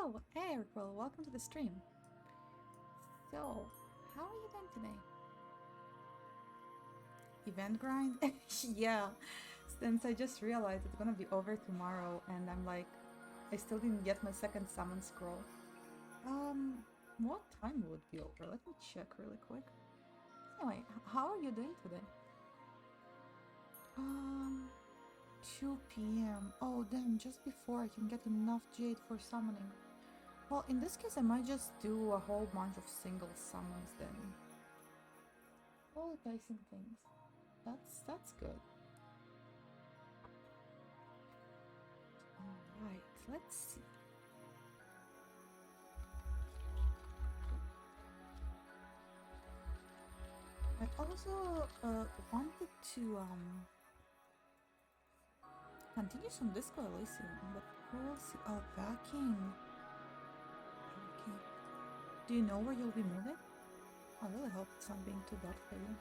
Oh, hey, April, welcome to the stream. So, how are you doing today? Event grind? Yeah, since I just realized it's gonna be over tomorrow, and I'm like, I still didn't get my second summon scroll. What time would it be over? Let me check really quick. Anyway, how are you doing today? Um, 2 p.m. Oh, damn, just before I can get enough jade for summoning. Well, in this case, I might just do a whole bunch of single summons then. Holy placing things. That's good. Alright, let's see. I also wanted to continue some Disco Elysium, but we'll see. Oh, backing. Okay. Do you know where you'll be moving? I really hope it's not being too bad for you.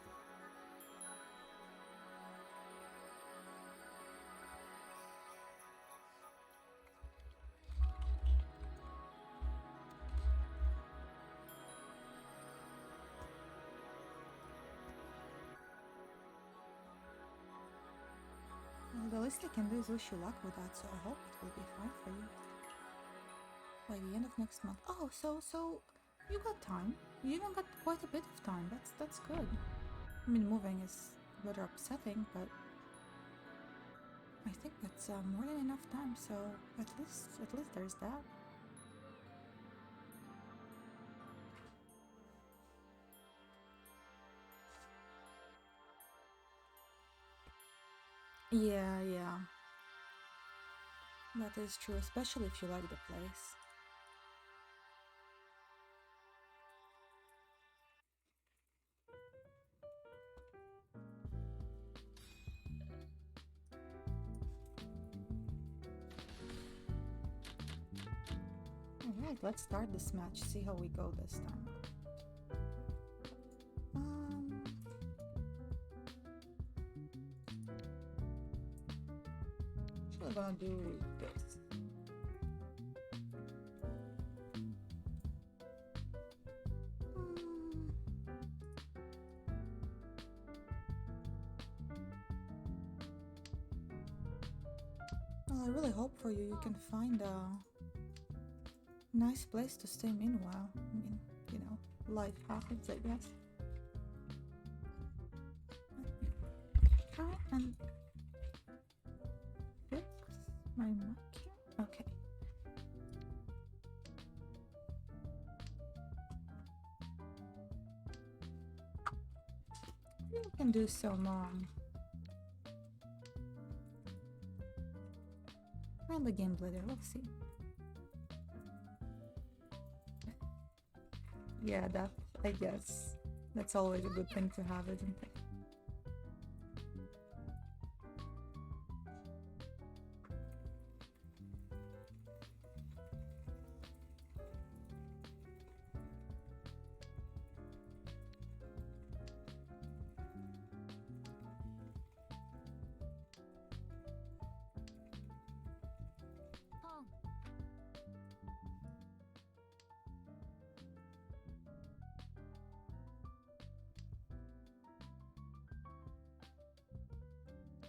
Well, the least I can do is wish you luck with that, so I hope it will be fine for you. By the end of next month. Oh, so you got time. You even got quite a bit of time. That's good. I mean, moving is rather upsetting, but I think that's more than enough time. So at least there's that. Yeah. That is true, especially if you like the place. Alright, let's start this match, see how we go this time. Actually gonna do this. Well, I really hope for you can find a nice place to stay meanwhile. I mean, you know, life happens, I guess. Try and fix my mic here. Okay. We can do some friendly gameplay there. Let's see. Yeah, that I guess that's always a good thing to have, isn't it?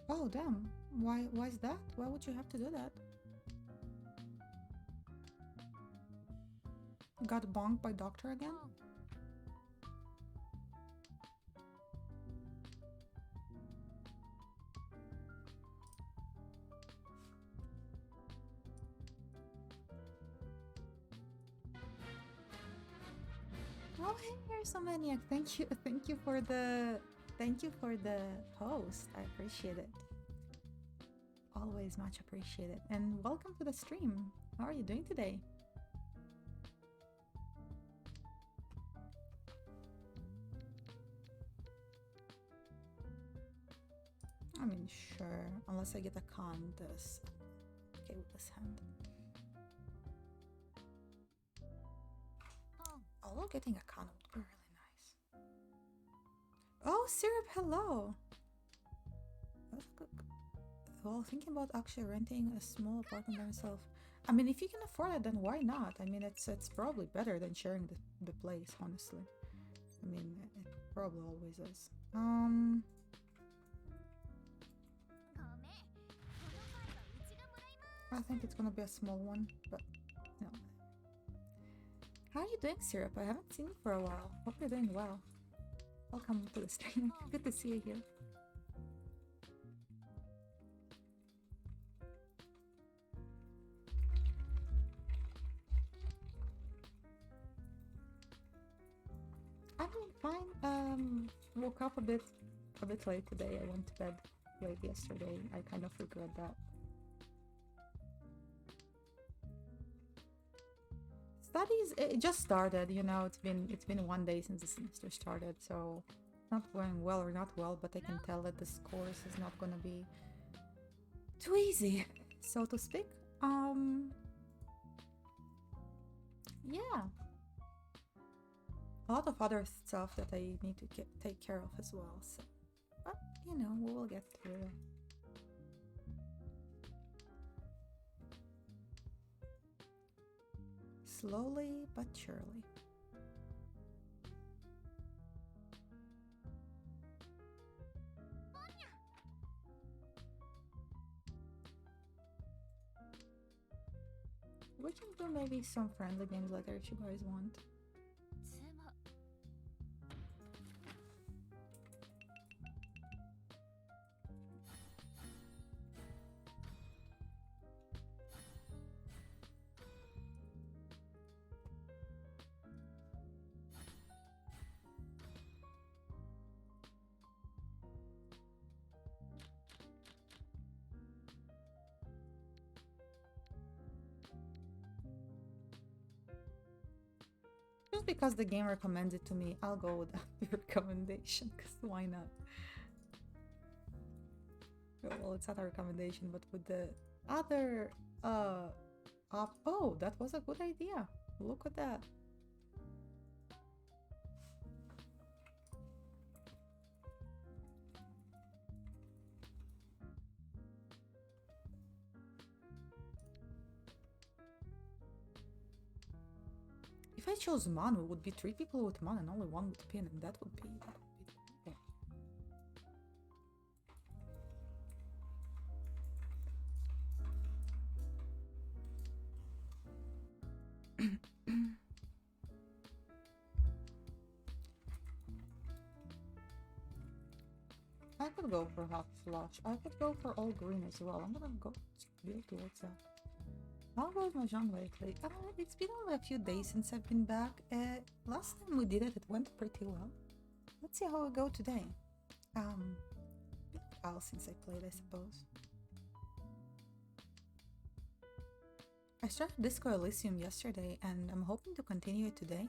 Oh damn! Why is that? Why would you have to do that? Got bonked by doctor again? Oh hey, here's a maniac. Thank you, thank you for the post. I appreciate it. Always much appreciated. And welcome to the stream. How are you doing today? I mean, sure, unless I get a con this. Okay, with this hand. Although getting a con would be really nice. Oh, Syrup, hello! Well, thinking about actually renting a small apartment by myself. I mean, if you can afford it, then why not? I mean, it's probably better than sharing the place, honestly. I mean, it probably always is. I think it's gonna be a small one, but no. How are you doing, Syrup? I haven't seen you for a while. Hope you're doing well. Welcome to the stream. Good to see you here. I'm doing fine. Woke up a bit late today. I went to bed late yesterday. I kind of regret that. Studies, it just started, you know. It's been one day since the semester started, so not going well or not well, but I can tell that this course is not gonna be too easy, so to speak. Yeah, a lot of other stuff that I need to take care of as well. So, but you know, we will get through it. Slowly but surely. We can do maybe some friendly games later if you guys want. Just because the game recommends it to me, I'll go with the recommendation, because why not? Well, it's not a recommendation, but with the other oh, that was a good idea. Look at that. If I chose Mon, it would be 3 people with Mon and only 1 with Pin, and that would be I could go for half flush. I could go for all green as well. I'm gonna go build towards that. How was Mahjong lately? It's been only a few days since I've been back. Last time we did it, it went pretty well. Let's see how we go today. Been a while since I played, I suppose. I started Disco Elysium yesterday, and I'm hoping to continue it today.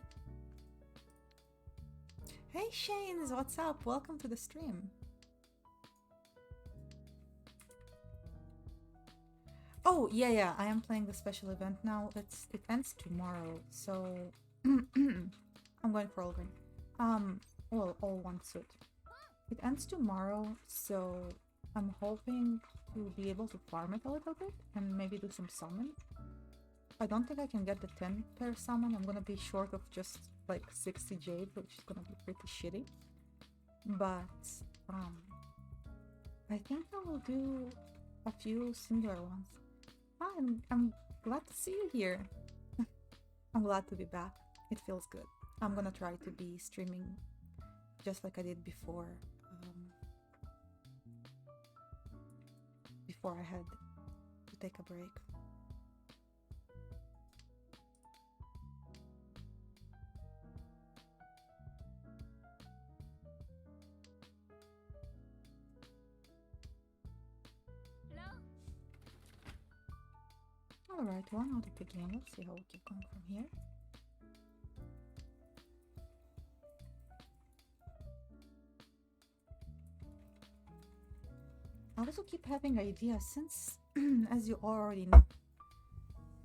Hey Shanes, what's up? Welcome to the stream. Oh, yeah, I am playing the special event now. It ends tomorrow, so I'm going for all green. Well, all one suit. It ends tomorrow, so I'm hoping to be able to farm it a little bit and maybe do some summon. I don't think I can get the 10 per summon. I'm gonna be short of just like 60 jade, which is gonna be pretty shitty. But I think I will do a few singular ones. I'm glad to see you here. I'm glad to be back. It feels good. I'm gonna try to be streaming just like I did before. Before I had to take a break. Alright, 1 out of the game. Let's see how we keep going from here. I also keep having ideas since, as you already know,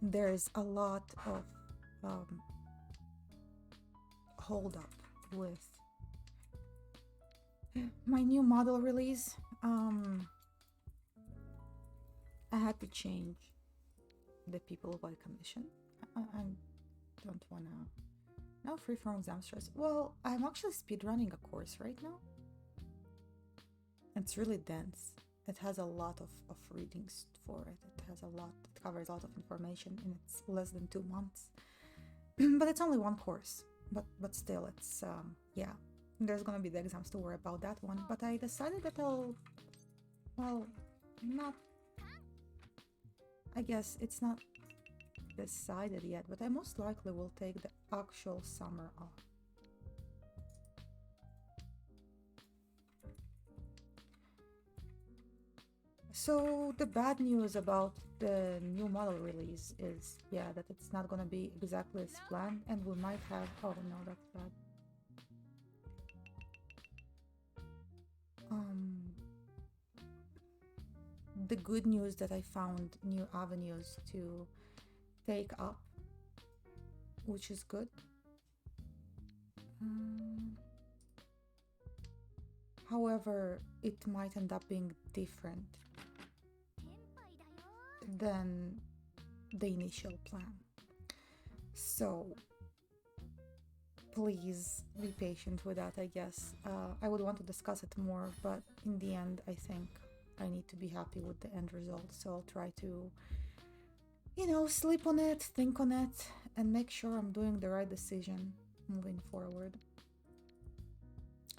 there's a lot of hold up with my new model release. I had to change the people by commission. I don't wanna. No free-form exam stress. Well, I'm actually speedrunning a course right now. It's really dense. It has a lot of readings for it. It has a lot. It covers a lot of information, and it's less than 2 months. But it's only one course. But still, it's yeah. There's gonna be the exams to worry about that one. But I decided that well, not. I guess it's not decided yet, but I most likely will take the actual summer off. So the bad news about the new model release is, yeah, that it's not gonna be exactly as planned, and we might have, oh no, that's bad. The good news that I found new avenues to take up, which is good. However, it might end up being different than the initial plan. So please be patient with that, I guess. I would want to discuss it more, but in the end, I think I need to be happy with the end result. So I'll try to, sleep on it, think on it, and make sure I'm doing the right decision moving forward.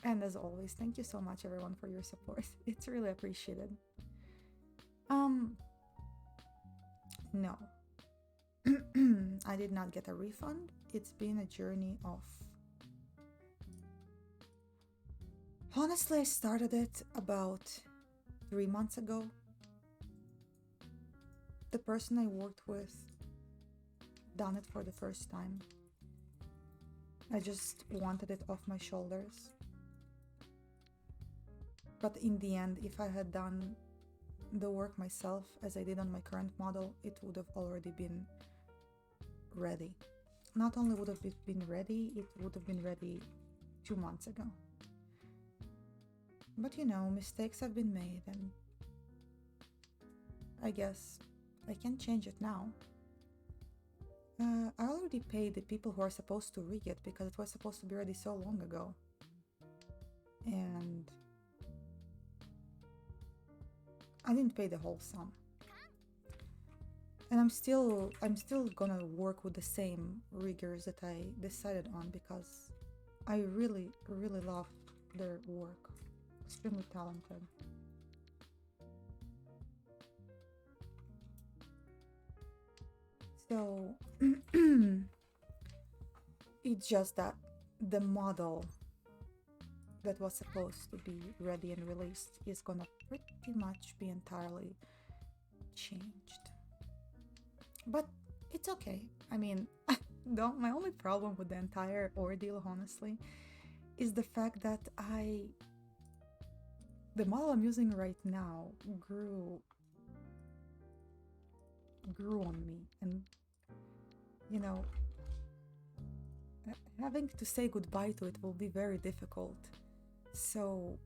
And as always, thank you so much, everyone, for your support. It's really appreciated. No. I did not get a refund. It's been a journey of... Honestly, I started it about 3 months ago. The person I worked with done it for the first time. I just wanted it off my shoulders. But in the end, if I had done the work myself as I did on my current model, it would have already been ready. Not only would have it been ready, it would have been ready 2 months ago. But mistakes have been made, and I guess I can change it now. I already paid the people who are supposed to rig it because it was supposed to be ready so long ago. And I didn't pay the whole sum. And I'm still gonna work with the same riggers that I decided on because I really, really love their work. Extremely talented. So it's just that the model that was supposed to be ready and released is gonna pretty much be entirely changed. But it's okay. I mean, my only problem with the entire ordeal, honestly, is the fact that the model I'm using right now grew on me, and having to say goodbye to it will be very difficult. So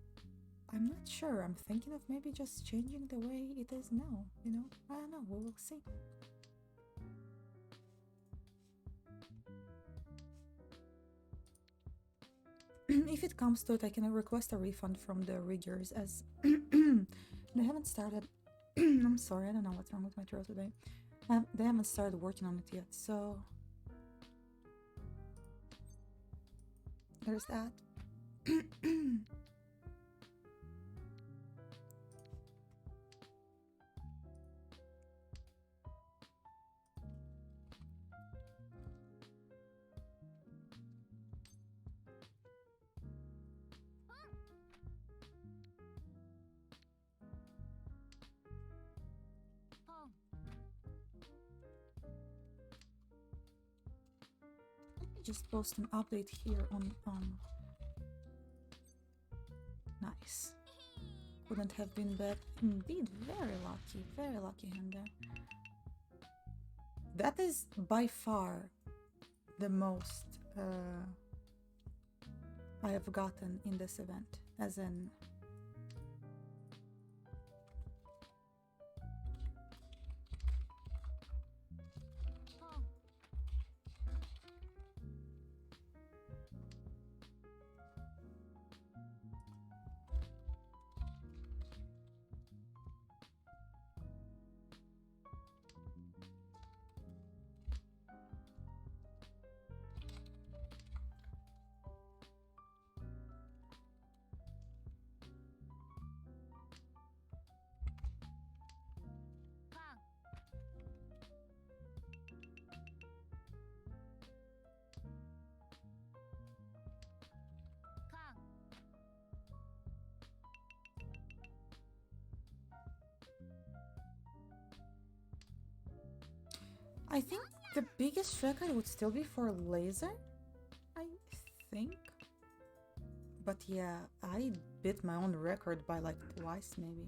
I'm not sure. I'm thinking of maybe just changing the way it is now, I don't know, we will see. If it comes to it, I can request a refund from the riggers as they haven't started. I'm sorry, I don't know what's wrong with my throat today. They haven't started working on it yet, so there's that. Just post an update here on nice. Couldn't have been bad. Indeed, very lucky hand there. That is by far the most I have gotten in this event, as in I think the biggest record would still be for laser, I think. But yeah, I beat my own record by like twice maybe.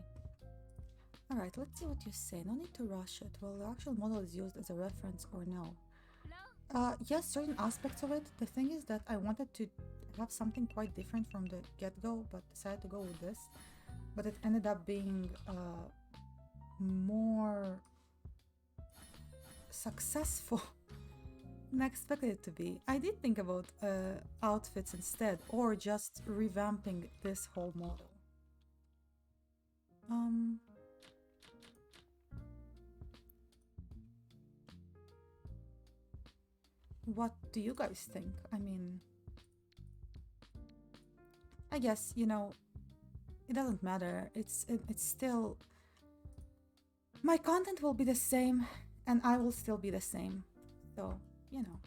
Alright, let's see what you say. No need to rush it. Well, the actual model is used as a reference or no? Yes, certain aspects of it. The thing is that I wanted to have something quite different from the get-go, but decided to go with this. But it ended up being more successful than I expected it to be. I did think about outfits instead, or just revamping this whole model. What do you guys think? I mean, I guess, you know, it doesn't matter. It's still, my content will be the same and I will still be the same. So, you know.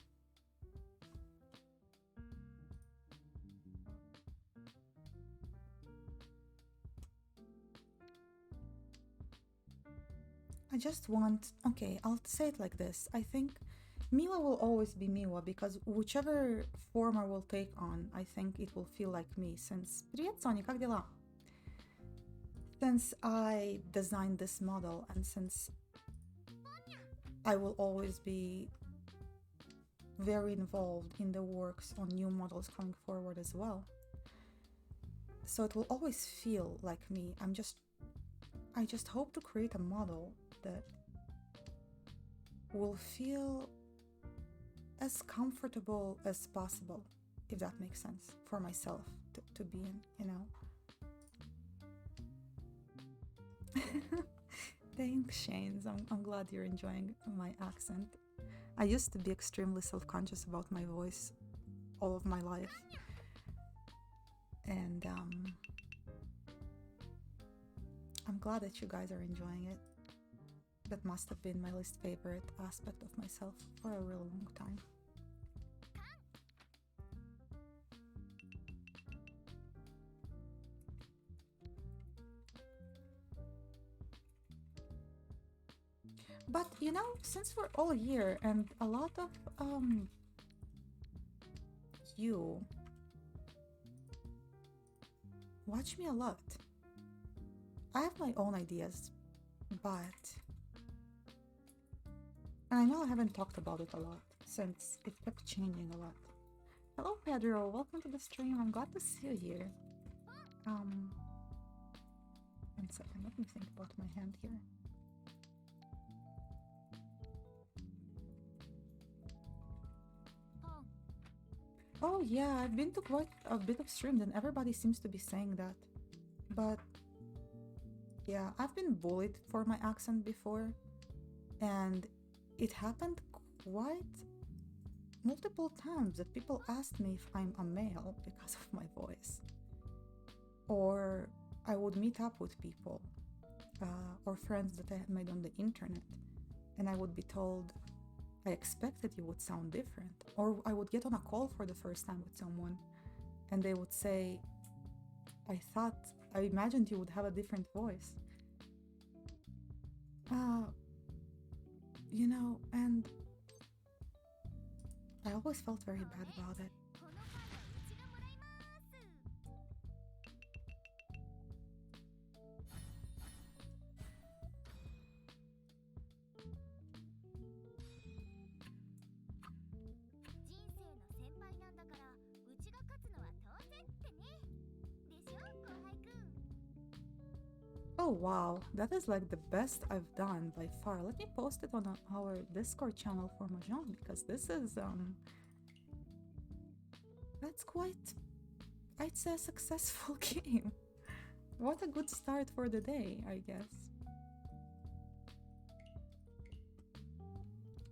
I just want, okay, I'll say it like this. I think Miwa will always be Miwa because whichever form I will take on, I think it will feel like me since... Привет, Соня, как дела? Since I designed this model and since I will always be very involved in the works on new models coming forward as well. So it will always feel like me. I just hope to create a model that will feel as comfortable as possible, if that makes sense, for myself to be in, you know? Thanks, Shanes. I'm glad you're enjoying my accent. I used to be extremely self-conscious about my voice all of my life. And I'm glad that you guys are enjoying it. That must have been my least favorite aspect of myself for a really long time. But you know, since we're all here and a lot of you watch me a lot, I have my own ideas, but I know I haven't talked about it a lot since it kept changing a lot. Hello Pedro, welcome to the stream. I'm glad to see you here. 1 second, let me think about my hand here. Oh yeah, I've been to quite a bit of streams and everybody seems to be saying that. But yeah, I've been bullied for my accent before and it happened quite multiple times that people asked me if I'm a male because of my voice. Or I would meet up with people or friends that I had made on the internet and I would be told, I expected you would sound different. Or I would get on a call for the first time with someone and they would say, I imagined you would have a different voice. You know, and I always felt very bad about it. Oh wow, that is like the best I've done by far. Let me post it on our Discord channel for Mahjong because this is that's quite, I'd say, a successful game. What a good start for the day, I guess.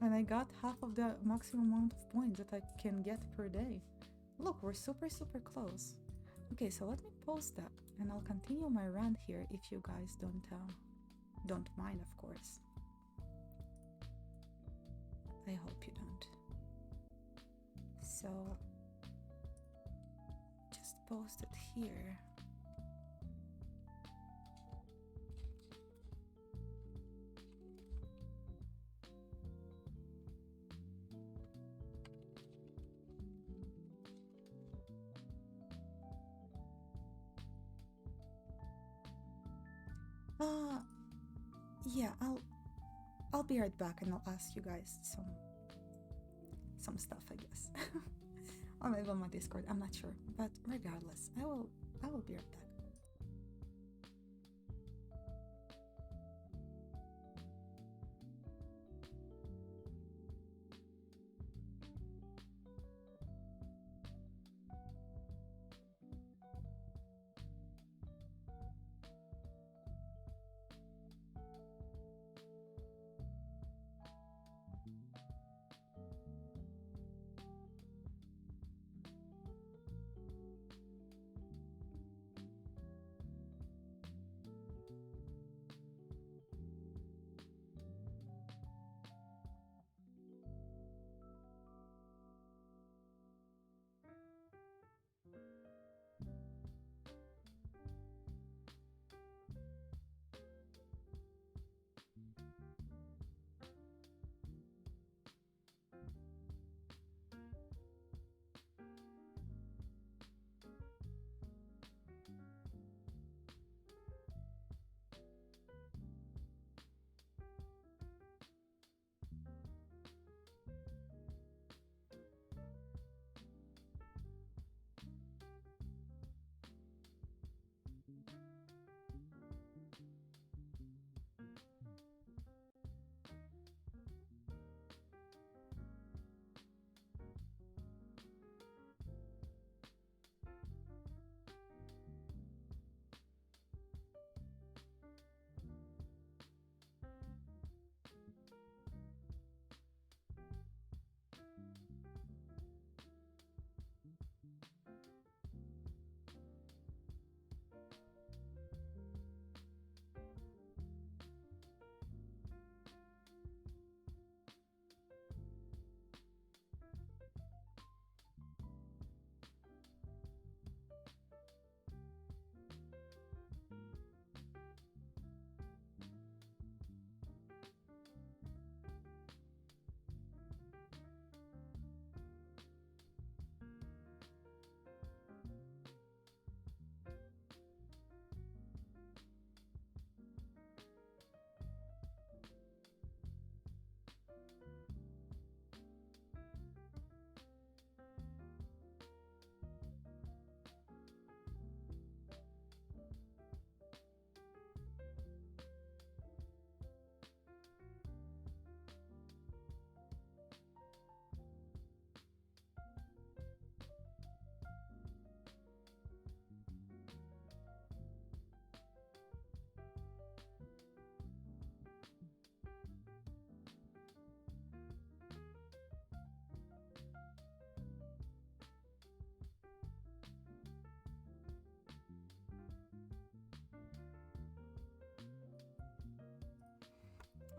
And I got half of the maximum amount of points that I can get per day. Look, we're super close. Okay, so let me post that and I'll continue my rant here if you guys don't mind, of course. I hope you don't. So just post it here. Uh, yeah, I'll be right back and I'll ask you guys some stuff, I guess. Or maybe on my Discord, I'm not sure. But regardless, I will be right back.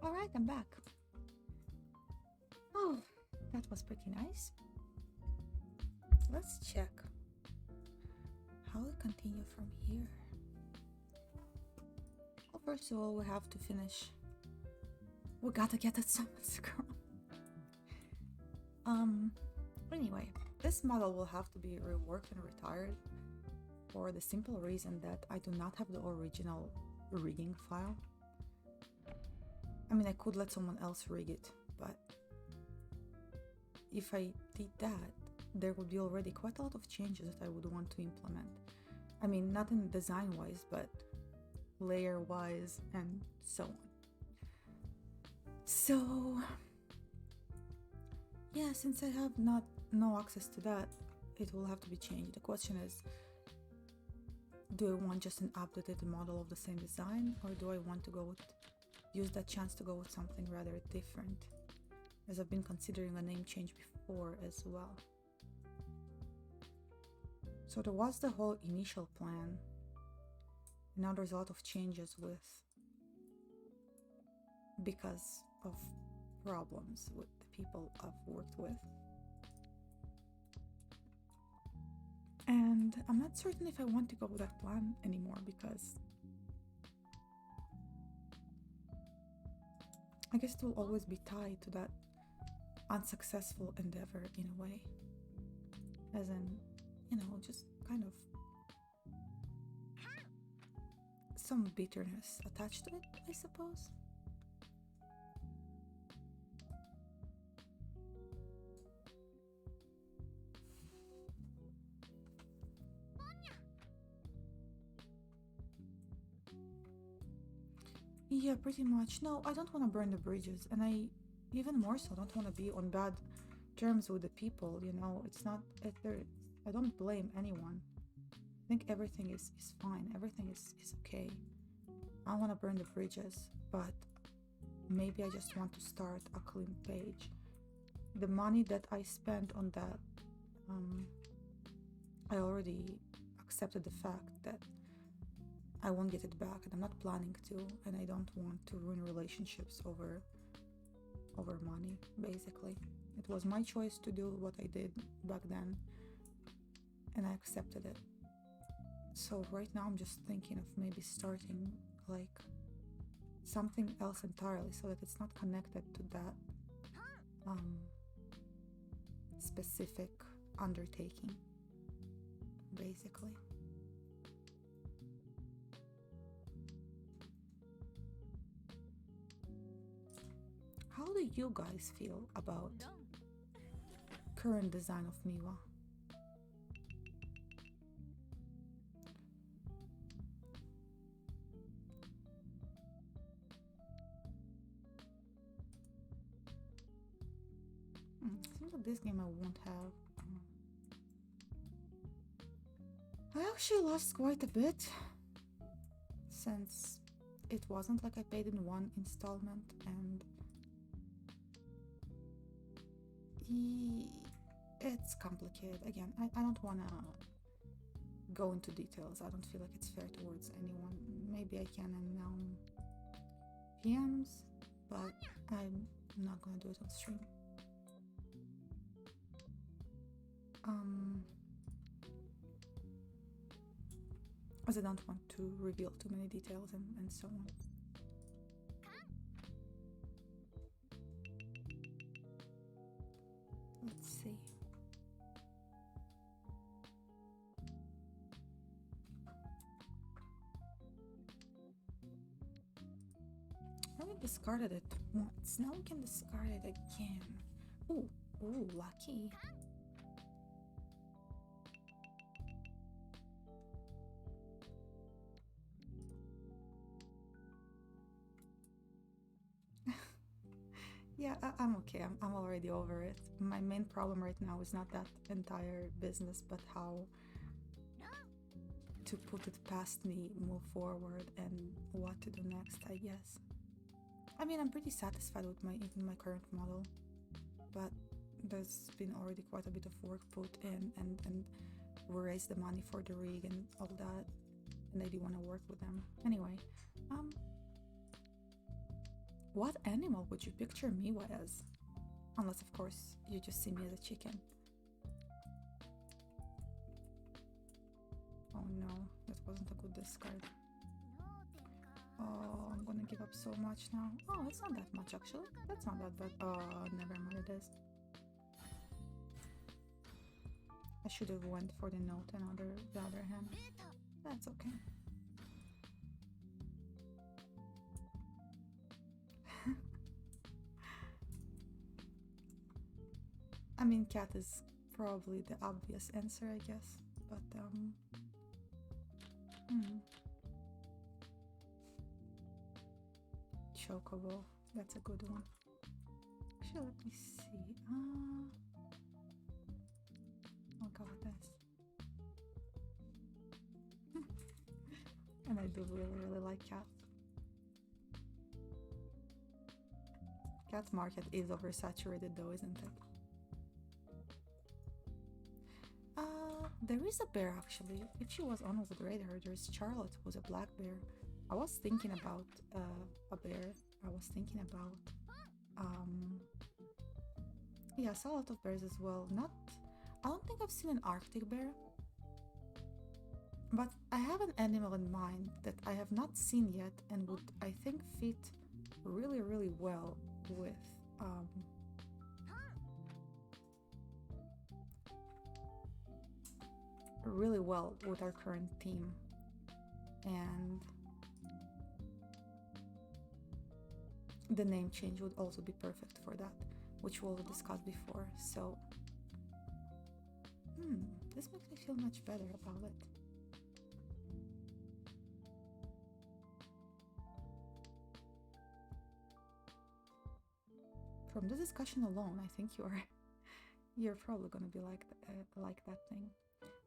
All right, I'm back. Oh, that was pretty nice. Let's check how we continue from here. Well, first of all, we have to finish. We gotta get that summon scroll. Anyway, this model will have to be reworked and retired for the simple reason that I do not have the original rigging file. I mean, I could let someone else rig it, but if I did that, there would be already quite a lot of changes that I would want to implement. I mean, not in design-wise, but layer-wise and so on. So, yeah, since I have no access to that, it will have to be changed. The question is, do I want just an updated model of the same design, or do I want to use that chance to go with something rather different, as I've been considering a name change before as well. So there was the whole initial plan. Now there's a lot of changes because of problems with the people I've worked with. And I'm not certain if I want to go with that plan anymore, because I guess it will always be tied to that unsuccessful endeavor in a way. As in, just kind of some bitterness attached to it, I suppose. Yeah, pretty much. No, I don't want to burn the bridges, and I even more so don't want to be on bad terms with the people, you know. It's not I don't blame anyone. I think everything is fine. Everything is okay. I want to burn the bridges, but maybe I just want to start a clean page. The money that I spent on that, I already accepted the fact that I won't get it back, and I'm not planning to, and I don't want to ruin relationships over money, basically. It was my choice to do what I did back then, and I accepted it. So right now I'm just thinking of maybe starting like something else entirely so that it's not connected to that specific undertaking, basically. How do you guys feel about current design of Miwa? Seems like this game I won't have. I actually lost quite a bit since it wasn't like I paid in one installment, and it's complicated. Again, I don't want to go into details. I don't feel like it's fair towards anyone. Maybe I can in PMs, but I'm not gonna do it on stream. As I don't want to reveal too many details and so on. Let's see. I already discarded it once. Now we can discard it again. Ooh, lucky. Yeah, I'm okay. I'm already over it. My main problem right now is not that entire business, but how to put it past me, move forward, and what to do next, I guess. I mean, I'm pretty satisfied with even my current model, but there's been already quite a bit of work put in, and we raised the money for the rig and all that, and I do want to work with them. Anyway, what animal would you picture Miwa as? Unless, of course, you just see me as a chicken. Oh no, that wasn't a good discard. Oh, I'm gonna give up so much now. Oh, it's not that much actually. That's not that bad. Oh, never mind, it is. I should have went for the note and the other hand. That's okay. I mean, cat is probably the obvious answer, I guess. But Chocobo, that's a good one. Actually, let me see. I'll go with this. And I do really like cat. Cat market is oversaturated though, isn't it? There is a bear actually. If she was on with the radar, there's Charlotte, who's a black bear. I was thinking about a bear. I was thinking about yeah, I saw a lot of bears as well. I don't think I've seen an Arctic bear, but I have an animal in mind that I have not seen yet and would, I think, fit really well with our current theme. And the name change would also be perfect for that, which we'll discuss before. So, this makes me feel much better about it. From this discussion alone, I think you're probably gonna be like that thing.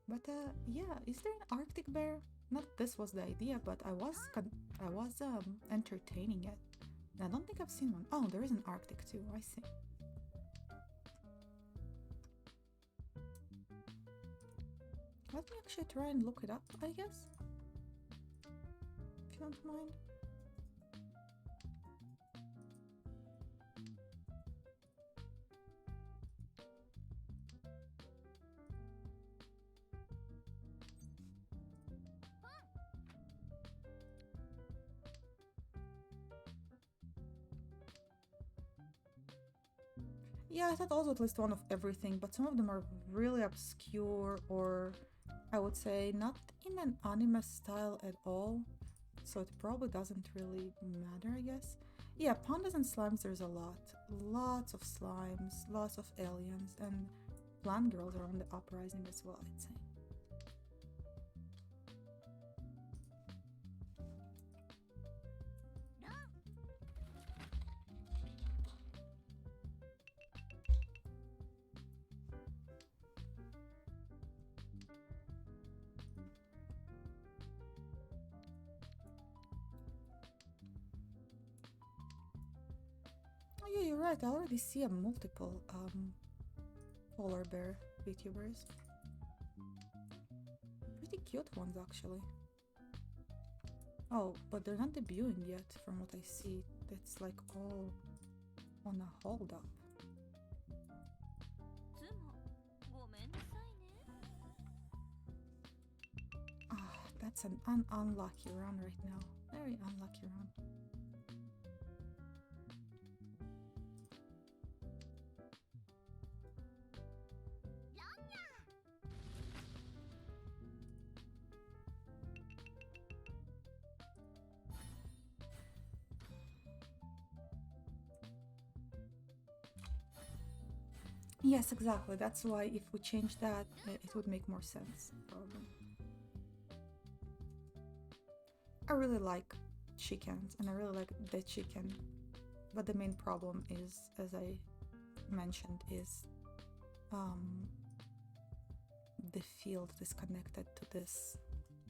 But yeah, is there an Arctic bear? Not this was the idea, but I was entertaining it. I don't think I've seen one. Oh, there is an Arctic too. I see. Let me actually try and look it up, I guess. If you don't mind. Yeah, I thought also at least one of everything, but some of them are really obscure, or I would say not in an anime style at all, so it probably doesn't really matter, I guess. Yeah, pandas and slimes, there's a lot. Lots of slimes, lots of aliens, and plant girls are on the uprising as well, I'd say. Oh yeah, you're right. I already see a multiple polar bear VTubers. Pretty cute ones actually. Oh, but they're not debuting yet from what I see. That's like all on a hold up. Ah, that's an unlucky run right now. Very unlucky run. Yes, exactly. That's why if we change that, it would make more sense, probably. I really like chickens, and I really like the chicken, but the main problem is, as I mentioned, is the field is connected to this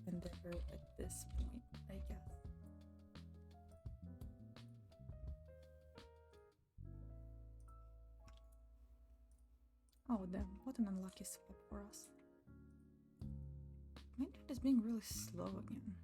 endeavor at this point, I guess. Oh damn, what an unlucky swap for us. My internet is being really slow again.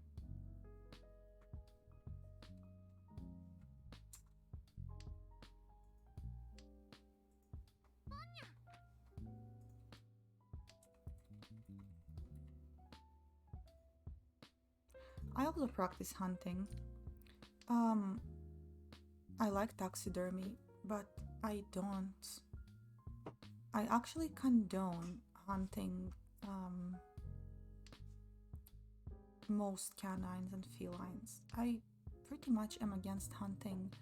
I also practice hunting. I like taxidermy, but I actually condone hunting most canines and felines. I pretty much am against hunting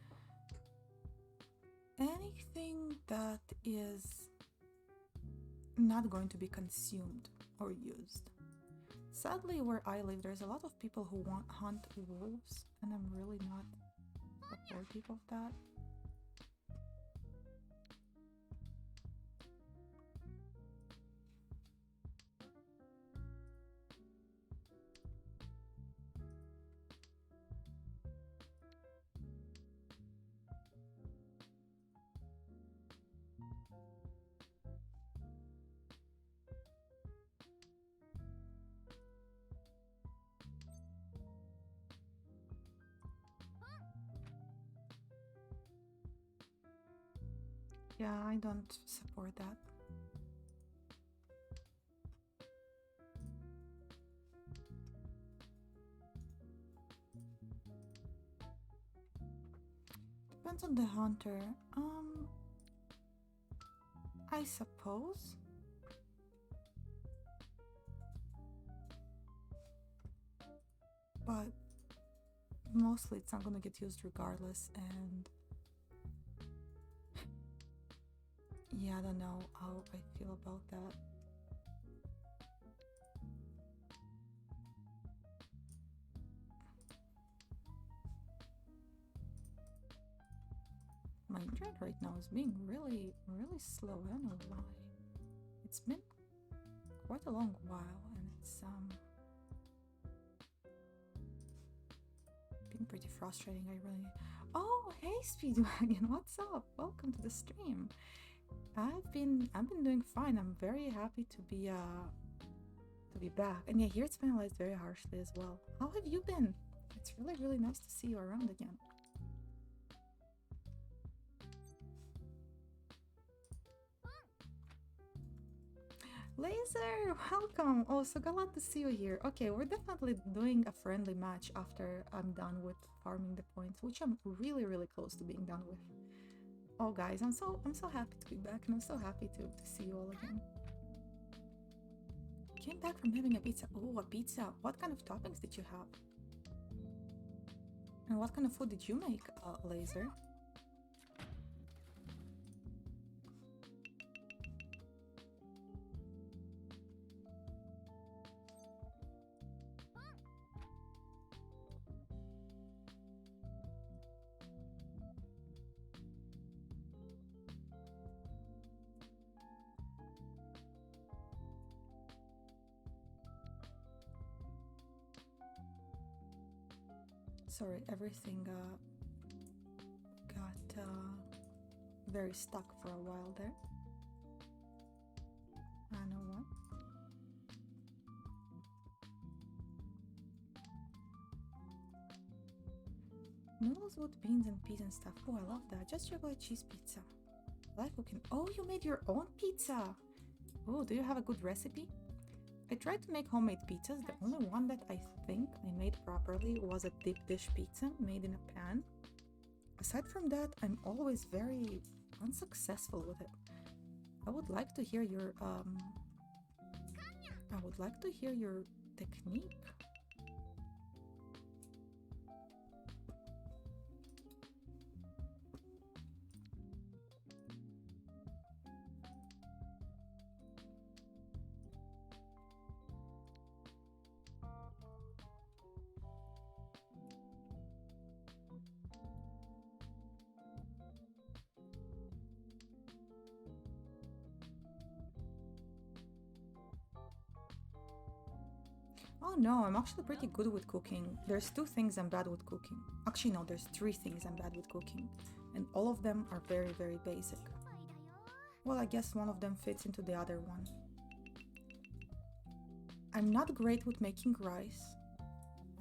anything that is not going to be consumed or used. Sadly, where I live, there's a lot of people who hunt wolves, and I'm really not supportive of that. Yeah, I don't support that. Depends on the hunter. I suppose. But mostly it's not gonna get used regardless, and Yeah, I don't know how I feel about that. My internet right now is being really, really slow. I don't know why. It's been quite a long while, and it's been pretty frustrating. I really. Oh, hey, Speedwagon, what's up? Welcome to the stream. I've been doing fine. I'm very happy to be back. And yeah, here it's penalized very harshly as well. How have you been? It's really, really nice to see you around again. Laser, welcome! Oh, so glad to see you here. Okay, we're definitely doing a friendly match after I'm done with farming the points, which I'm really, really close to being done with. Oh, guys, I'm so happy to be back, and I'm so happy to see you all again. Came back from having a pizza. Oh, a pizza. What kind of toppings did you have? And what kind of food did you make, Laser? Sorry, everything got very stuck for a while there. I know what. Noodles with beans and peas and stuff. Oh, I love that. Just regular cheese pizza. I like cooking. Oh, you made your own pizza. Oh, do you have a good recipe? I tried to make homemade pizzas. The only one that I think I made properly was a deep dish pizza made in a pan. Aside from that, I'm always very unsuccessful with it. I would like to hear your technique. Oh no, I'm actually pretty good with cooking. There's 2 things I'm bad with cooking. Actually, no, there's 3 things I'm bad with cooking. And all of them are very, very basic. Well, I guess one of them fits into the other one. I'm not great with making rice.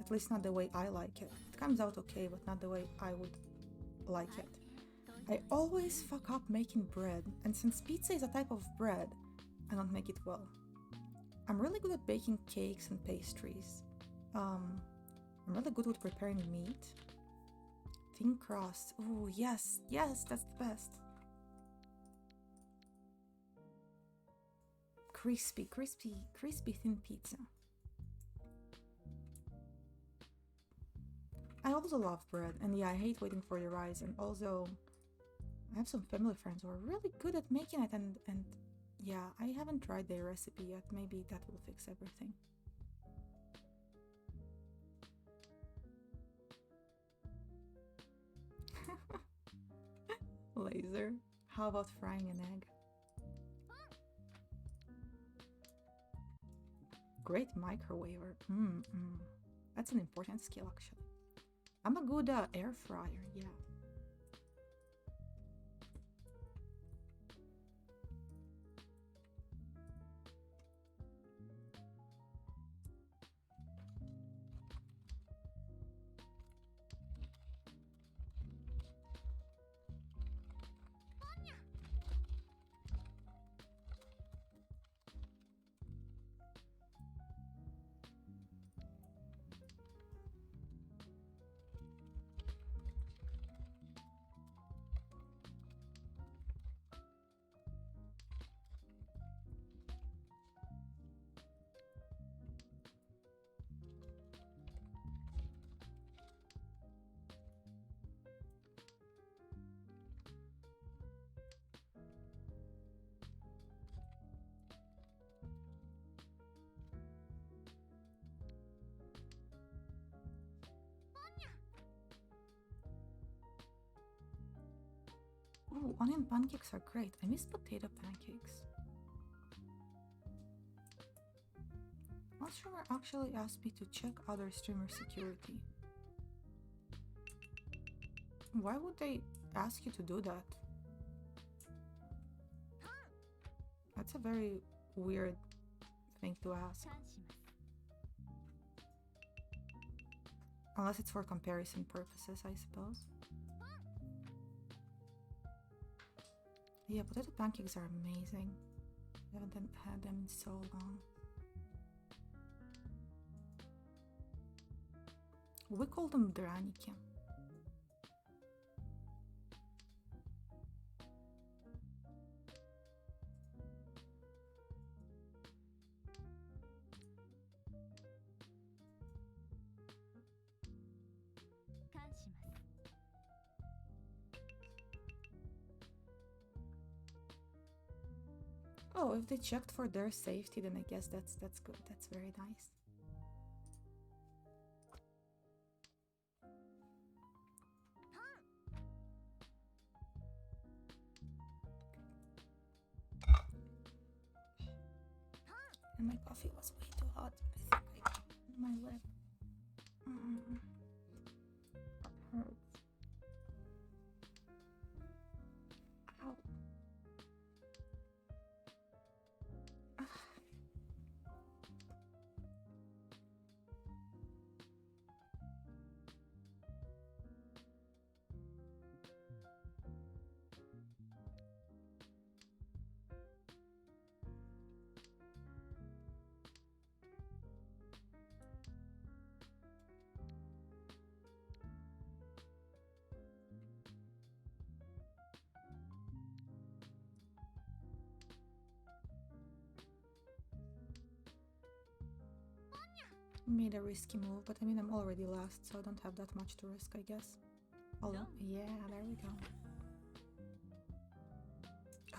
At least not the way I like it. It comes out okay, but not the way I would like it. I always fuck up making bread, and since pizza is a type of bread, I don't make it well. I'm really good at baking cakes and pastries. I'm really good with preparing meat. Thin crust. Oh, yes, yes, that's the best. Crispy thin pizza. I also love bread, and yeah, I hate waiting for the rice, and also I have some family friends who are really good at making it, and yeah, I haven't tried their recipe yet. Maybe that will fix everything. Laser. How about frying an egg? Great microwaver. That's an important skill, actually. I'm a good air fryer, yeah. Oh, onion pancakes are great. I miss potato pancakes. One streamer actually asked me to check other streamer security. Why would they ask you to do that? That's a very weird thing to ask. Unless it's for comparison purposes, I suppose. Yeah, potato pancakes are amazing. I haven't had them in so long. We call them draniki. Oh, if they checked for their safety, then I guess that's good. That's very nice. And my coffee was way too hot. I think I my lip. It hurts. Ow. Made a risky move, but I mean I'm already last, so I don't have that much to risk, I guess. Although, yeah, there we go.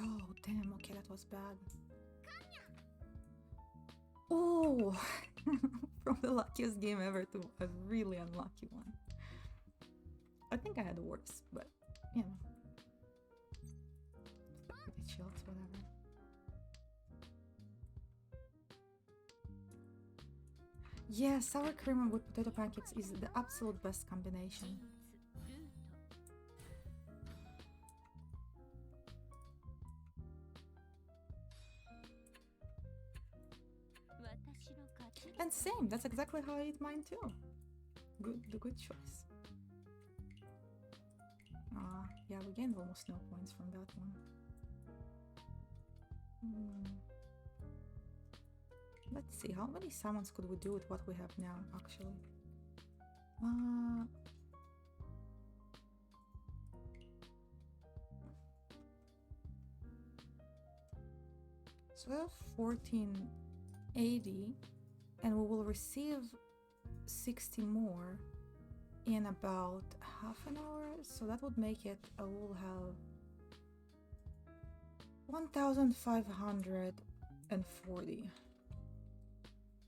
Oh, damn, okay, that was bad. Oh! From the luckiest game ever to a really unlucky one. I think I had worse, but, you know. Pretty chilled, whatever. Yeah, sour cream with potato pancakes is the absolute best combination. And same, that's exactly how I eat mine too. Good choice. Yeah, we gained almost no points from that one. Let's see, how many summons could we do with what we have now, actually? So we have 1480, and we will receive 60 more in about half an hour, so that would make it, we'll have 1540.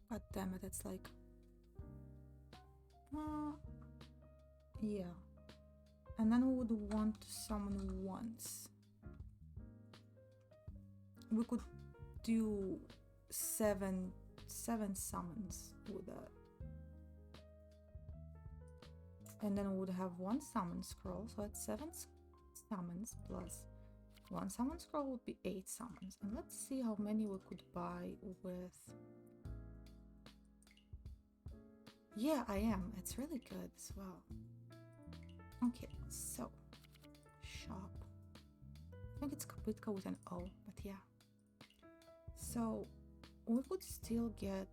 God damn it, it's like... yeah. And then we would want to summon once. We could do seven summons with that. And then we would have one summon scroll, so that's 7 summons plus one summon scroll would be 8 summons. And let's see how many we could buy with... Yeah, I am. It's really good as well. Okay, so shop. I think it's Kapitka with an O, but yeah. So we could still get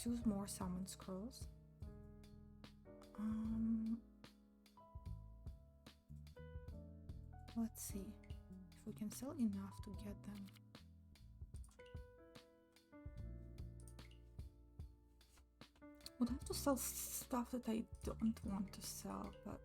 2 more summon scrolls. Let's see if we can sell enough to get them. Would have to sell stuff that I don't want to sell, but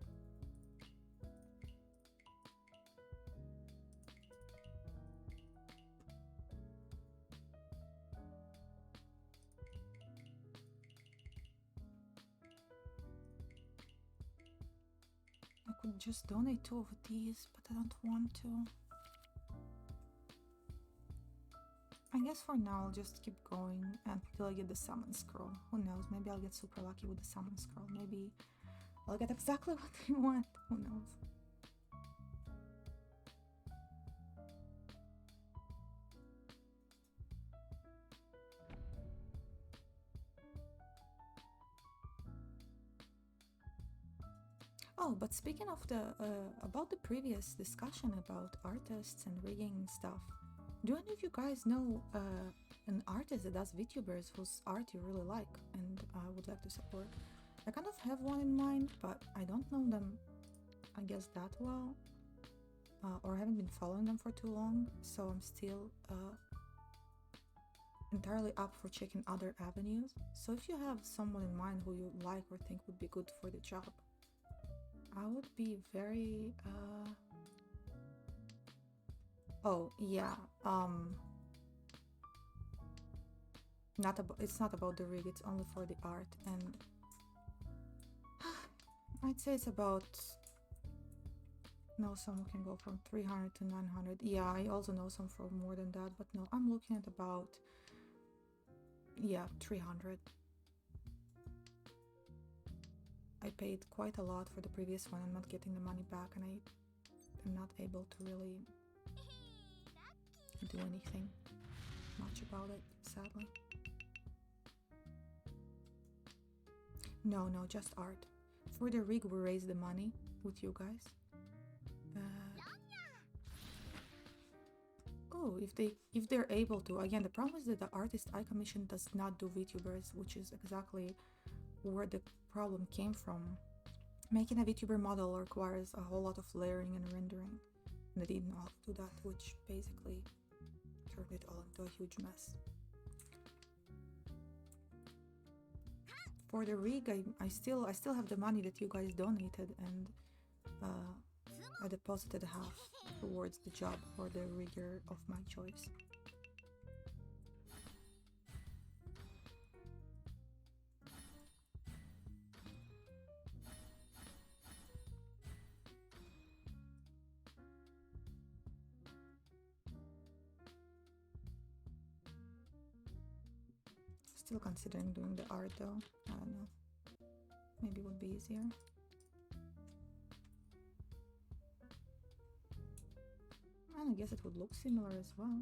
could just donate 2 of these, but I don't want to. I guess for now I'll just keep going until I get the summon scroll. Who knows? Maybe I'll get super lucky with the summon scroll. Maybe I'll get exactly what I want. Who knows? Oh, but speaking of the about the previous discussion about artists and rigging stuff, do any of you guys know an artist that does VTubers whose art you really like and would like to support? I kind of have one in mind, but I don't know them, I guess, that well, or haven't been following them for too long, so I'm still entirely up for checking other avenues. So if you have someone in mind who you like or think would be good for the job, I would be very oh yeah, it's not about the rig, it's only for the art, and I'd say it's about, no, some can go from 300 to 900. Yeah, I also know some for more than that, but no, I'm looking at about, yeah, 300. I paid quite a lot for the previous one. I'm not getting the money back, and I'm not able to really do anything much about it, sadly. No, just art. For the rig, we raise the money with you guys. Oh, if they're able to. Again, the problem is that the artist I commission does not do VTubers, which is exactly where the problem came from. Making a VTuber model requires a whole lot of layering and rendering, and I didn't know how to do that, which basically turned it all into a huge mess. For the rig, I still have the money that you guys donated, and I deposited half towards the job for the rigger of my choice. Still considering doing the art though. I don't know. Maybe it would be easier. And I guess it would look similar as well.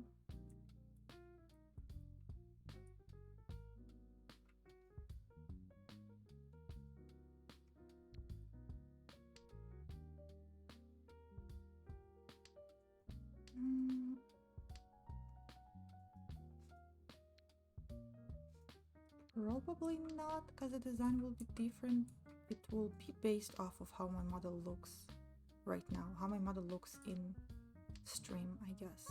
Probably not, because the design will be different. It will be based off of how my model looks right now, how my model looks in stream, I guess.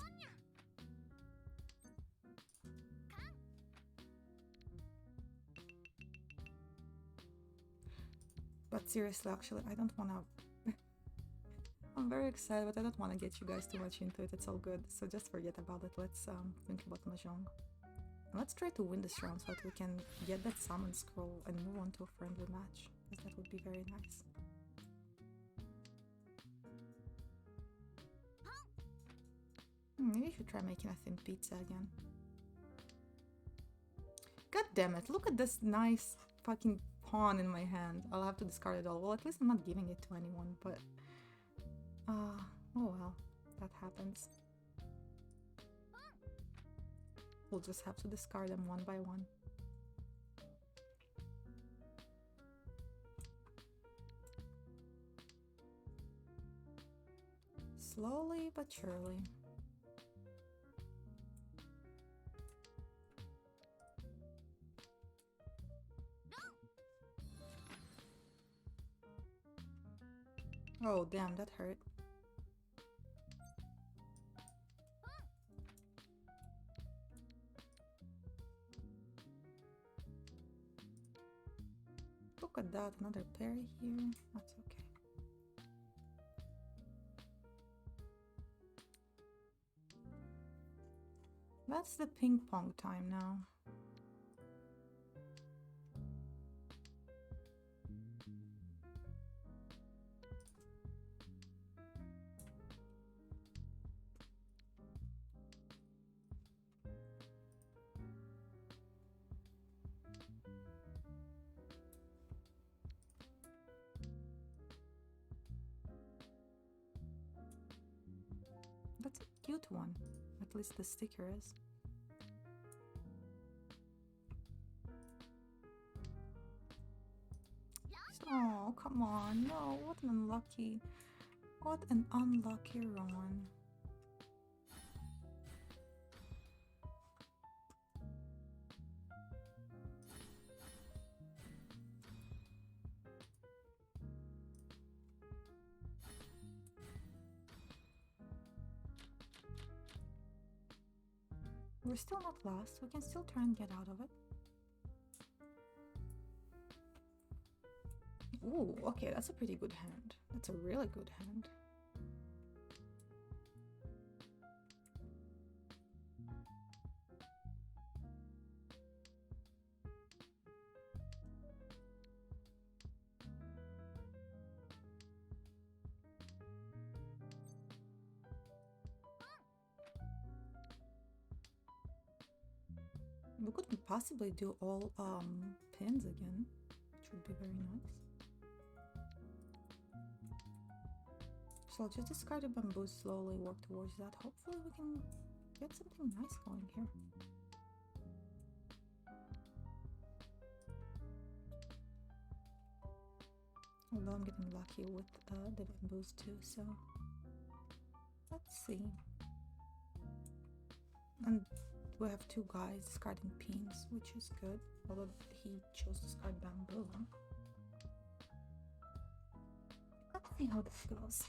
But seriously, actually, I don't want to... I'm very excited, but I don't want to get you guys too much into it. It's all good, so just forget about it. Let's think about Mahjong. Let's try to win this round so that we can get that summon scroll and move on to a friendly match, because that would be very nice. Maybe I should try making a thin pizza again. God damn it, look at this nice fucking pawn in my hand. I'll have to discard it all. Well, at least I'm not giving it to anyone, but... oh well, that happens. We'll just have to discard them one by one. Slowly but surely. Oh damn, that hurt. Look at that, another parry here. That's okay. That's the ping pong time now. cute one. At least the sticker is. Oh, come on. No, what an unlucky. What an unlucky Ron. We're still not lost. We can still try and get out of it. Ooh, okay, that's a pretty good hand. That's a really good hand. We could possibly do all pins again, which would be very nice. So I'll just discard a bamboo, slowly work towards that. Hopefully we can get something nice going here. Although I'm getting lucky with the bamboos too, so let's see. And we have two guys discarding pins, which is good, although he chose to discard bamboo. Let's see how this goes.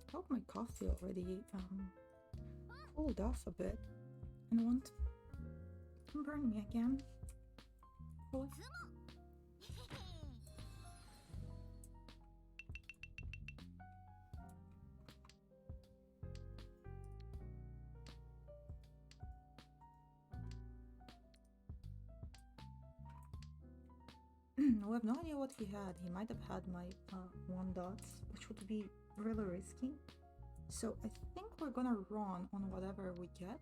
I hope my coffee already cooled off a bit and won't burn me again. Hopefully. We have no idea what he had. He might have had my 1 dots, which would be really risky. So I think we're gonna run on whatever we get,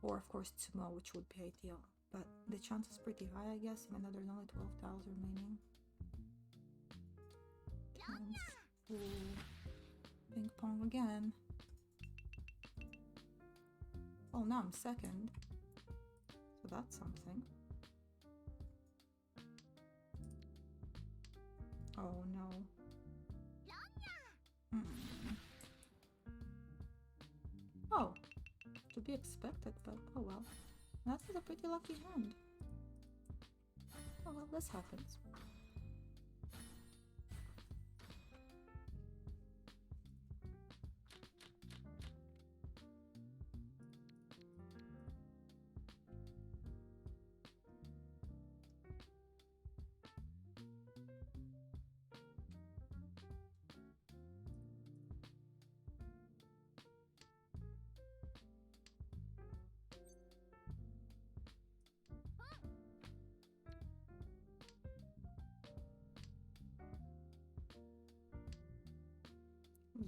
or of course Tsumo, which would be ideal. But the chance is pretty high, I guess, even though there's only 12,000 remaining. Ping pong again. Oh, now I'm second. So that's something. Oh no. Oh, to be expected, but oh well. That was a pretty lucky hand. Oh well, this happens.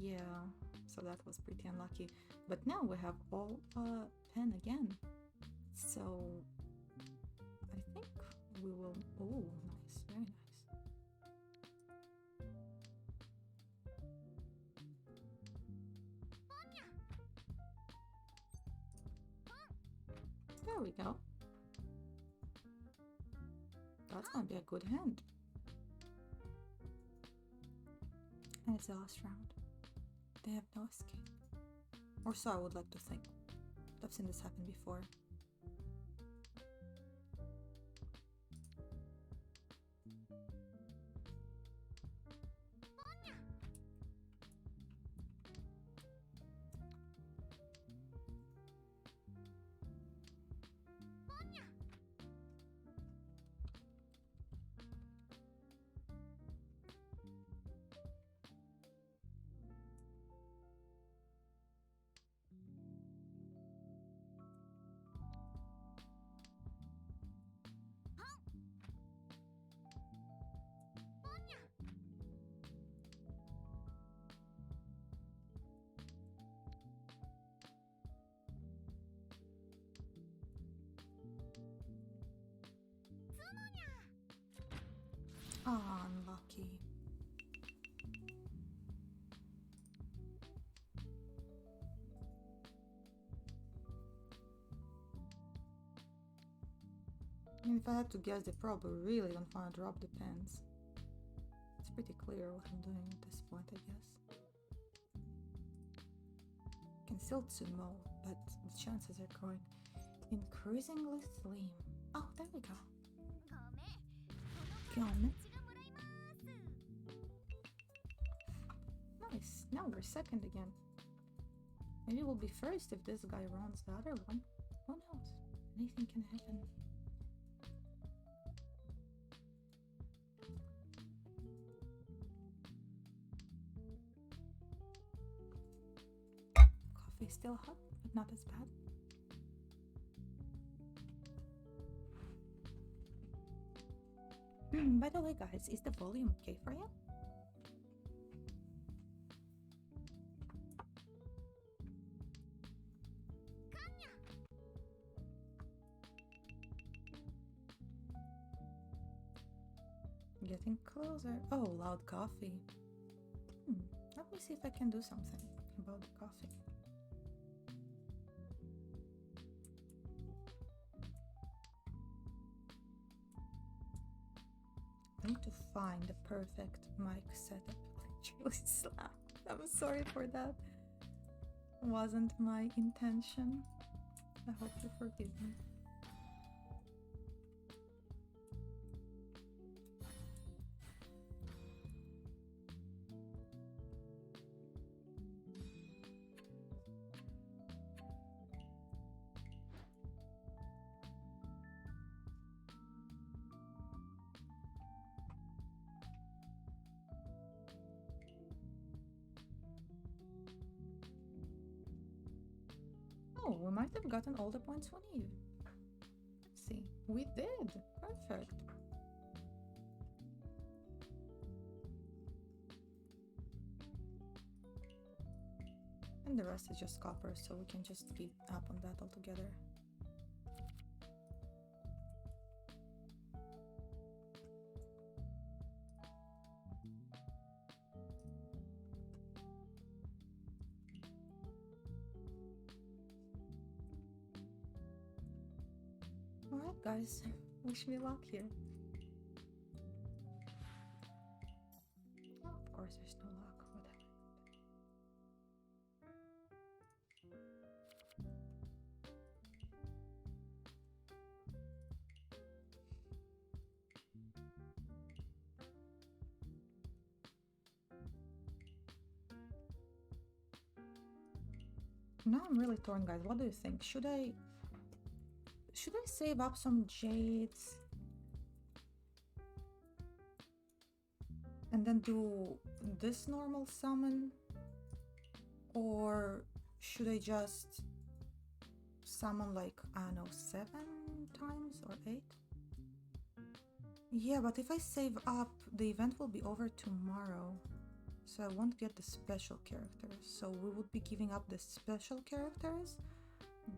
Yeah, so that was pretty unlucky. But now we have all pen again. So I think we will... Oh, nice, very nice. There we go. That's gonna be a good hand. And it's the last round. They have no escape. Or so I would like to think. I've seen this happen before. Ah, unlucky. I mean, if I had to guess, they probably really don't want to drop the pens. It's pretty clear what I'm doing at this point, I guess. I can still Tsumo, but the chances are going increasingly slim. Oh, there we go. Gone. Nice. Now we're second again. Maybe we'll be first if this guy runs the other one. Who knows? Anything can happen. Coffee still hot, but not as bad. By the way, guys, is the volume okay for you? Getting closer. Oh, loud coffee. Let me see if I can do something about the coffee. I need to find the perfect mic setup. Literally slapped. I'm sorry for that. Wasn't my intention. I hope you forgive me. Oh, we might have gotten all the points we need. Let's see. We did. Perfect. And the rest is just copper, so we can just keep up on that altogether. Alright guys, wish me luck here. Oh, of course there's no luck, whatever. Now I'm really torn, guys. What do you think? Should I save up some jades and then do this normal summon, or should I just summon like, I don't know, 7 times or 8? Yeah, but if I save up, the event will be over tomorrow, so I won't get the special characters. So we would be giving up the special characters,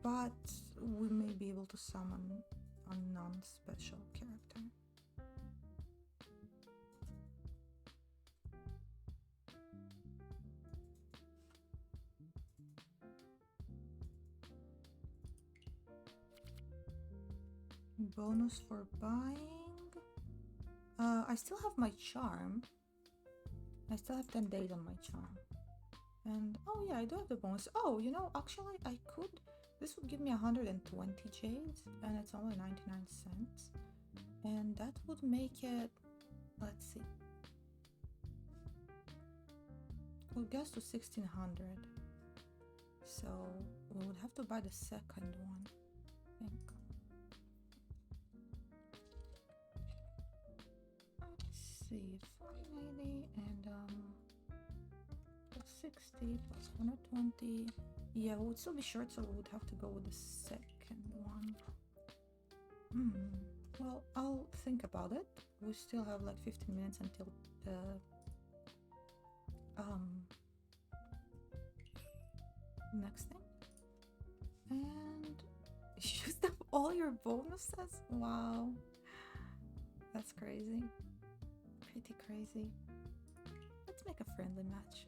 but we may be able to summon a non-special character. Bonus for buying. I still have my charm. I still have 10 days on my charm. And oh yeah, I do have the bonus. Oh, you know, actually I could. This would give me 120 jades, and it's only 99 cents. And that would make it, let's see, we'll guess to 1600. So we would have to buy the second one, I think. Let's see, 490 and 60 plus 120. Yeah, it would still be short, so we would have to go with the second one. Well, I'll think about it. We still have like 15 minutes until the next thing. And you used up all your bonuses? Wow. That's crazy. pretty crazy. Let's make a friendly match.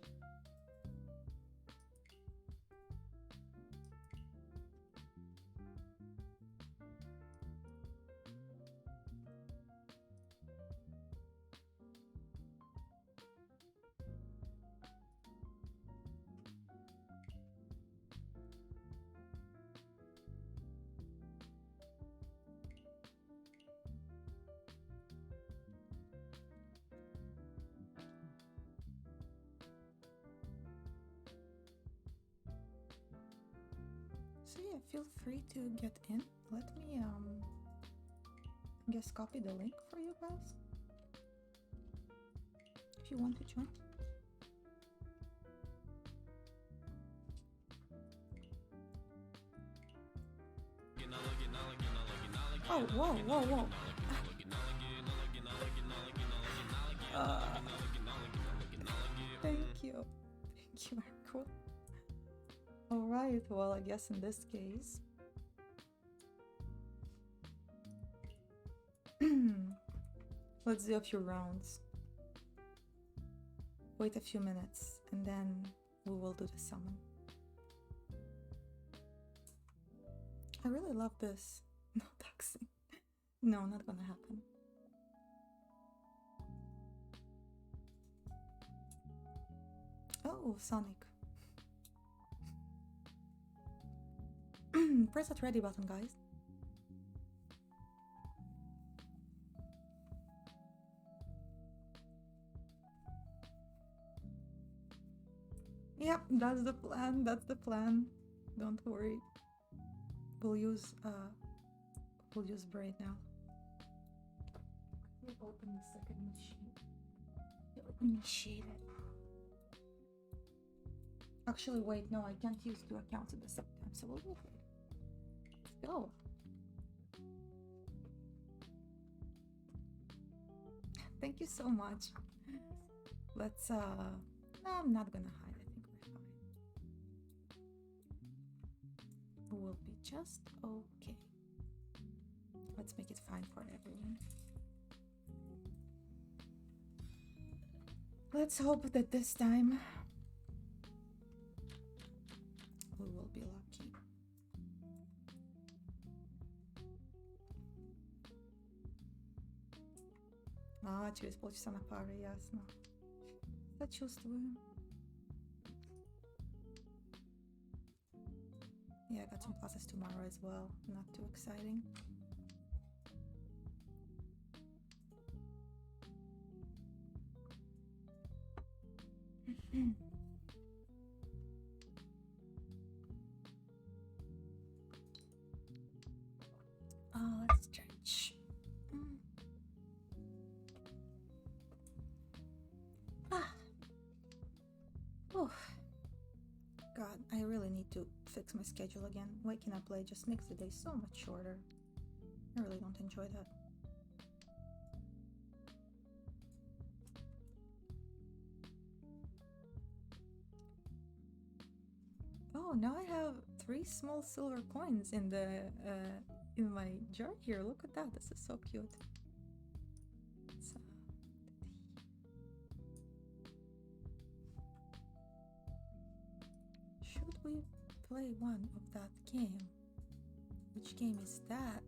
So yeah, feel free to get in. Let me just copy the link for you guys if you want to join. Oh, whoa, whoa, whoa. Thank you. Thank you, Marco. Alright, well, I guess in this case... let's do a few rounds. Wait a few minutes, and then we will do the summon. I really love this. No taxing. No, not gonna happen. Oh, Sonic. Press that ready button, guys. Yep, that's the plan. That's the plan. Don't worry. We'll use braid now. Let me open the second machine. Let me shade it. Actually, wait, no, I can't use 2 accounts at the same time, so we'll do it. Let's go. Thank you so much. Let's I'm not gonna hide. I think we're fine. We'll be just okay. Let's make it fine for everyone. Let's hope that this time we will be lucky. Через полчаса на пару, ясно. Сочувствую. Yeah, I got some classes tomorrow as well. Not too exciting. Let's stretch. Oh, God, I really need to fix my schedule again. Waking up late just makes the day so much shorter. I really don't enjoy that. Oh, now I have 3 small silver coins in my jar here. Look at that. This is so cute. Should we play one of that game? Which game is that?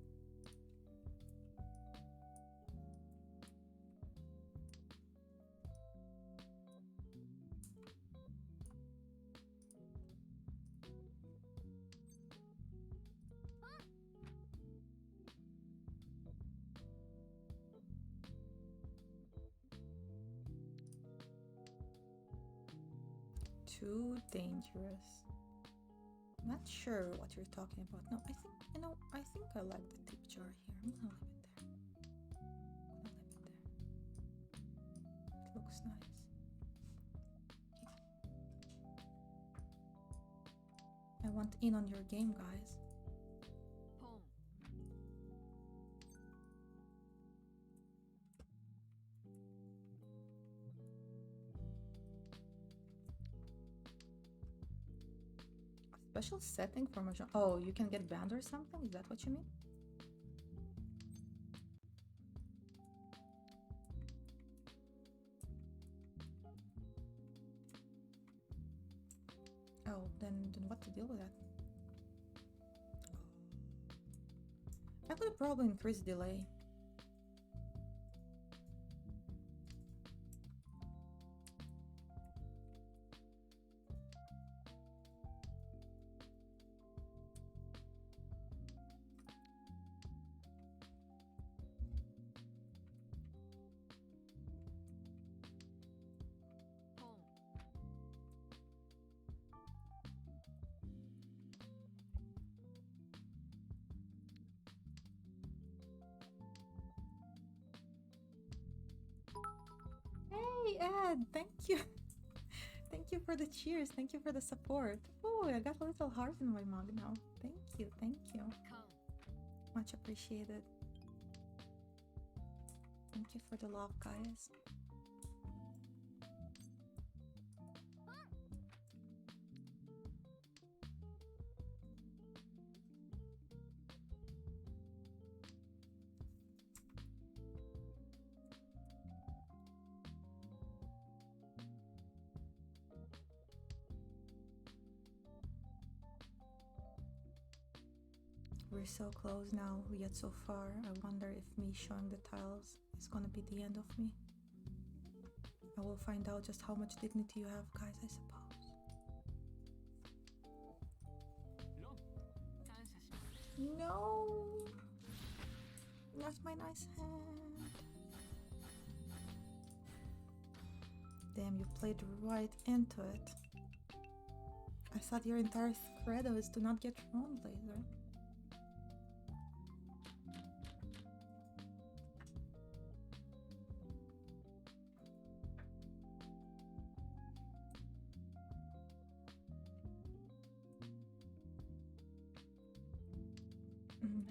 Too dangerous. Not sure what you're talking about. No, I think, I think I like the tip jar here. I'm gonna leave it there. It looks nice. I want in on your game, guys. Special setting for Mahjong. Oh, you can get banned or something? Is that what you mean? Oh, then what to deal with that? I could probably increase delay. Hey Ed, thank you. Thank you for the cheers. Thank you for the support. Oh, I got a little heart in my mug now. Thank you, thank you. Much appreciated. Thank you for the love, guys. We're so close now, yet so far. I wonder if me showing the tiles is gonna be the end of me. I will find out just how much dignity you have, guys, I suppose. No! That's my nice hand. Damn, you played right into it. I thought your entire credo is to not get thrown later.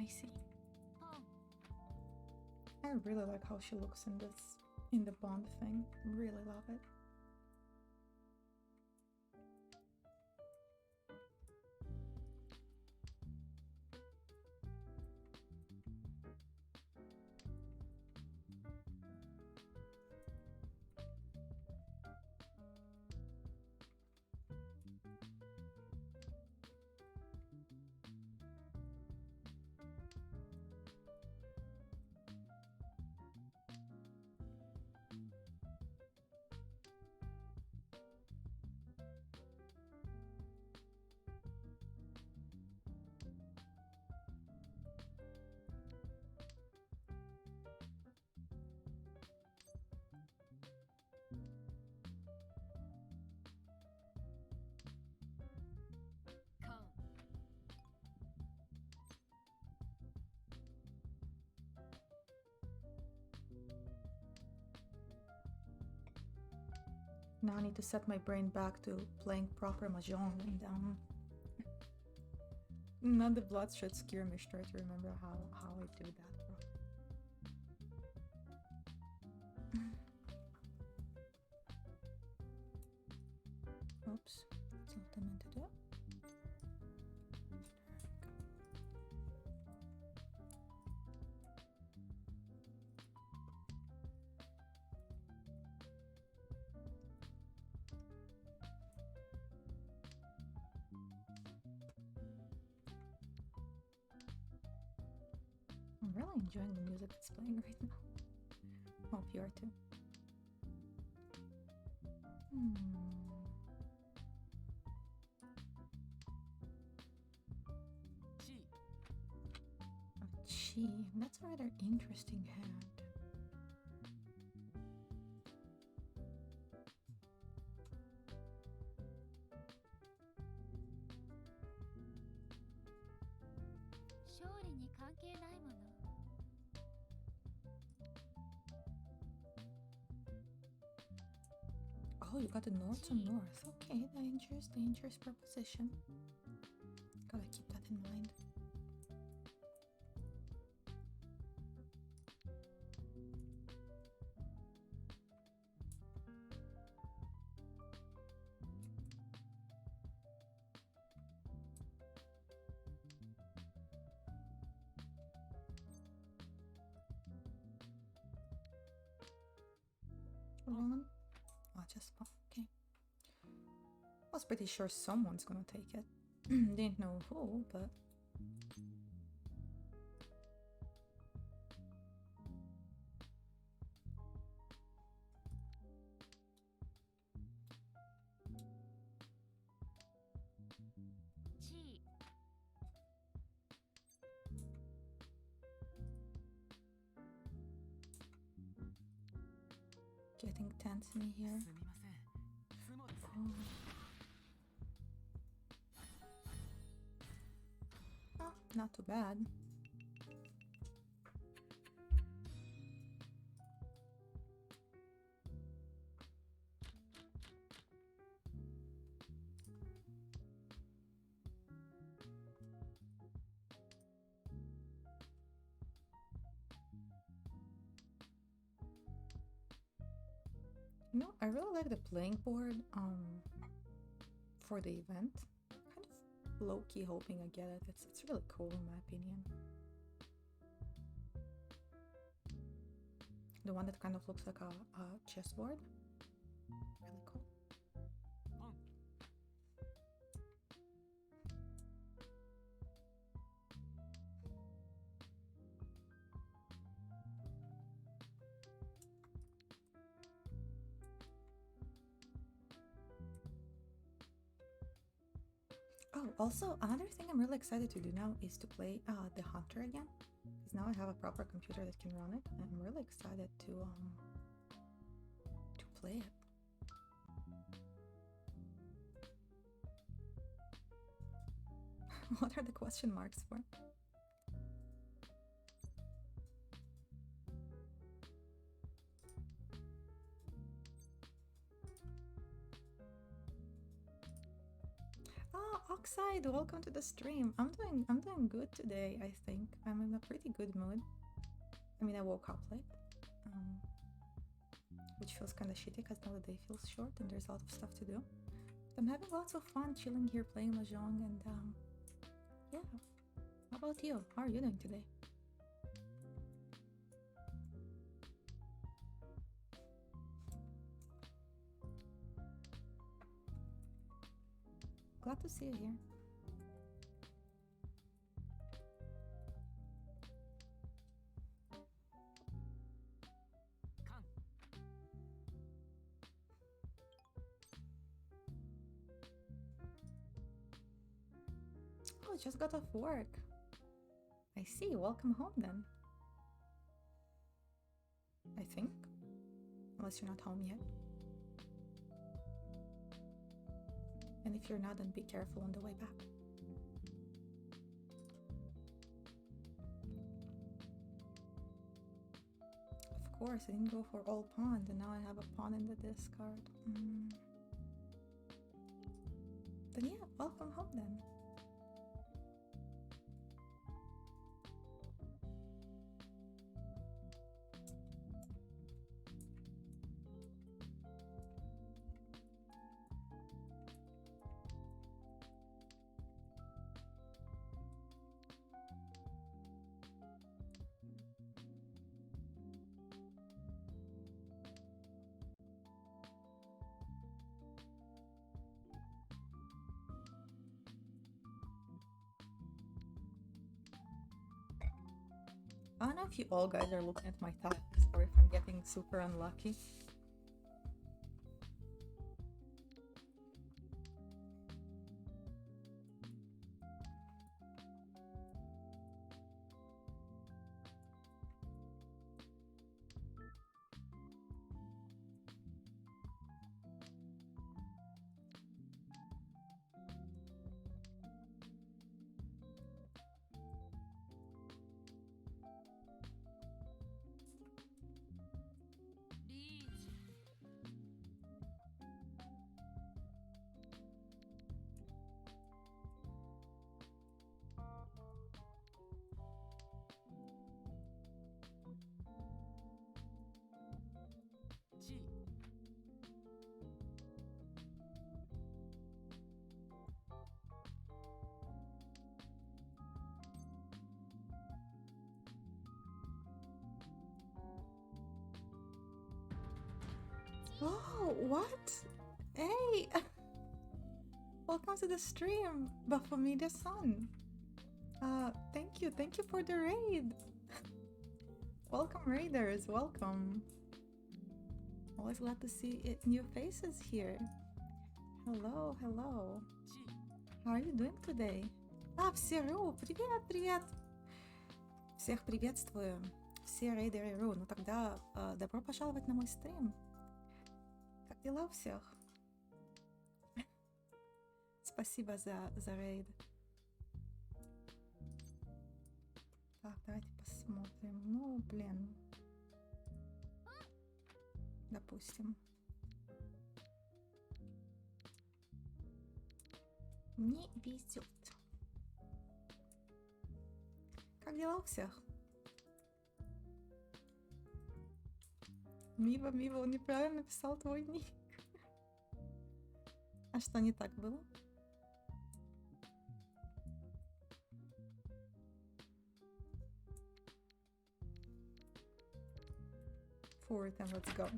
I see. I really like how she looks in the Bond thing. Really love it. Now I need to set my brain back to playing proper mahjong and not the bloodshed skirmish. Try to remember how I do that, bro. Oops, that's not what I meant to do. I'm really enjoying the music that's playing right now. Hope you are too. A chi. That's a rather interesting hand. Oh, you got the north to north. Okay, dangerous proposition. Gotta keep that in mind. One. Oh, just one. Okay. I was pretty sure someone's gonna take it. Didn't know who, but... Getting tense in here. Oh. Oh, not too bad. You know, I really like the playing board for the event. Kind of low-key hoping I get it. It's really cool in my opinion. The one that kind of looks like a chessboard. Really cool. Oh, also, another thing I'm really excited to do now is to play the Hunter again. Because now I have a proper computer that can run it. And I'm really excited to play it. What are the question marks for? Oh, Oxide, welcome to the stream. I'm doing good today, I think. I'm in a pretty good mood. I mean, I woke up late. Which feels kind of shitty because now the day feels short and there's a lot of stuff to do. But I'm having lots of fun chilling here playing Mahjong and yeah. How about you? How are you doing today? Glad to see you here. Oh, just got off work. I see. Welcome home then. I think. Unless you're not home yet. And if you're not, then be careful on the way back. Of course, I didn't go for all pawns, and now I have a pawn in the discard. But yeah, welcome home then. I don't know if you all guys are looking at my tiles or if I'm getting super unlucky. Oh, what? Hey! Welcome to the stream, Baphomedia-san. Thank you for the raid. Welcome, raiders, welcome. Always glad to see new faces here. Hello, hello. How are you doing today? Все Ру, привет! Всех приветствую. Все рейдеры Ру. Ну тогда добро пожаловать на мой стрим. Как дела у всех? Спасибо за рейд. Так, давайте посмотрим. Ну, блин. Допустим. Не везет. Как дела у всех? Мива, он неправильно написал твой ник. А что не так было? Forward and let's go.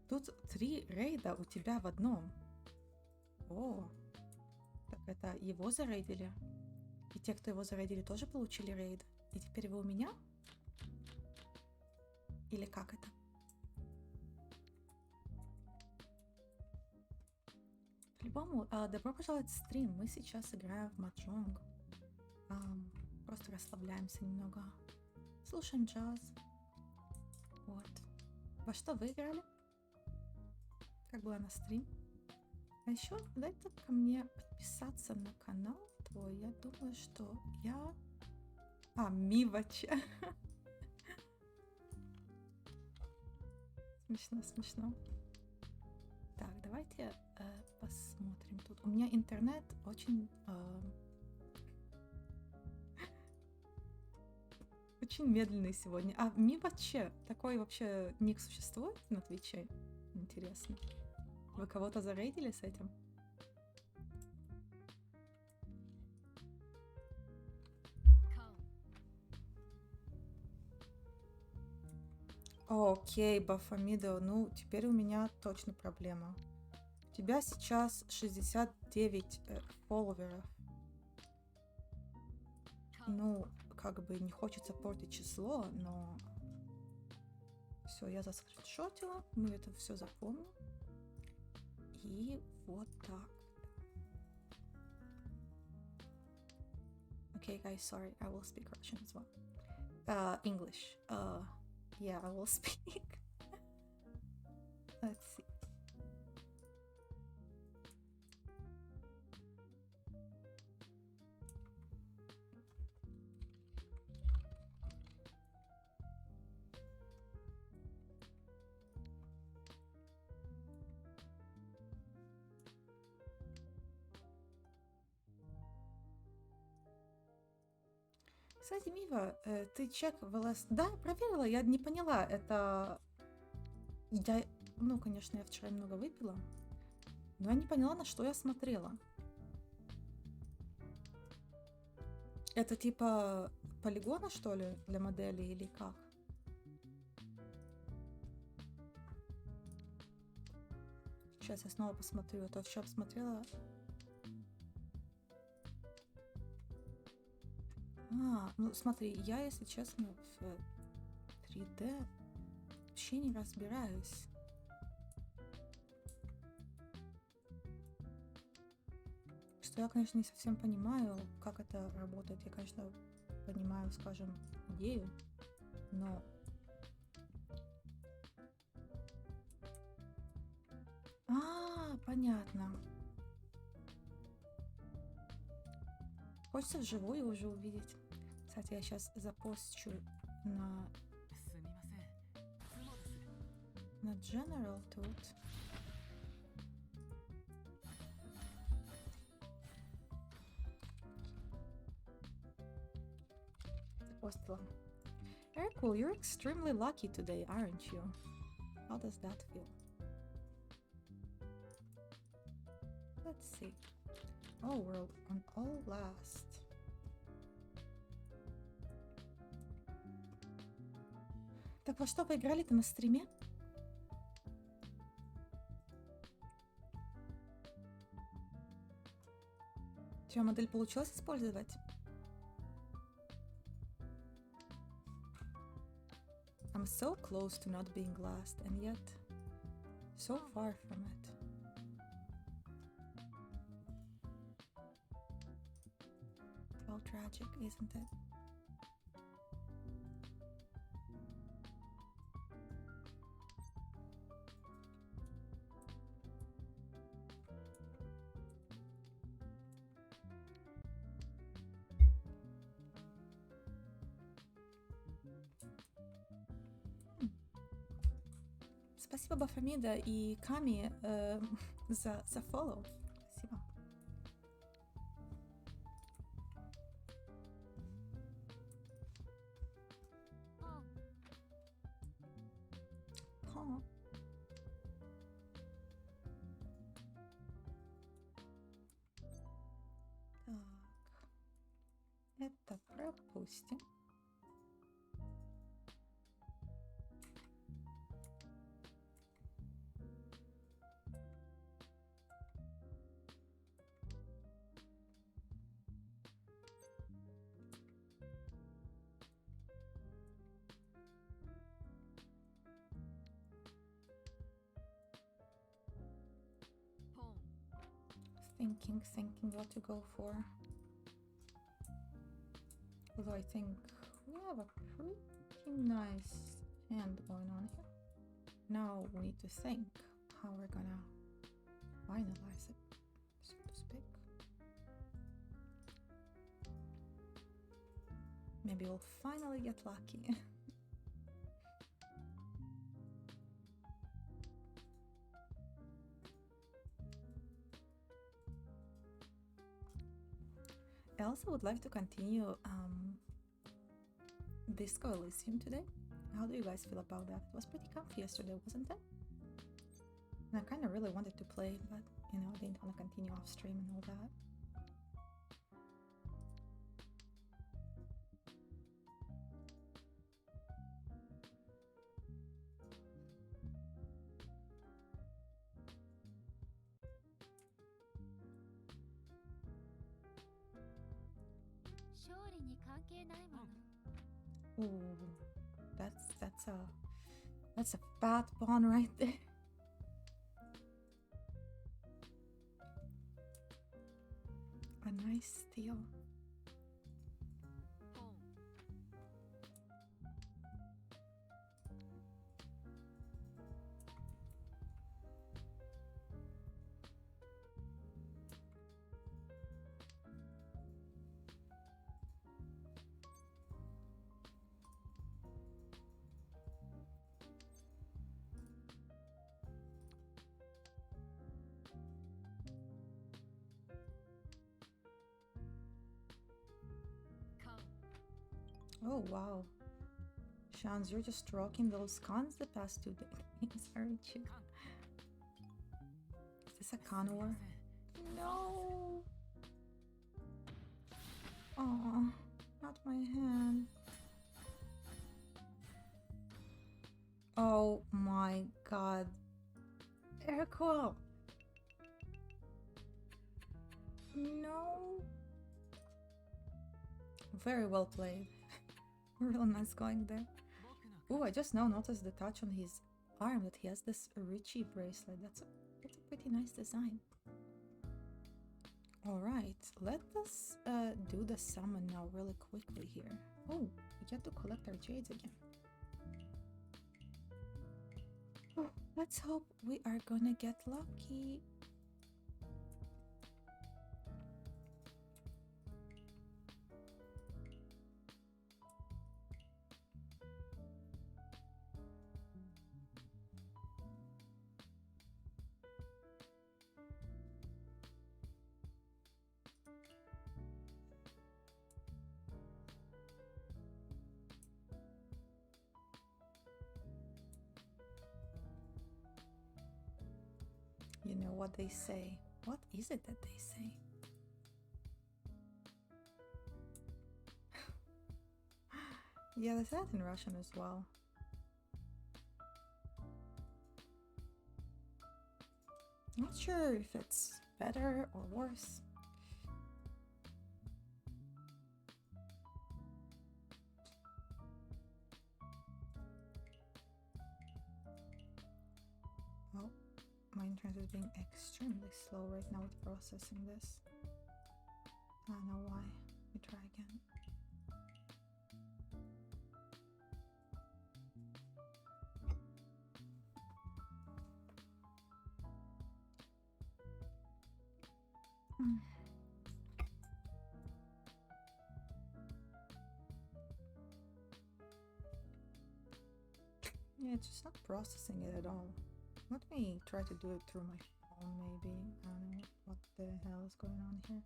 Тут 3 рейда у тебя в одном. О, так это его зарейдили? И те, кто его зарейдили, тоже получили рейд? И теперь вы у меня? Или как это? По-любому, добро пожаловать в стрим. Мы сейчас играем в маджонг. Просто расслабляемся немного. Слушаем джаз. Вот. Во что вы играли? Как было на стрим? А еще дай-то ко мне подписаться на канал твой. Я думаю, что я... Мивача. Смешно. Так, давайте посмотрим тут. У меня интернет очень... очень медленный сегодня. Мивача. Такой вообще ник существует на Твиче? Интересно. Вы кого-то зарейдили с этим? Окей, Бафомидо, ну теперь у меня точно проблема. У тебя сейчас 69 фолловеров. Ну, как бы не хочется портить число, но... Все, я заскриншотила, мы это все запомним. И вот так. Okay, guys, sorry, I will speak Russian as well. English. Yeah, I will speak. Let's see. Кстати, Мива, ты чек в ЛС... Да, проверила, я не поняла, это... Ну, конечно, я вчера немного выпила, но я не поняла, на что я смотрела. Это типа полигона, что ли, для модели или как? Сейчас я снова посмотрю, а то вчера посмотрела... Ну смотри, я, если честно, в 3D вообще не разбираюсь. Что я, конечно, не совсем понимаю, как это работает. Я, конечно, понимаю, скажем, идею, но... Понятно. Хочется вживую уже увидеть. Кстати, я сейчас запостчу на General тут. Запостила. Very cool. You're extremely lucky today, aren't you? How does that feel? Let's see. Oh, we're on all last. Так, во что вы играли-то на стриме? Чья модель получилось использовать? I'm so close to not being last, and yet so far from it. Well, tragic, isn't it? Спасибо, Бафамида и Ками, за follow. Спасибо. О. Так. Это пропустим. Thinking what to go for. Although I think we have a pretty nice hand going on here. Now we need to think how we're gonna finalize it, so to speak. Maybe we'll finally get lucky. I also would like to continue Disco Elysium today. How do you guys feel about that? It was pretty comfy yesterday, wasn't it? And I kind of really wanted to play, but you know, I didn't want to continue off stream and all that. Ooh, that's a bad pawn right there. A nice steal. Oh wow, Shans, you're just rocking those cons the past 2 days, aren't you? Is this a con war? No! Oh, not my hand. Oh my god. Airquell! No! Very well played. Real nice going there. Oh, I just now noticed the touch on his arm that he has this Richie bracelet. That's a pretty nice design. Alright, let us do the summon now really quickly here. Oh, we get to collect our jades again. Oh, let's hope we are gonna get lucky. You know what they say. What is it that they say? Yeah, they say that in Russian as well. I'm not sure if it's better or worse. my internet is being extremely slow right now with processing this. I don't know why. Let me try again. Yeah, it's just not processing it at all. Let me try to do it through my phone, maybe. I don't know what the hell is going on here.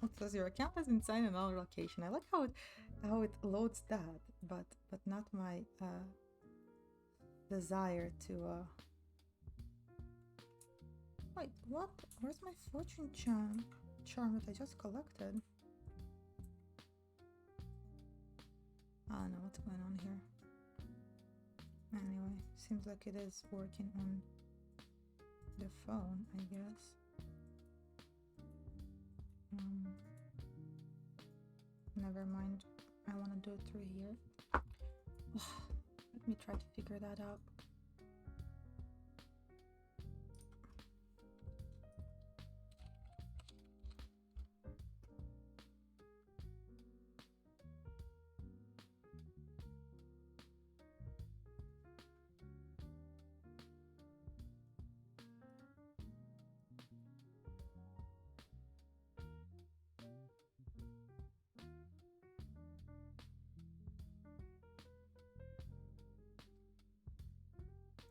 It says your account has been signed in another location. I like how it loads that, but not my desire to wait, what? Where's my fortune charm that I just collected? I don't know what's going on here. Anyway, seems like it is working on the phone, I guess. Never mind. I want to do it through here. Let me try to figure that out.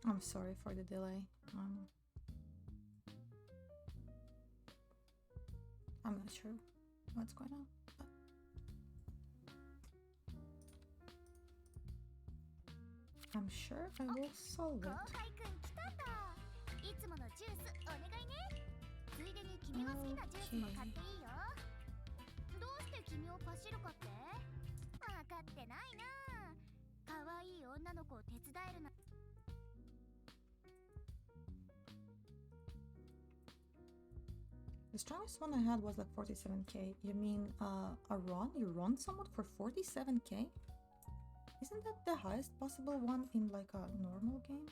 I'm sorry for the delay. I'm not sure what's going on. I'm sure I will solve it. The strongest one I had was like 47k. You mean a run? You run someone for 47k? Isn't that the highest possible one in like a normal game?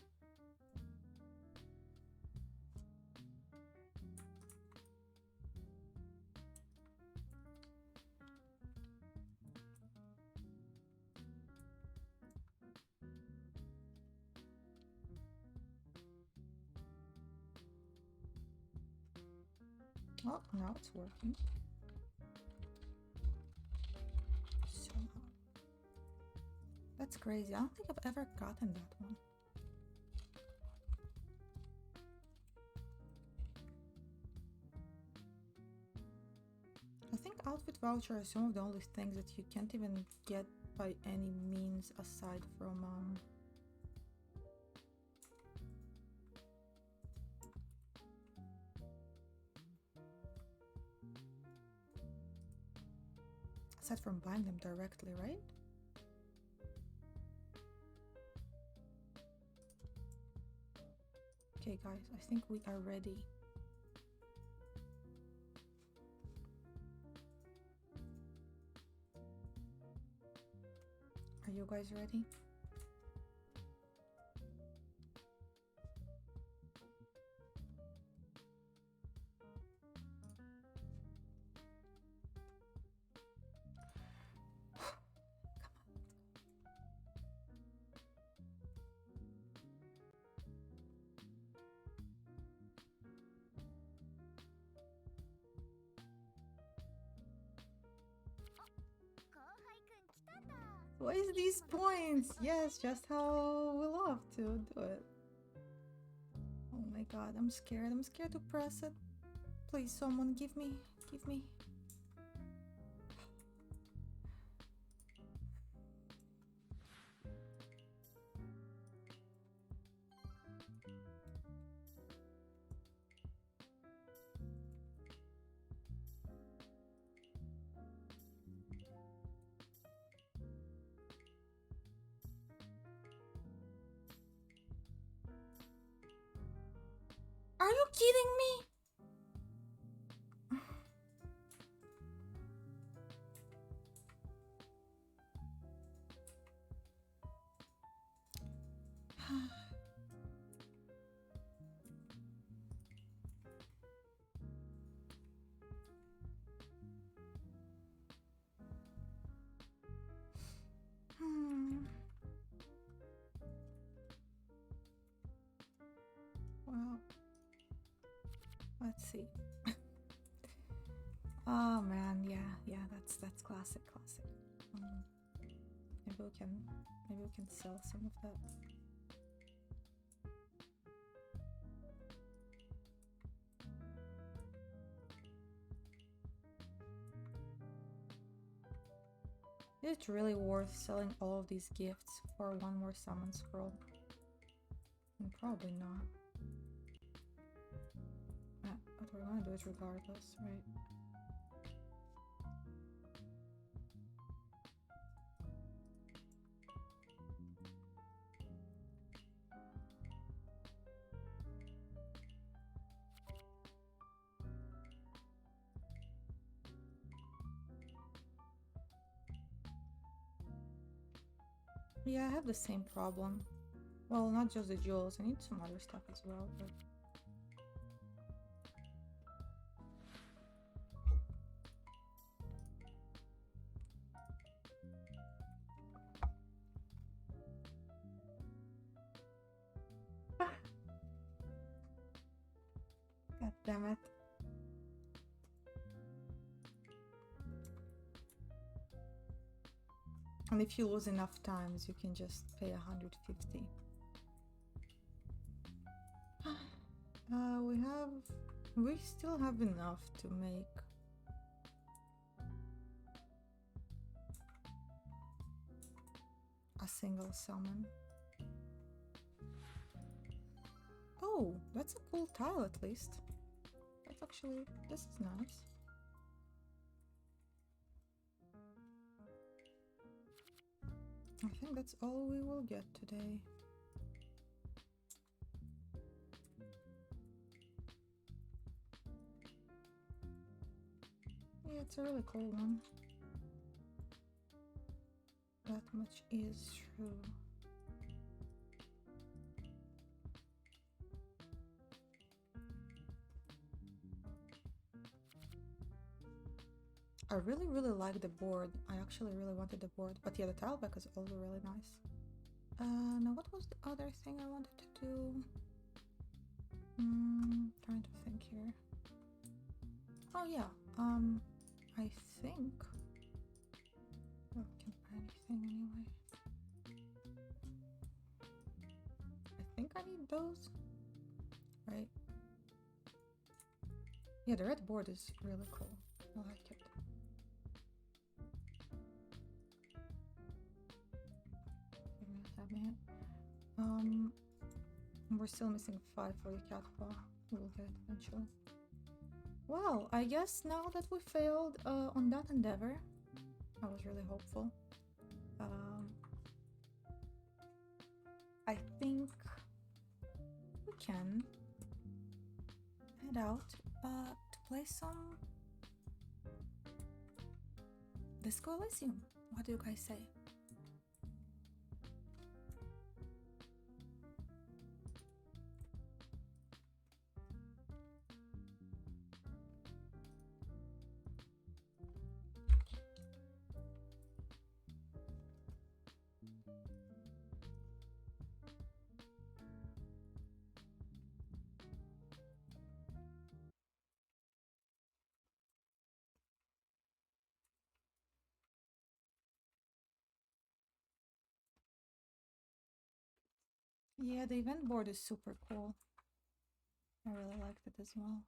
Oh, now it's working. Somehow. That's crazy. I don't think I've ever gotten that one. I think outfit voucher are some of the only things that you can't even get by any means aside from buying them directly, right? Okay, guys, I think we are ready. Are you guys ready? What is these points? Yes, just how we love to do it. Oh my god, I'm scared. I'm scared to press it. Please, someone give me. you kidding me? Well, let's see. Oh man, yeah, that's classic. Maybe we can sell some of that. Is it really worth selling all of these gifts for one more summon scroll? Probably not. Yeah, but we're gonna do it regardless, right? Yeah, I have the same problem. Well, not just the jewels, I need some other stuff as well, but... God damn it. And if you lose enough times, you can just pay 150. We still have enough to make a single summon. Oh, that's a cool tile at least. That's actually, this is nice. I think that's all we will get today. Yeah, it's a really cool one. That much is true. I really like the board. I actually really wanted the board, but yeah, the tile back is also really nice. Now what was the other thing I wanted to do? Trying to think here. Oh yeah, I think... Oh, I can't buy anything anyway. I think I need those, right? Yeah, the red board is really cool. I like it. We're still missing 5 for the cat paw. We'll get it eventually. Well, I guess now that we failed on that endeavor, I was really hopeful. I think we can head out to play some Disco Elysium. What do you guys say? Yeah, the event board is super cool. I really liked it as well.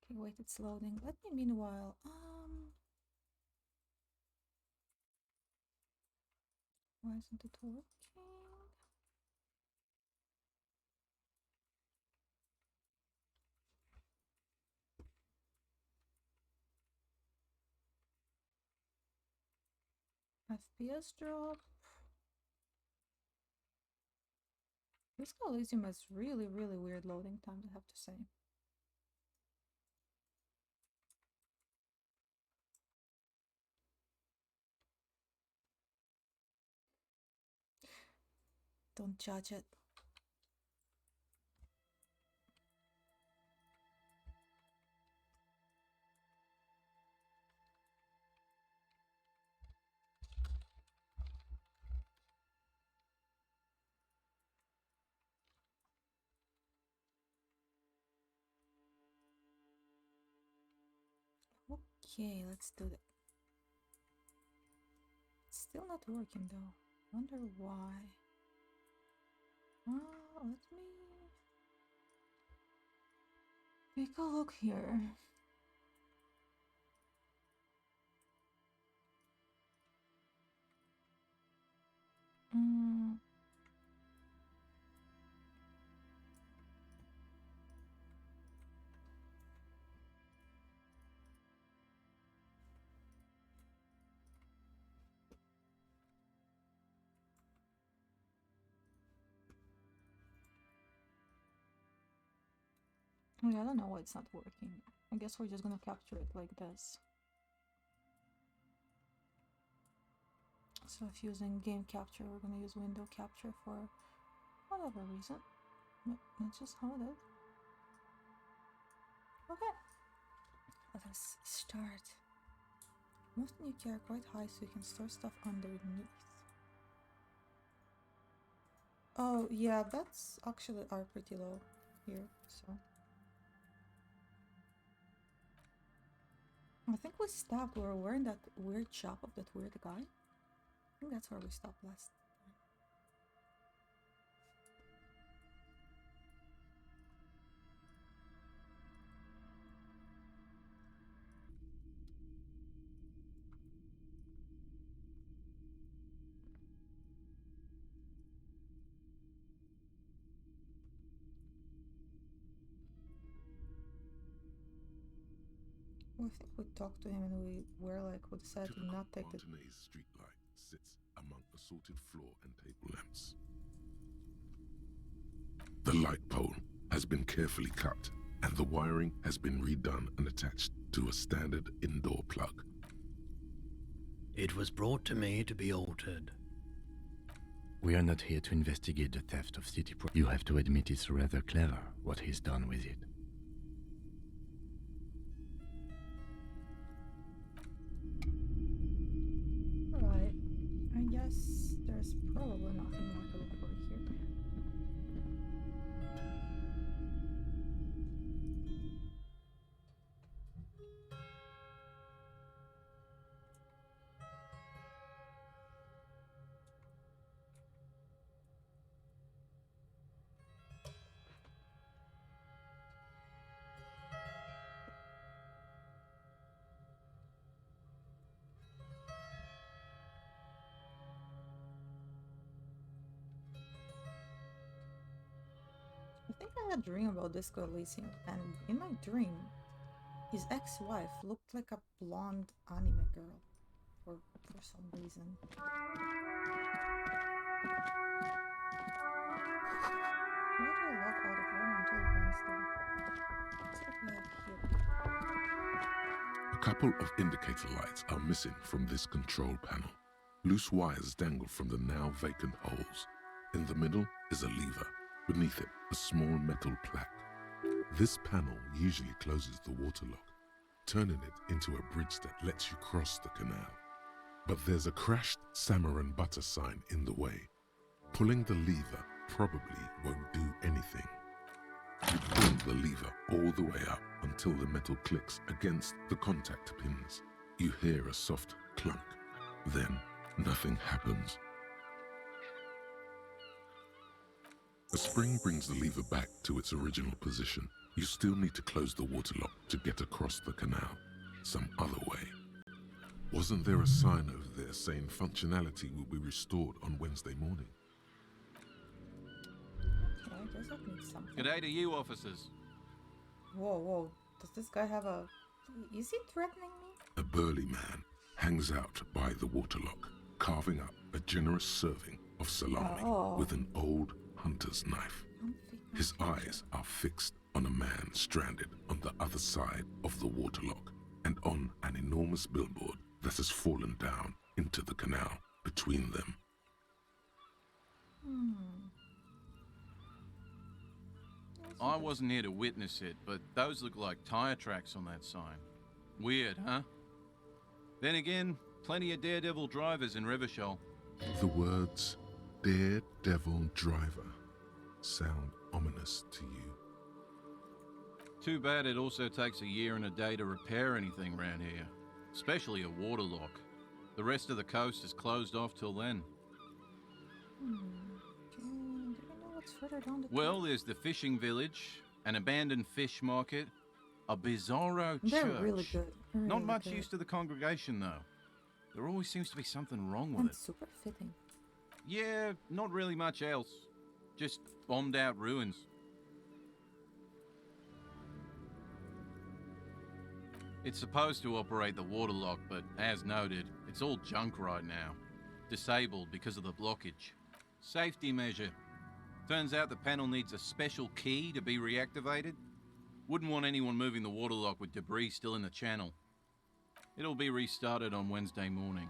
Okay, wait, it's loading. Let me meanwhile, why isn't it working? FPS drop. This Elysium has really, really weird loading times, I have to say. Don't judge it. Okay, let's do that. It's still not working though. Wonder why. Let me take a look here. Yeah, I don't know why it's not working. I guess we're just gonna capture it like this. So if using game capture, we're gonna use window capture for whatever reason. But that's just how it is. Okay, let us start. Move the nuclear quite high so you can store stuff underneath. Oh yeah, that's actually are pretty low here, so. I think we stopped. We were wearing that weird shop of that weird guy. I think that's where we stopped last time. Well, I think we talked to him and we were like, we decided to not take the street light sits among assorted floor and table lamps. The light pole has been carefully cut and the wiring has been redone and attached to a standard indoor plug. It was brought to me to be altered. We are not here to investigate the theft of city property. You have to admit it's rather clever what he's done with it. Right. I guess there's probably nothing more to look for here. I think I had a dream about Disco Elysium, and in my dream, his ex-wife looked like a blonde anime girl for some reason. Why do I log out of Rome until Wednesday? Let's see what we have here. A couple of indicator lights are missing from this control panel. Loose wires dangle from the now vacant holes. In the middle is a lever. Beneath it, a small metal plaque. This panel usually closes the water lock, turning it into a bridge that lets you cross the canal. But there's a crashed salmon and butter sign in the way. Pulling the lever probably won't do anything. You pull the lever all the way up until the metal clicks against the contact pins. You hear a soft clunk. Then nothing happens. A spring brings the lever back to its original position. You still need to close the water lock to get across the canal, some other way. Wasn't there a sign over there saying functionality will be restored on Wednesday morning? Okay, I guess that means something. G'day to you, officers. Whoa. Does this guy have a... Is he threatening me? A burly man hangs out by the water lock, carving up a generous serving of salami with an old hunter's knife. His eyes are fixed on a man stranded on the other side of the waterlock and on an enormous billboard that has fallen down into the canal between them. I wasn't here to witness it, but those look like tire tracks on that sign. Weird, huh? Then again, plenty of daredevil drivers in Revachol. The words daredevil driver sound ominous to you. Too bad it also takes a year and a day to repair anything around here, especially a waterlock. The rest of the coast is closed off till then. Do you know what's further down the Well, there's the fishing village, an abandoned fish market, a bizarro They're church. really good. They're Not really much good. use to the congregation, though. There always seems to be something wrong with And it. super fitting. Yeah, not really much else. Just bombed out ruins. It's supposed to operate the waterlock, but as noted, it's all junk right now. Disabled because of the blockage. Safety measure. Turns out the panel needs a special key to be reactivated. Wouldn't want anyone moving the waterlock with debris still in the channel. It'll be restarted on Wednesday morning.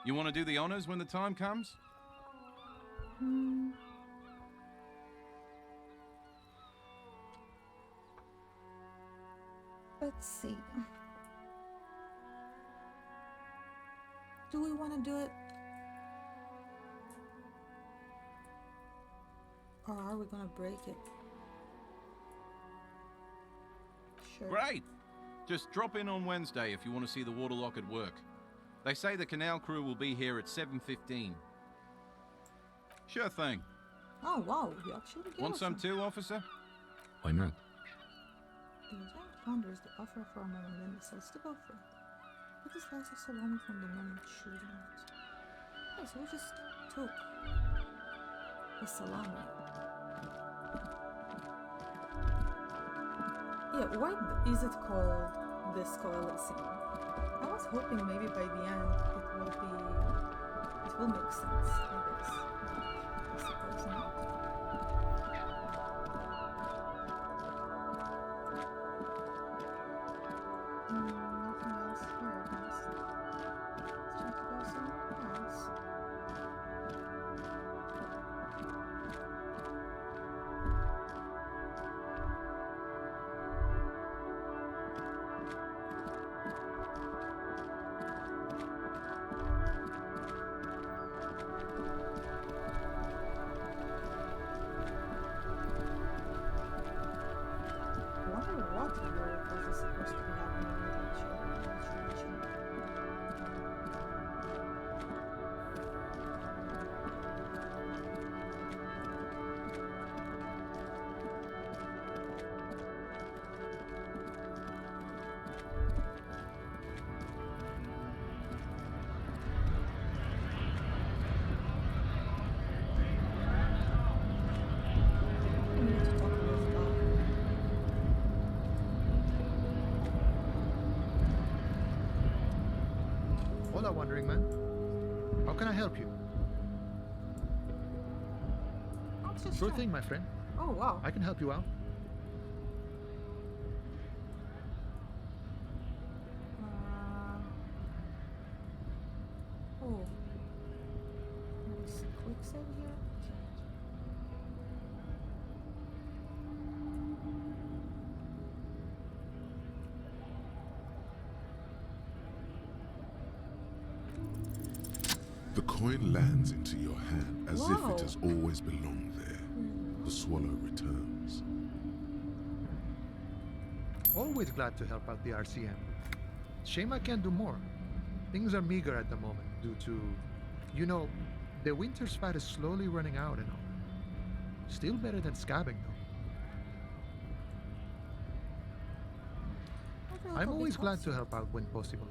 You want to do the honors when the time comes? Let's see. Do we want to do it? Or are we gonna break it? Sure. Great! Just drop in on Wednesday if you want to see the waterlock at work. They say the canal crew will be here at 7:15. Sure thing. Oh wow, you actually gave Want us some too, officer? Why not? The giant ponders the offer for a moment, then decides to go for it. With a slice of salami from the moment shooting it. Okay, so we just took the salami. Yeah, why is it called Disco Elysium? I was hoping maybe by the end it will make sense, I guess. I suppose not. Nothing else here, I guess. Let's try to go somewhere else. I wonder what year was this supposed to be happening in each region. We need to talk to this guy. Hola, Wandering Man. How can I help you? Let's just Sure check. thing, my friend. Oh wow. I can help you out. Oh. There's a quick save here. The coin lands into your hand as if Wow. it has always belonged there. The swallow returns. Always glad to help out the RCM. Shame I can't do more. Things are meager at the moment due to, you know, the winter's fat is slowly running out and all. Still better than scabbing though. Maybe I'll I'm go always glad because- to help out when possible.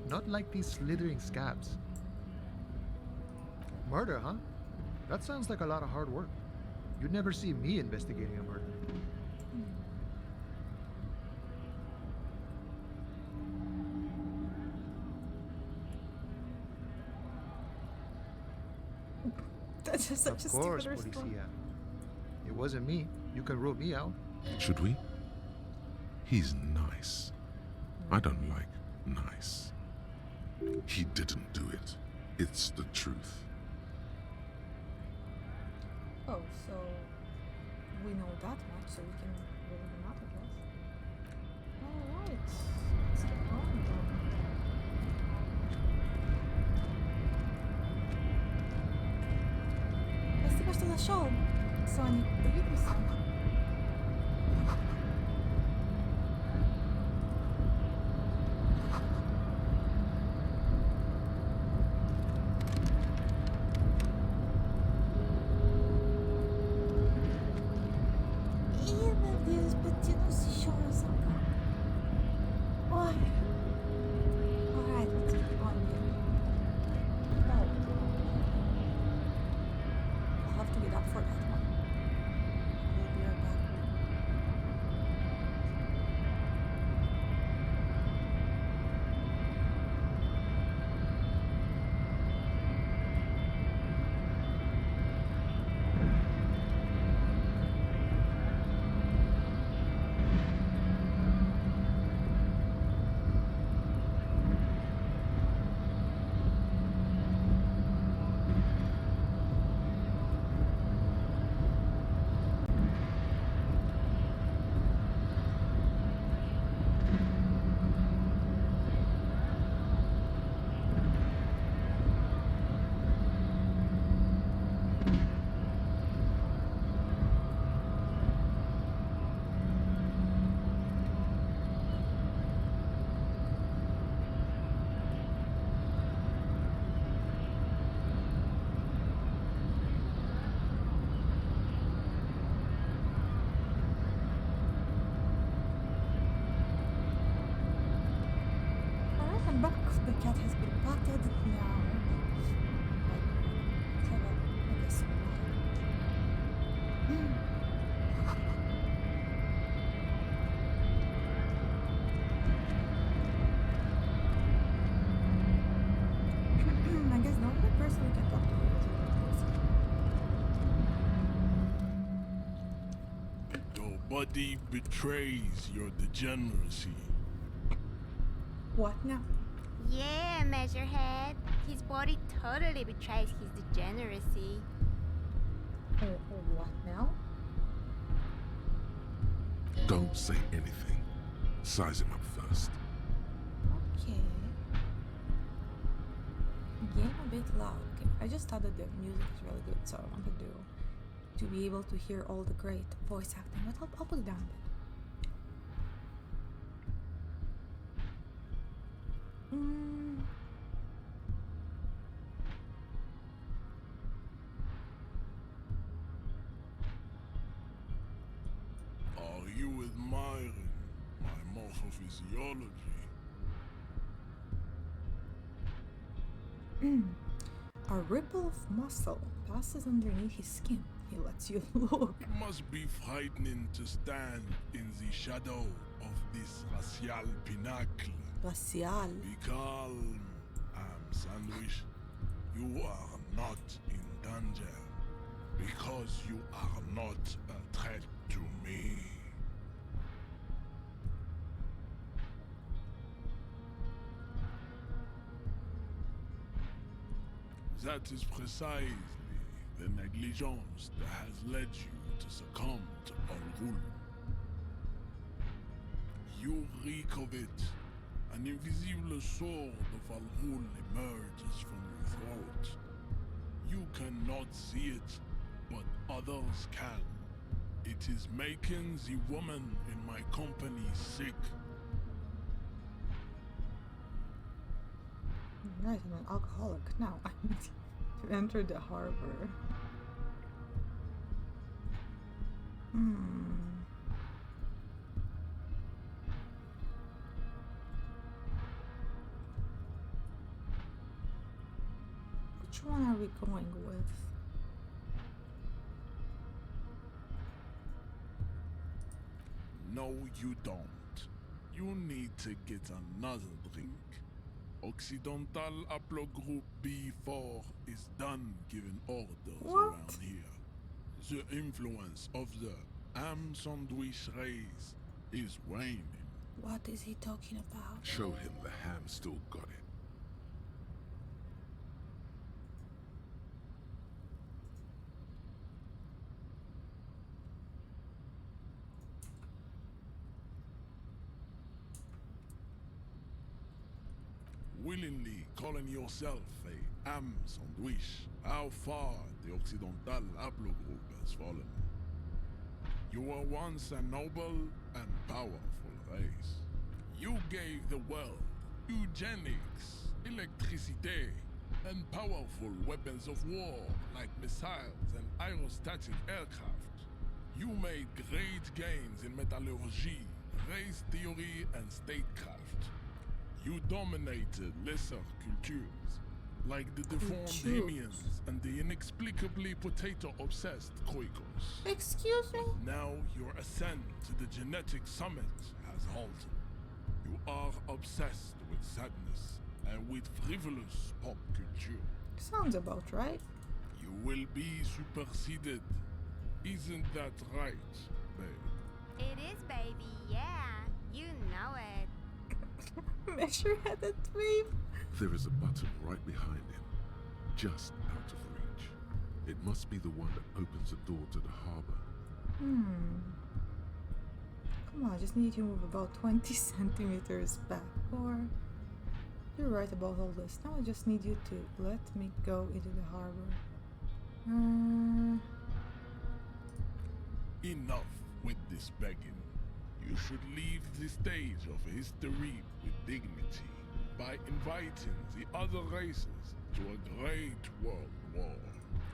Not like these slithering scabs. Murder, huh? That sounds like a lot of hard work. You'd never see me investigating a murder. just such a Of course, stupid response. Policia. It wasn't me. You can rule me out. Should we? He's nice. I don't like nice. He didn't do it. It's the truth. Oh, so we know that much, so we can rule him out, I guess. Alright, let's get going then. Спасибо, что зашел, Соник. Увидимся. И надеюсь, подтянусь еще разок. Ой. Alright, let's get on here. Oh. I'll have to get up for that one. We'll be right back. Alright, I'm back. The cat has been patted now. Let's have a guess. I guess the only person we can talk to is Nobody betrays your degeneracy. what now? Yeah, Measurehead. His body totally betrays his degeneracy. What now? Don't say anything. Size him up first. Okay. Game a bit loud. Okay, I just thought that the music is really good, so I wanted to be able to hear all the great voice acting. But I'll put it down a bit. Are you admiring my morphophysiology? A ripple of muscle passes underneath his skin. He lets you look. It must be frightening to stand in the shadow of this racial pinnacle. Racial. Be calm, Sandwich. You are not in danger because you are not a threat to me. That is precisely the negligence that has led you to succumb to Al-Ghul. You reek of it. An invisible sword of Al-Ghul emerges from your throat. You cannot see it, but others can. It is making the woman in my company sick. Right, I'm an alcoholic. Now I need to enter the harbor. Which one are we going with? No, you don't. You need to get another drink. Occidental Haplogroup B4 is done giving orders What? around here. The influence of the ham sandwich race is waning. What is he talking about? Show him the ham still got it. Willingly calling yourself a ham sandwich, how far the Occidental Haplogroup has fallen. You were once a noble and powerful race. You gave the world eugenics, electricity, and powerful weapons of war like missiles and aerostatic aircraft. You made great gains in metallurgy, race theory, and statecraft. You dominated lesser cultures, like the deformed Hemians and the inexplicably potato-obsessed Kroikos. Excuse me? Now your ascent to the genetic summit has halted. You are obsessed with sadness and with frivolous pop culture. Sounds about right. You will be superseded. Isn't that right, babe? It is, baby, yeah. You know it. Measure-headed babe. There is a button right behind him, just out of reach. It must be the one that opens the door to the harbor. Come on, I just need you to move about 20 centimeters back. Or you're right about all this. Now I just need you to let me go into the harbor. Enough with this begging. You should leave the stage of history with dignity by inviting the other races to a great world war.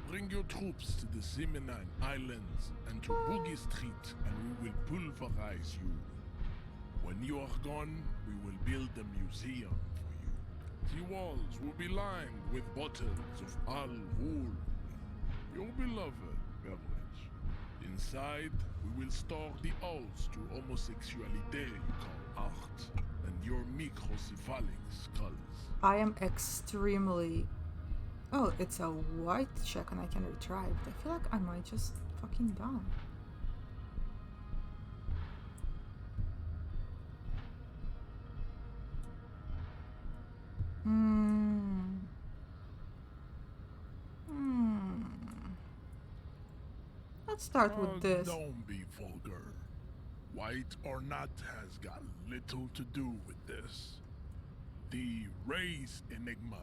Bring your troops to the Simonine Islands and to Boogie Street, and we will pulverize you. When you are gone, we will build a museum for you. The walls will be lined with bottles of Al Ghul, your beloved beverage. Inside, we will store the odes to homosexuality you call art, and your microcephalic skulls. I am extremely... Oh, it's a white check and I can retry it. I feel like I might just fucking die. Let's start with this. Don't be vulgar. White or not has got little to do with this. The race enigma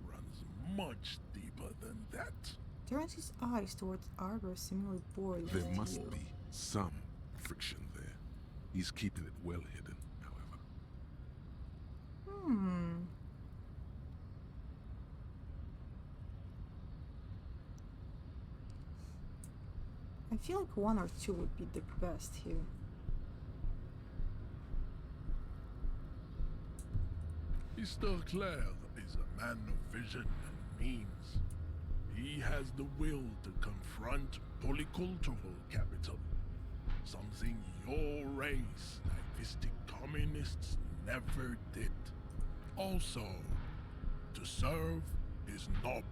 runs much deeper than that. Turns his eyes towards Arbor, seemingly bored. There with must you. be some friction there. He's keeping it well hidden, however. I feel like one or two would be the best here. Mr. Clare is a man of vision and means. He has the will to confront polycultural capital, something your race, naivistic communists, never did. Also, to serve is noble.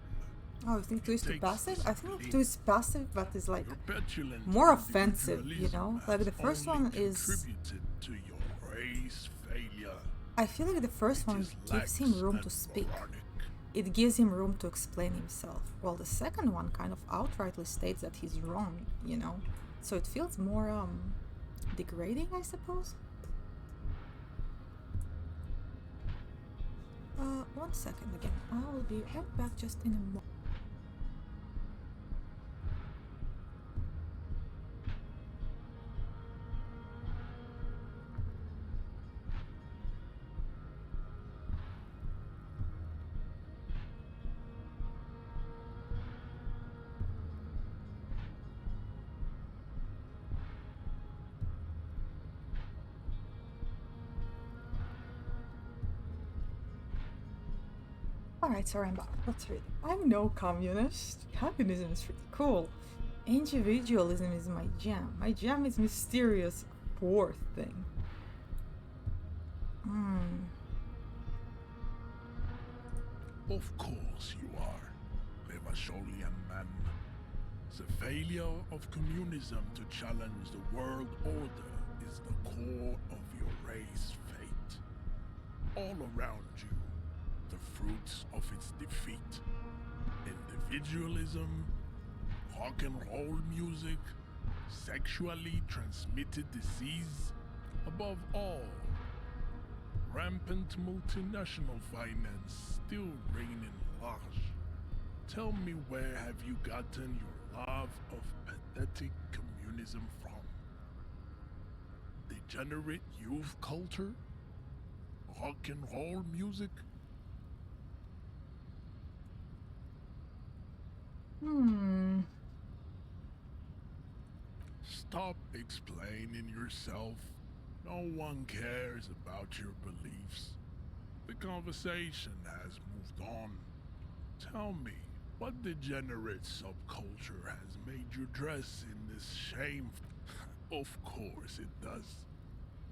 Oh, you think twist is Takes passive? I think discipline. twist is passive, but is like Your petulant more offensive, you know? individualism Like the has first only one is... contributed to your race failure. I feel like the first It one is gives him lax room and to speak. moronic. It gives him room to explain himself, while the second one kind of outrightly states that he's wrong, you know? So it feels more, degrading, I suppose? 1 second again. I will be right back just in a moment. Alright, sorry, I'm back. Let's read. I'm no communist. Communism is pretty cool. Individualism is my jam. My jam is mysterious, poor thing. Of course you are, Revacholian man. The failure of communism to challenge the world order is the core of your race's fate. All around you, the fruits of its defeat. Individualism, rock and roll music, sexually transmitted disease, above all, rampant multinational finance still reigning large. Tell me, where have you gotten your love of pathetic communism from? Degenerate youth culture? Rock and roll music? Stop explaining yourself. No one cares about your beliefs. The conversation has moved on. Tell me, what degenerate subculture has made you dress in this shame? Of course it does.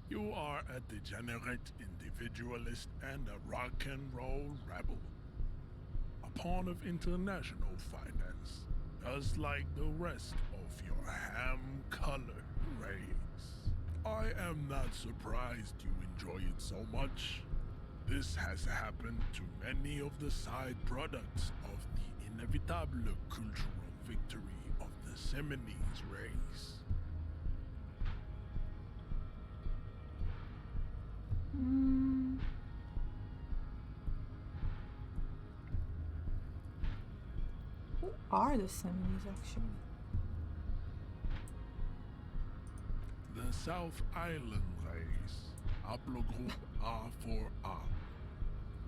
You are a degenerate individualist and a rock and roll rebel. A pawn of international finance, just like the rest of your ham-colored race. I am not surprised you enjoy it so much. This has happened to many of the side products of the inevitable cultural victory of the Seminoles race. Who are the Seminoles actually? The South Island race, haplogroup A4A.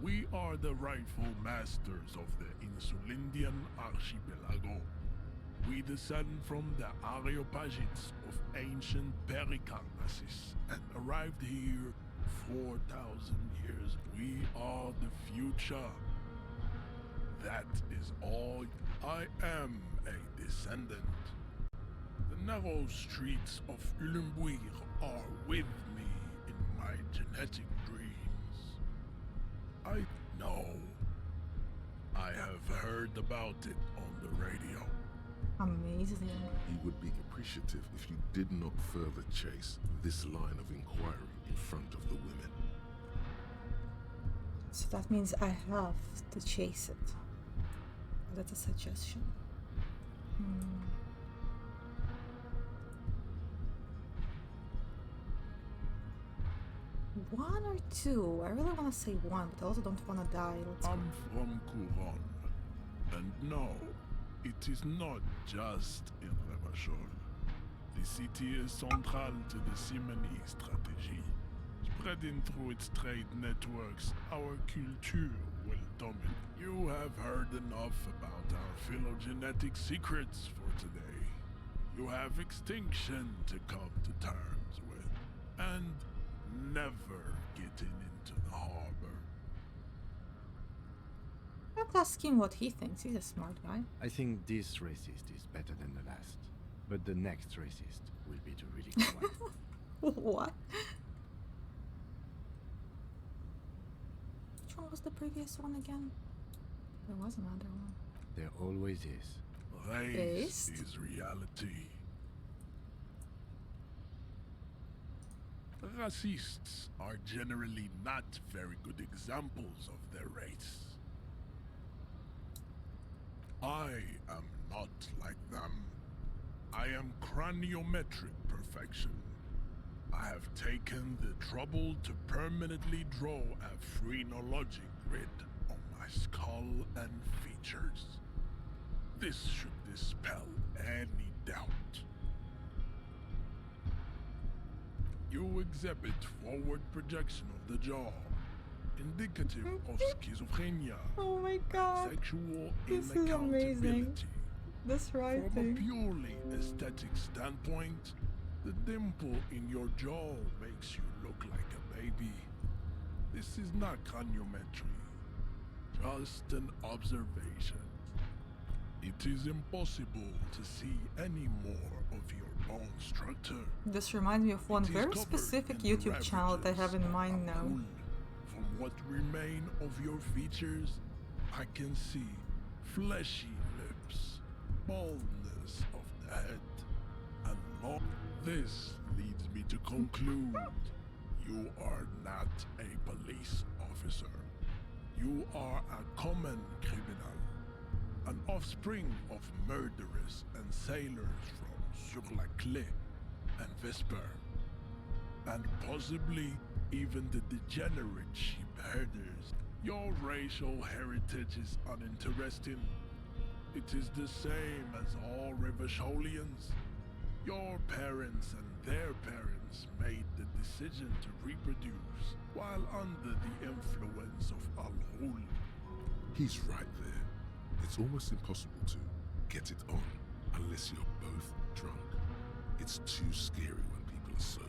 We are the rightful masters of the Insulindian archipelago. We descend from the Areopagites of ancient Pericalmasis and arrived here 4,000 years. We are the future. That is all. I am a descendant. The narrow streets of Ulimbuir are with me in my genetic dreams. I know. I have heard about it on the radio. Amazing. He would be appreciative if you did not further chase this line of inquiry in front of the women. So that means I have to chase it. That's a suggestion. One or two? I really want to say one, but I also don't want to die. I'm from Couronne. And no, it is not just in Revachol. The city is central to the Simony strategy. Spreading through its trade networks, our culture will dominate. You have heard enough about our phylogenetic secrets for today. You have extinction to come to terms with, and never getting into the harbor. Let's ask him what he thinks. He's a smart guy. I think this racist is better than the last. But the next racist will be the really good one. What? Which one was the previous one again? There was another one. There always is. Race Based? is reality. Racists are generally not very good examples of their race. I am not like them. I am craniometric perfection. I have taken the trouble to permanently draw a phrenologic grid on my skull and features. This should dispel any doubt. You exhibit forward projection of the jaw, indicative of schizophrenia, Oh my god. sexual This is inaccountability. amazing. This From a writing. purely aesthetic standpoint, the dimple in your jaw makes you look like a baby. This is not craniometry, just an observation. It is impossible to see any more of your bone structure. This reminds me of one It is very covered specific in the YouTube channel that I have in ravages mind of now. wool. From what remain of your features, I can see fleshy lips, baldness of the head, and long. This leads me to conclude you are not a police officer. You are a common criminal, an offspring of murderers and sailors from Sur la Clé and Vesper, and possibly even the degenerate sheep herders. Your racial heritage is uninteresting. It is the same as all Rivasholians. Your parents and their parents made the decision to reproduce while under the influence of Al-Hul. He's right there. It's almost impossible to get it on unless you're both drunk. It's too scary when people are sober.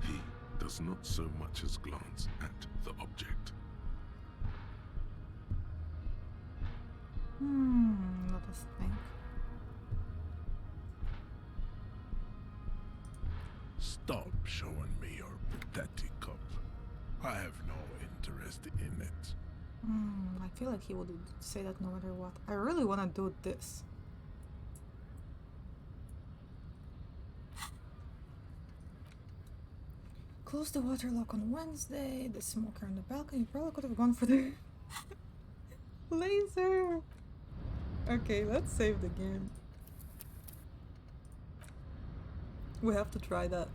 He does not so much as glance at the object. Let us think. Stop showing me your pathetic cup. I have no interest in it. I feel like he would say that no matter what. I really want to do this. Close the water lock on Wednesday. The smoker on the balcony. You probably could have gone for the laser. Okay, let's save the game. We have to try that.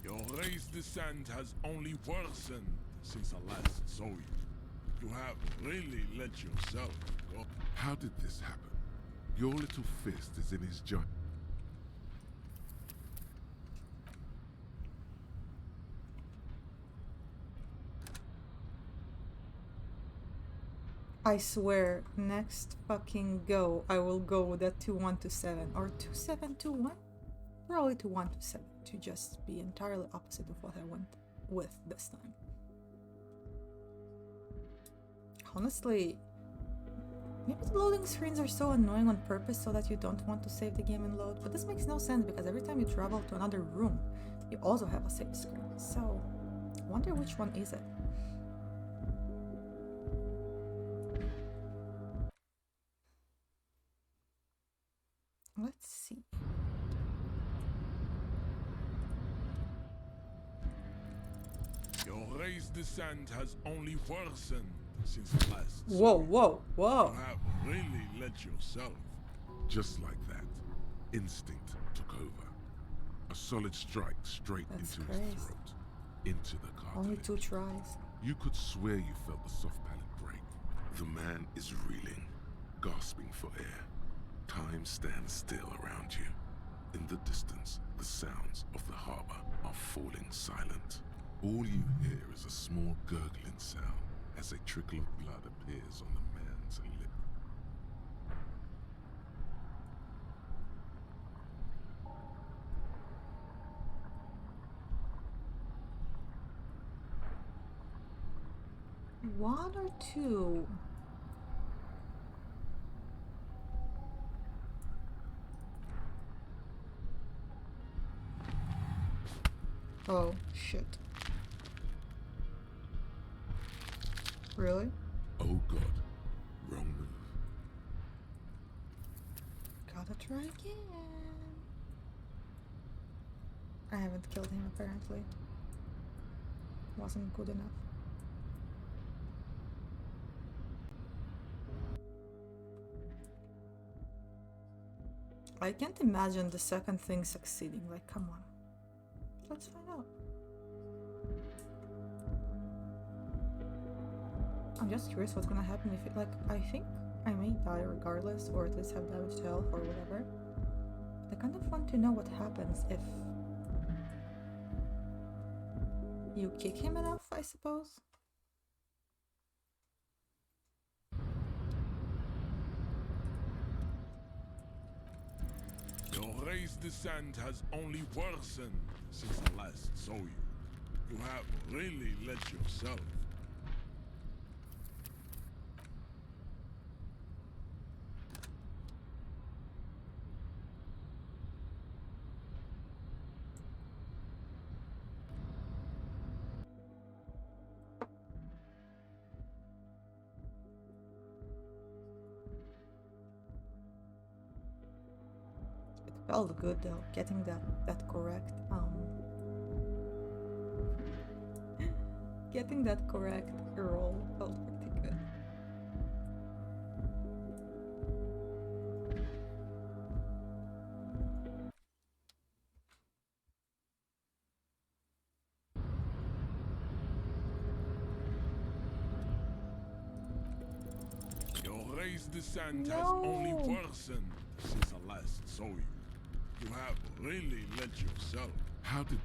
Your race descent has only worsened since I last saw you. You have really let yourself go. How did this happen? Your little fist is in his giant. I swear, next fucking go, I will go with that 2127 or 2721? Probably 2127 to just be entirely opposite of what I went with this time. Honestly, maybe the loading screens are so annoying on purpose so that you don't want to save the game and load, but this makes no sense because every time you travel to another room, you also have a save screen. So, I wonder which one is it? Let's see. Your race descent has only worsened since last. Whoa, whoa, whoa. You have really let yourself. Just like that, instinct took over. A solid strike straight That's into crazy. his throat, into the Only cartilage. 2 tries. You could swear you felt the soft palate break. The man is reeling, gasping for air. Time stands still around you. In the distance, the sounds of the harbor are falling silent. All you hear is a small gurgling sound as a trickle of blood appears on the man's lip. One or two? Oh, shit. Really? Oh God, wrong move. Gotta try again. I haven't killed him apparently. Wasn't good enough. I can't imagine the second thing succeeding, like come on. Let's find out. I'm just curious what's gonna happen if it, like, I think I may die regardless, or at least have damage to health or whatever. I kind of want to know what happens if you kick him enough, I suppose. Your race descent has only worsened since I last saw you. You have really let yourself. felt good though, getting that correct. Getting that correct roll felt pretty good. Your race descent has No. only worsened since I last saw you. You have really let yourself. How did...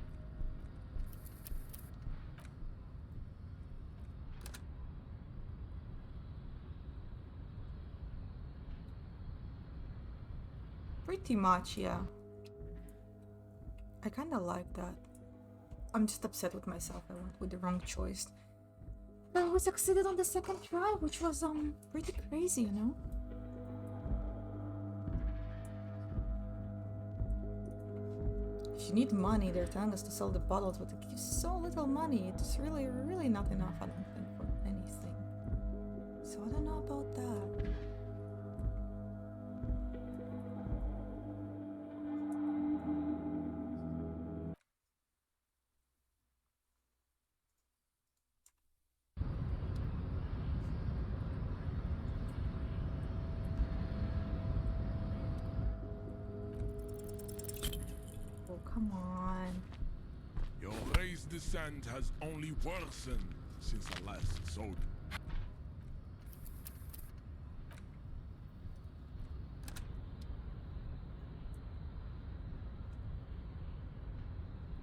Pretty much, yeah. I kinda like that. I'm just upset with myself. I went with the wrong choice. But we succeeded on the second try, which was pretty crazy, you know? If you need money, they're telling us to sell the bottles, but it gives so little money. It's really, really not enough, I don't think, for anything. So I don't know about that. Oh, come on. Your race descent has only worsened since I last saw you.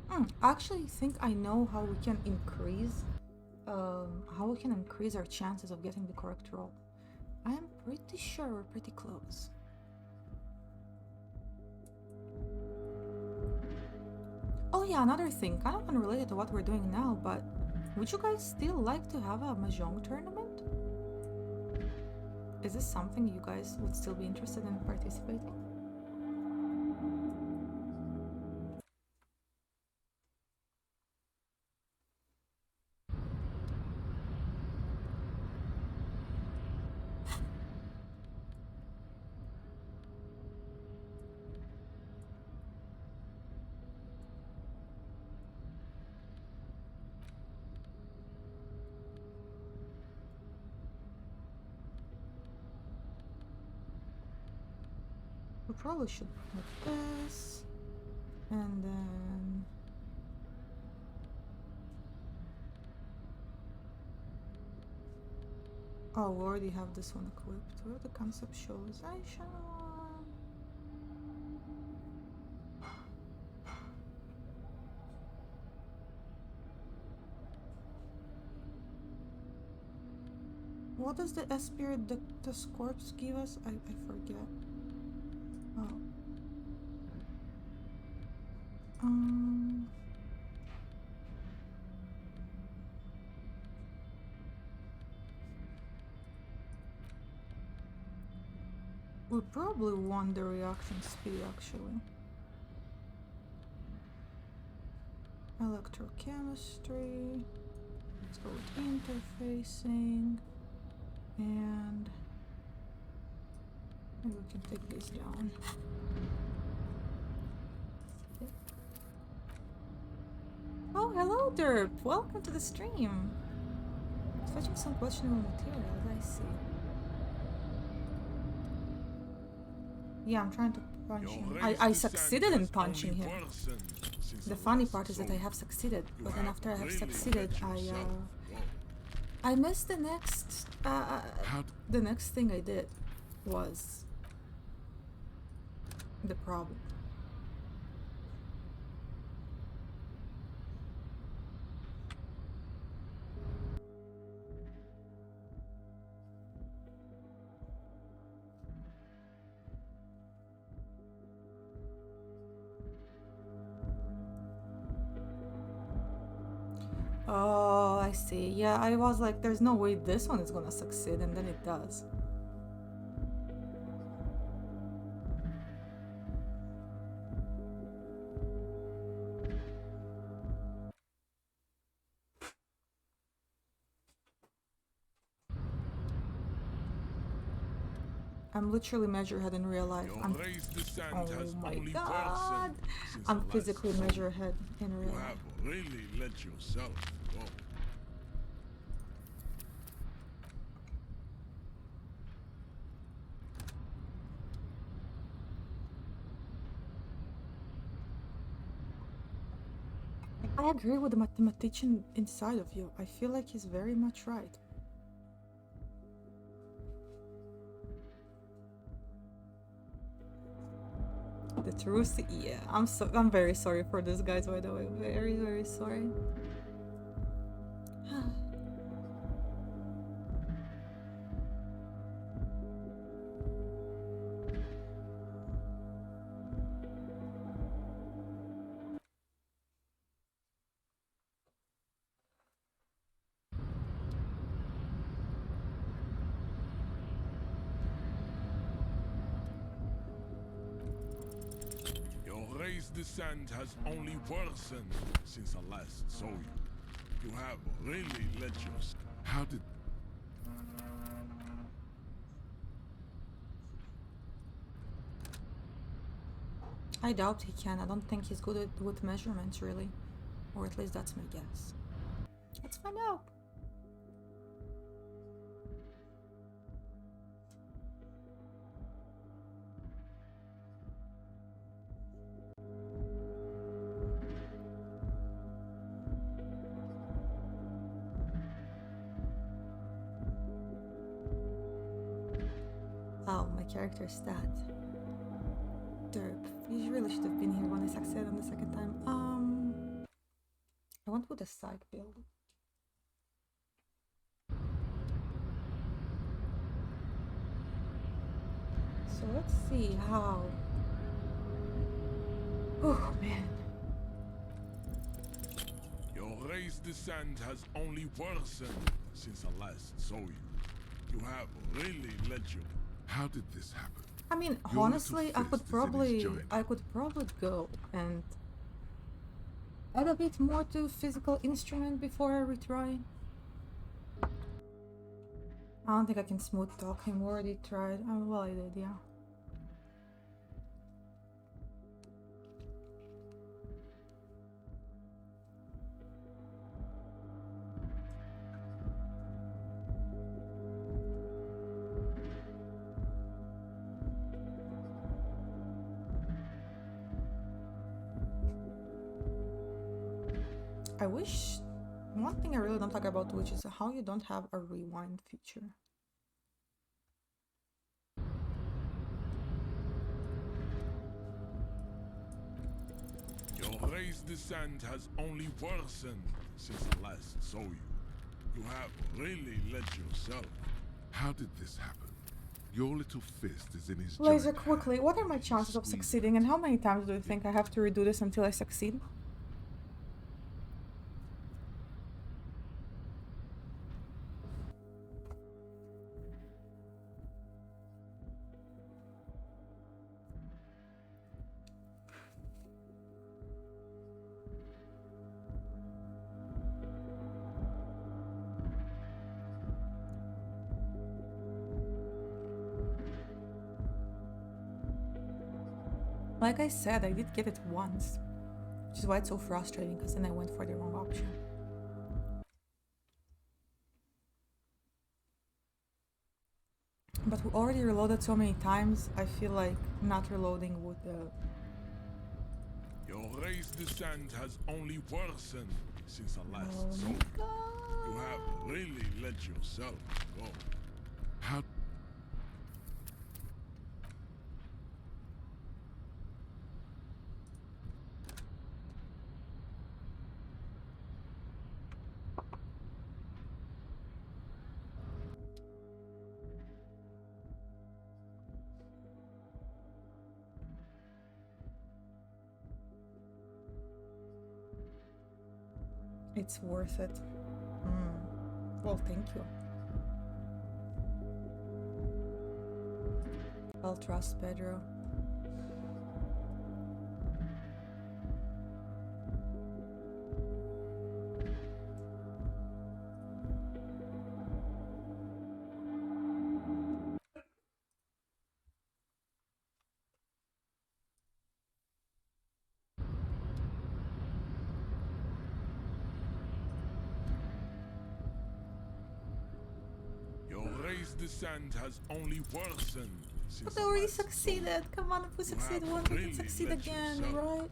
I actually think I know how we can increase our chances of getting the correct roll. I am pretty sure we're pretty close. Oh yeah, another thing, kind of unrelated to what we're doing now, but would you guys still like to have a Mahjong tournament? Is this something you guys would still be interested in participating? We probably should put this, and then oh, we already have this one equipped. Where the conceptualization? What does the Espirit the Corpse give us? I forget. Oh. We probably want the reaction speed actually. Electrochemistry. Let's go with interfacing. And maybe we can take this down. Oh, hello Derp! Welcome to the stream! Fetching some questionable materials, I see. Yeah, I'm trying to punch him. I succeeded in punching him. The funny part is that I have succeeded, but then after I have succeeded, I missed the next... the next thing I did was the problem. Oh, I see. Yeah, I was like, there's no way this one is gonna succeed, and then it does. I'm literally measure head in real life. Your raised descent Oh has my only god! worsened since I'm the last physically soul. measure head in real You life. have really let yourself go. I agree with the mathematician inside of you. I feel like he's very much right. The truth, yeah. I'm very sorry for this, guys. By the way, very sorry. Your raised descent has only worsened since I last saw you. You have really let yourself. How did... I doubt he can. I don't think he's good with measurements, really. Or at least that's my guess. Let's find out. Oh, my character stat. Derp. You really should have been here when I succeeded on the second time. I went with a psych build. So let's see how. Oh man. Your raised descent has only worsened since I last saw you. You have really let your. How did this happen? I mean, Your honestly, little I could fist is in his probably giant go and add a bit more to physical instrument before I retry. I don't think I can smooth talk him. Already tried. Well, I did, yeah. I wish. One thing I really don't like about Twitch is how you don't have a rewind feature. Your raised descent has only worsened since I last saw you. You have really let yourself. How did this happen? Your little fist is in his Laser, giant quickly, hand. what are my chances of Squeeze succeeding, and how many times do you think I have to redo this until I succeed? Like I said, I did get it once, which is why it's so frustrating, because then I went for the wrong option. But we already reloaded so many times, I feel like not reloading would... Your raised descent has only worsened since I last Oh saw my you. god! You have really let yourself go. How... It's worth it. Well, thank you. I'll trust Pedro. raised descent has only worsened since But I already last succeeded. Come on, if we You succeed have once, we really can succeed let again, yourself right? go.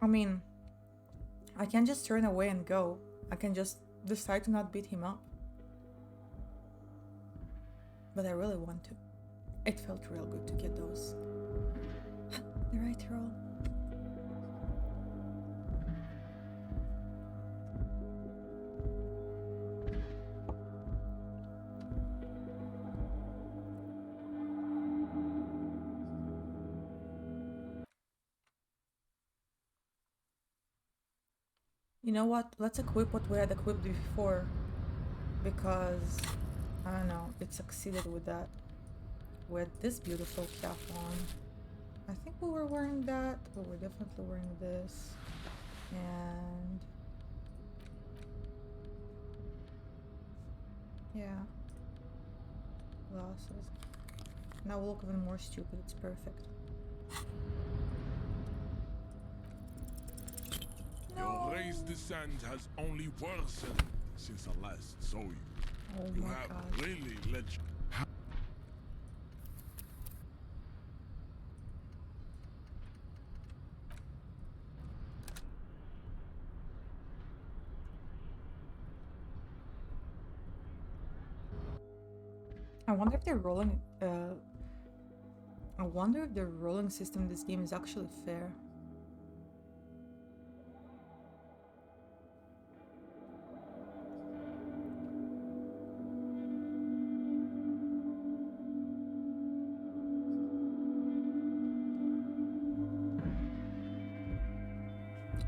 I mean, I can just turn away and go. I can just decide to not beat him up. But I really want to. It felt real good to get those. The right roll. You know what? Let's equip what we had equipped before. Because, I don't know, it succeeded with that. We had this beautiful cap on. I think we were wearing that, but we're definitely wearing this. And... yeah. Glasses. Now we look even more stupid, it's perfect. Your raised descent has only worsened since I last saw you. Oh You my have god. really let you. I wonder if they're rolling. I wonder if the rolling system in this game is actually fair.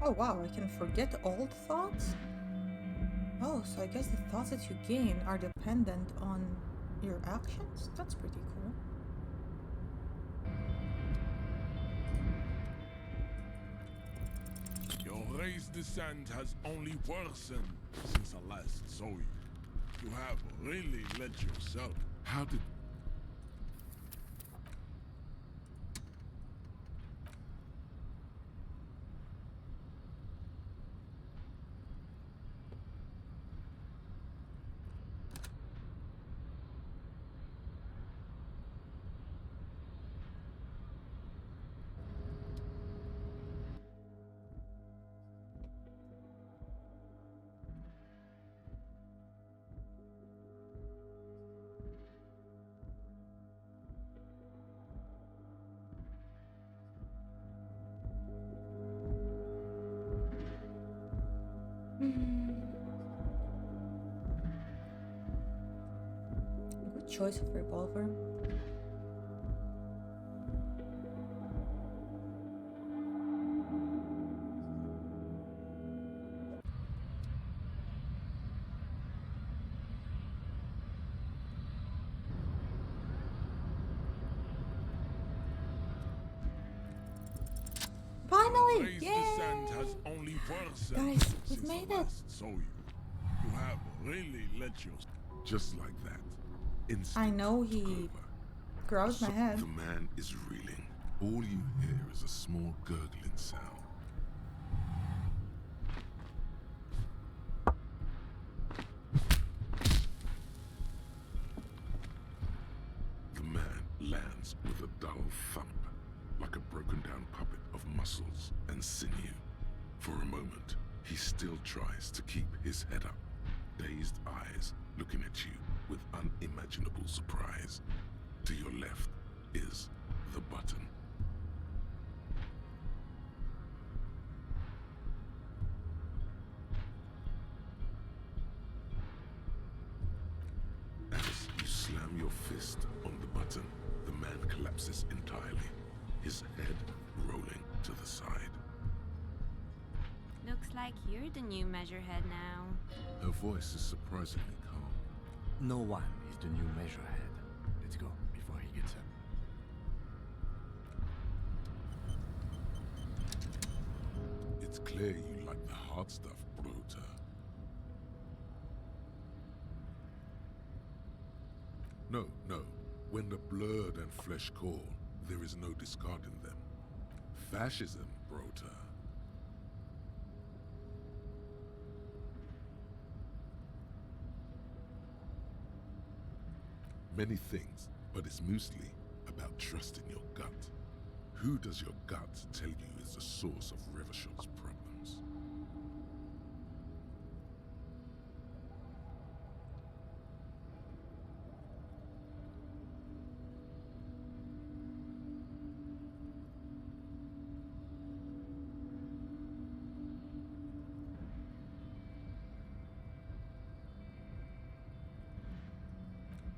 Oh wow, I can forget old thoughts? Oh, so I guess the thoughts that you gain are dependent on your actions? That's pretty cool. Your raised descent has only worsened since I last saw you. You have really let yourself. How did... Good choice of revolver. Finally! Raised Yay! descent has only worsened Guys, we've since made I it. last saw you. You have really let yourself. Just like that. Instant I know he over. grabbed my head. The man is reeling. All you hear is a small gurgling sound. The man lands with a dull thump, like a broken down puppet of muscles and sinew. For a moment, he still tries to keep his head up, dazed eyes looking at you with unimaginable surprise. To your left is the button. As you slam your fist on the button, the man collapses entirely, his head rolling to the side. Looks like you're the new measurehead now. Her voice is surprisingly calm. No one is the new measurehead. Let's go before he gets up. It's clear you like the hard stuff, Bruta. No, no. When the blood and flesh call, there is no discarding them. Fascism, Brota. Many things, but it's mostly about trusting your gut. Who does your gut tell you is the source of Revishal's problems?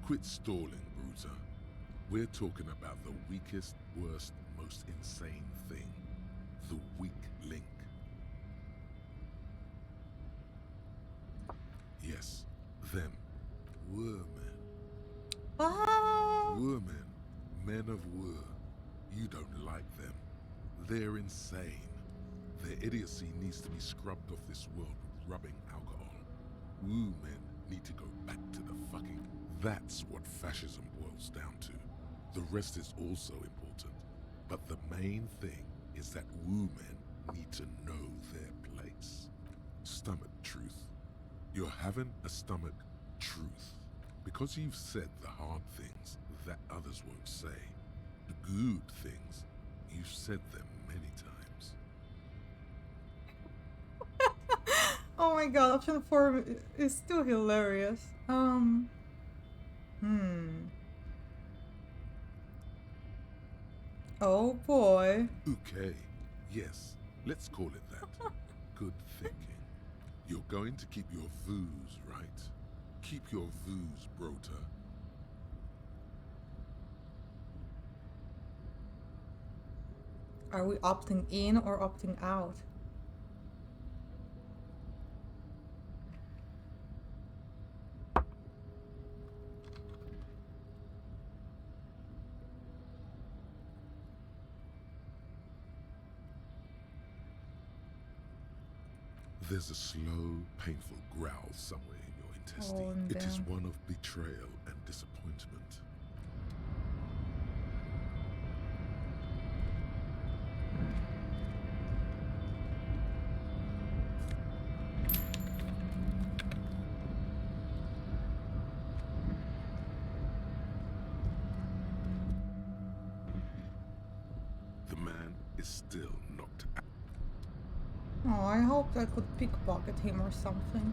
Quit stalling, Bruiser. We're talking about the weakest, worst, most insane thing. The weak link. Yes, them. Women. Ah! Women. Men of Wur. You don't like them. They're insane. Their idiocy needs to be scrubbed off this world with rubbing alcohol. Wu men need to go back to the fucking... That's what fascism boils down to. The rest is also important. But the main thing is that Wu men need to know their place. Stomach truth. You're having a stomach truth. Because you've said the hard things that others won't say. The good things, you've said them many times. Oh my god, option 4 is still hilarious. Oh boy. Okay, yes, let's call it that. Good thinking. You're going to keep your vooz, right? Keep your vooz, Brota. Are we opting in or opting out? There's a slow, painful growl somewhere in your intestine. Oh, It is damn. one of betrayal and disappointment. The man is still knocked out. Oh, I hoped I could pickpocket him or something.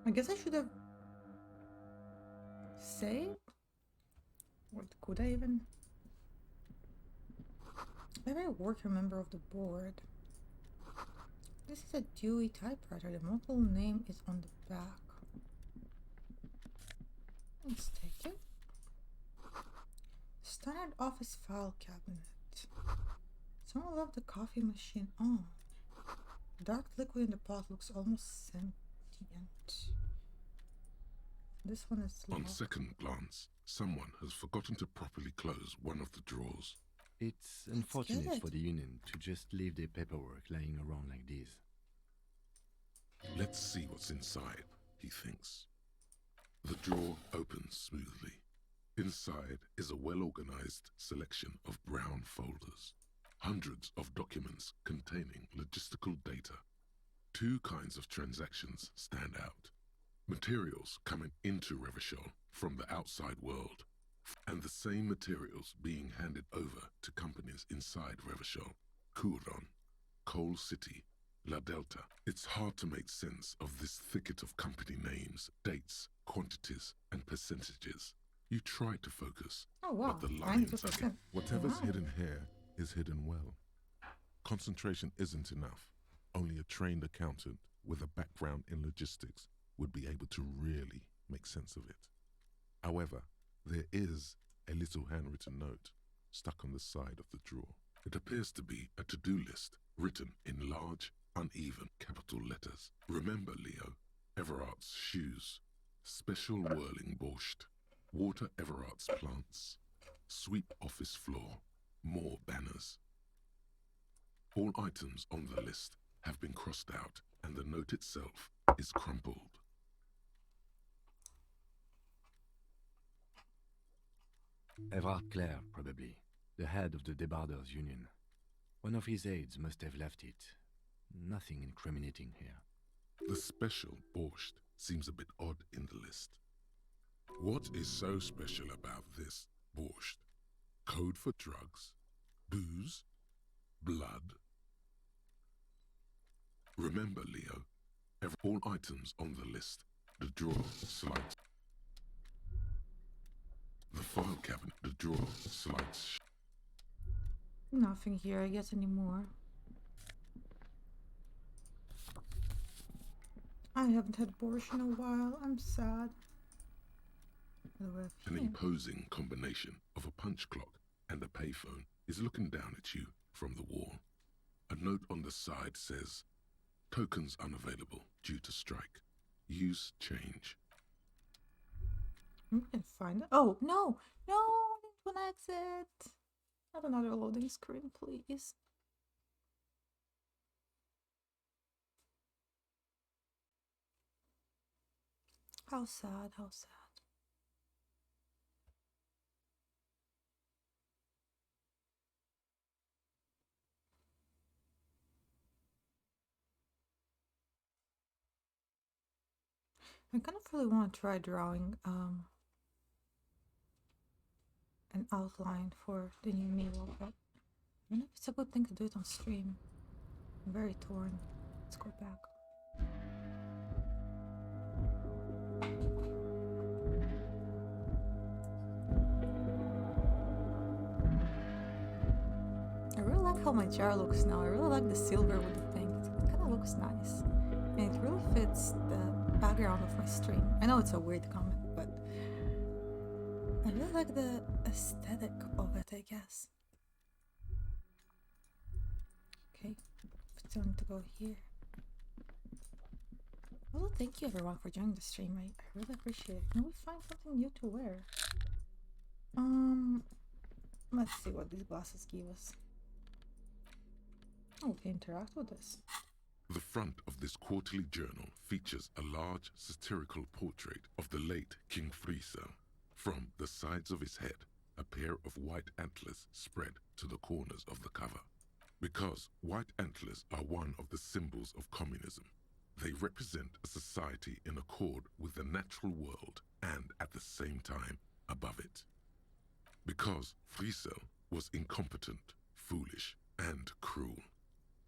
I guess I should have saved? What could I even? Maybe I work a member of the board. This is a Dewey typewriter. The model name is on the back. Let's take it. Standard office file cabinet. Someone left the coffee machine on. Dark liquid in the pot looks almost sentient. This one is On locked. second glance, someone has forgotten to properly close one of the drawers. It's unfortunate good. for the Union to just leave their paperwork lying around like this. Let's see what's inside, he thinks. The drawer opens smoothly. Inside is a well-organized selection of brown folders. Hundreds of documents containing logistical data. Two kinds of transactions stand out. Materials coming into Revachol from the outside world, and the same materials being handed over to companies inside Revachol. Kuron, Coal City, La Delta. It's hard to make sense of this thicket of company names, dates, quantities, and percentages. You try to focus, Oh wow, but the lines are... 92%. Whatever's Wow. hidden here is hidden well. Concentration isn't enough. Only a trained accountant with a background in logistics would be able to really make sense of it. However, There is a little handwritten note stuck on the side of the drawer. It appears to be a to-do list written in large, uneven capital letters. Remember, Leo, Everart's shoes, special whirling borscht, water Everart's plants, sweep office floor, more banners. All items on the list have been crossed out and the note itself is crumpled. Everard Clare, probably. The head of the Debarders Union. One of his aides must have left it. Nothing incriminating here. The special borscht seems a bit odd in the list. What is so special about this borscht? Code for drugs? Booze? Blood? Remember, Leo, all items on the list, the drawer slides. The file cabinet, the drawer slides. Nothing here, I guess, anymore. I haven't had borscht in a while. I'm sad. An imposing combination of a punch clock and a payphone is looking down at you from the wall. A note on the side says, "Tokens unavailable due to strike. Use change." We can find it. Oh, no! No! I didn't want to exit! Not another loading screen, please. How sad, how sad. I kind of really want to try drawing an outline for the new Milo, but I don't know if it's a good thing to do it on stream. I'm very torn. Let's go back. I really like how my jar looks now. I really like the silver with the pink. It kind of looks nice. And it really fits the background of my stream. I know it's a weird comment, but I really like the aesthetic of it, I guess. Okay, it's time to go here. Well, thank you everyone for joining the stream. I really appreciate it. Can we find something new to wear? Let's see what these glasses give us. Oh, we can interact with this. The front of this quarterly journal features a large satirical portrait of the late King Friesel. From the sides of his head, a pair of white antlers spread to the corners of the cover. Because white antlers are one of the symbols of communism, they represent a society in accord with the natural world and at the same time above it. Because Friesel was incompetent, foolish, and cruel.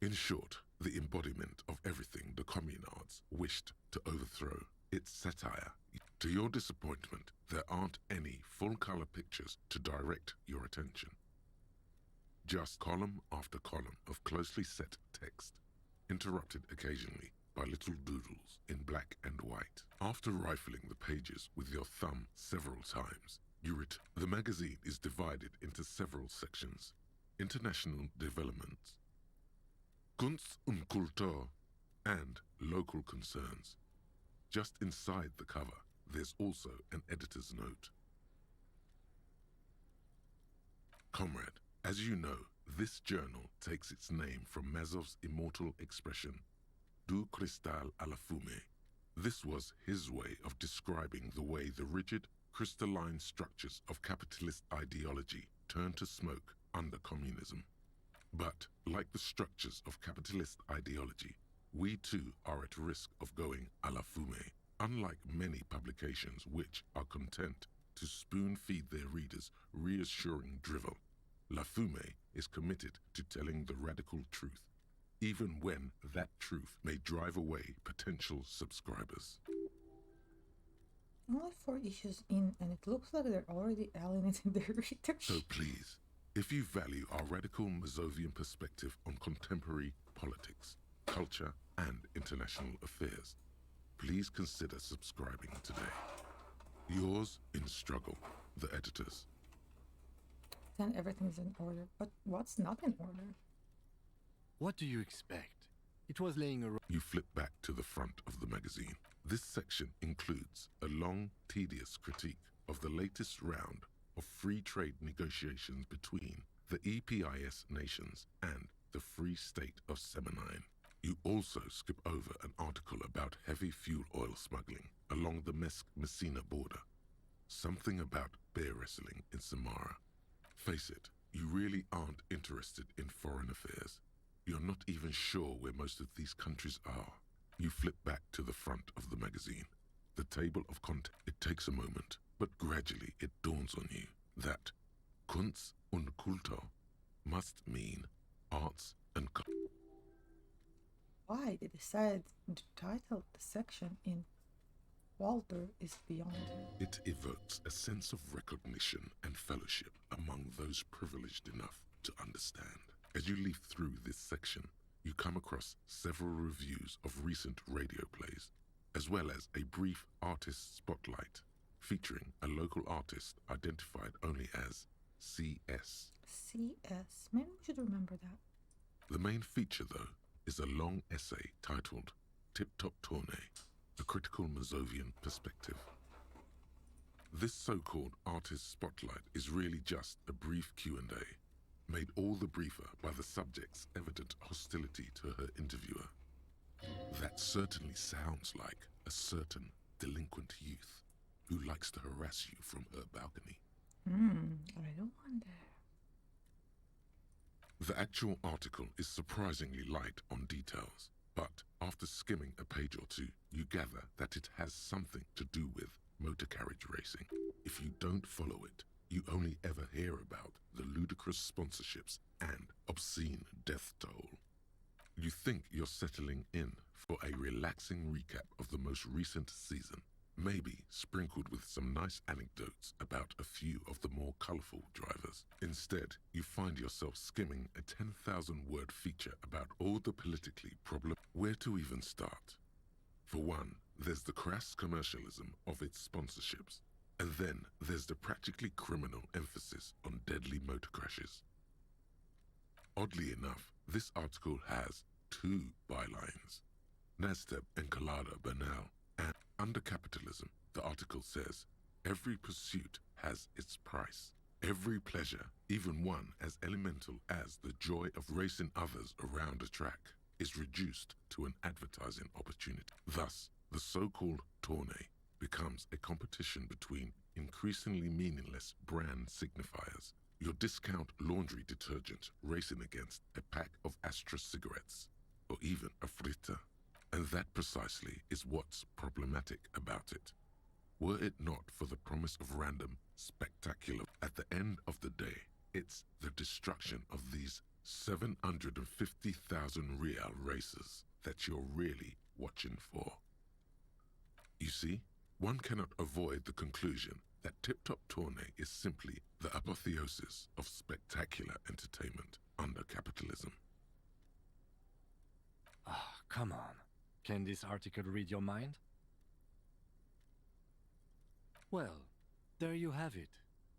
In short, the embodiment of everything the communards wished to overthrow. It's satire. To your disappointment, there aren't any full-color pictures to direct your attention. Just column after column of closely set text, interrupted occasionally by little doodles in black and white. After rifling the pages with your thumb several times, the magazine is divided into several sections. International developments, Kunst und Kultur, and local concerns. Just inside the cover, there's also an editor's note. Comrade, as you know, this journal takes its name from Mazov's immortal expression, Du cristal à la fumée. This was his way of describing the way the rigid, crystalline structures of capitalist ideology turn to smoke under communism. But, like the structures of capitalist ideology, we too are at risk of going à la fumée. Unlike many publications which are content to spoon-feed their readers reassuring drivel, La Fumée is committed to telling the radical truth, even when that truth may drive away potential subscribers. Only 4 issues in, and it looks like they're already alienating their readers. So please, if you value our radical Mazovian perspective on contemporary politics, culture, and international affairs, please consider subscribing today. Yours in struggle, the editors. Then everything's in order. But what's not in order? What do you expect? It was laying around. You flip back to the front of the magazine. This section includes a long, tedious critique of the latest round of free trade negotiations between the EPIS nations and the Free State of Semenine. You also skip over an article about heavy fuel oil smuggling along the Messina border. Something about bear wrestling in Samara. Face it, you really aren't interested in foreign affairs. You're not even sure where most of these countries are. You flip back to the front of the magazine. The table of contents. It takes a moment, but gradually it dawns on you that Kunst und Kultur must mean arts and culture. Why they decided to title the section in Walter is Beyond. It evokes a sense of recognition and fellowship among those privileged enough to understand. As you leaf through this section, you come across several reviews of recent radio plays, as well as a brief artist spotlight featuring a local artist identified only as CS. CS. Maybe we should remember that. The main feature, though, is a long essay titled Tip Top Tournée, a critical Mazovian perspective. This so-called artist spotlight is really just a brief Q&A, made all the briefer by the subject's evident hostility to her interviewer. That certainly sounds like a certain delinquent youth who likes to harass you from her balcony. I don't wonder. The actual article is surprisingly light on details, but after skimming a page or two, you gather that it has something to do with motor carriage racing. If you don't follow it, you only ever hear about the ludicrous sponsorships and obscene death toll. You think you're settling in for a relaxing recap of the most recent season, maybe sprinkled with some nice anecdotes about a few of the more colorful drivers. Instead, you find yourself skimming a 10,000-word feature about all the politically problem. Where to even start? For one, there's the crass commercialism of its sponsorships, and then there's the practically criminal emphasis on deadly motor crashes. Oddly enough, this article has two bylines, Nasdaq and Colada Bernal, and under capitalism, the article says, every pursuit has its price. Every pleasure, even one as elemental as the joy of racing others around a track, is reduced to an advertising opportunity. Thus, the so-called tournée becomes a competition between increasingly meaningless brand signifiers. Your discount laundry detergent racing against a pack of Astra cigarettes, or even a fritter. And that precisely is what's problematic about it. Were it not for the promise of random, spectacular, at the end of the day, it's the destruction of these 750,000 real races that you're really watching for. You see, one cannot avoid the conclusion that Tip Top Tournée is simply the apotheosis of spectacular entertainment under capitalism. Ah, come on. Can this article read your mind? Well, there you have it.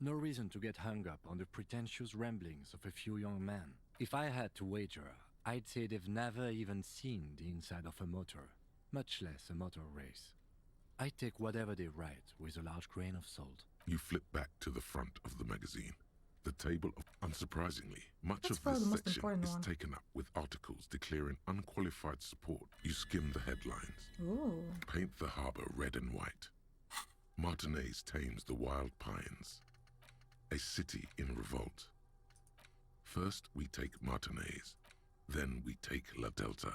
No reason to get hung up on the pretentious ramblings of a few young men. If I had to wager, I'd say they've never even seen the inside of a motor, much less a motor race. I take whatever they write with a large grain of salt. You flip back to the front of the magazine. The table of, unsurprisingly, much That's of probably this the most section important is one. taken up with articles declaring unqualified support. You skim the headlines. Ooh. Paint the harbor red and white. Martinez tames the wild pines. A city in revolt. First we take Martinez, then we take La Delta.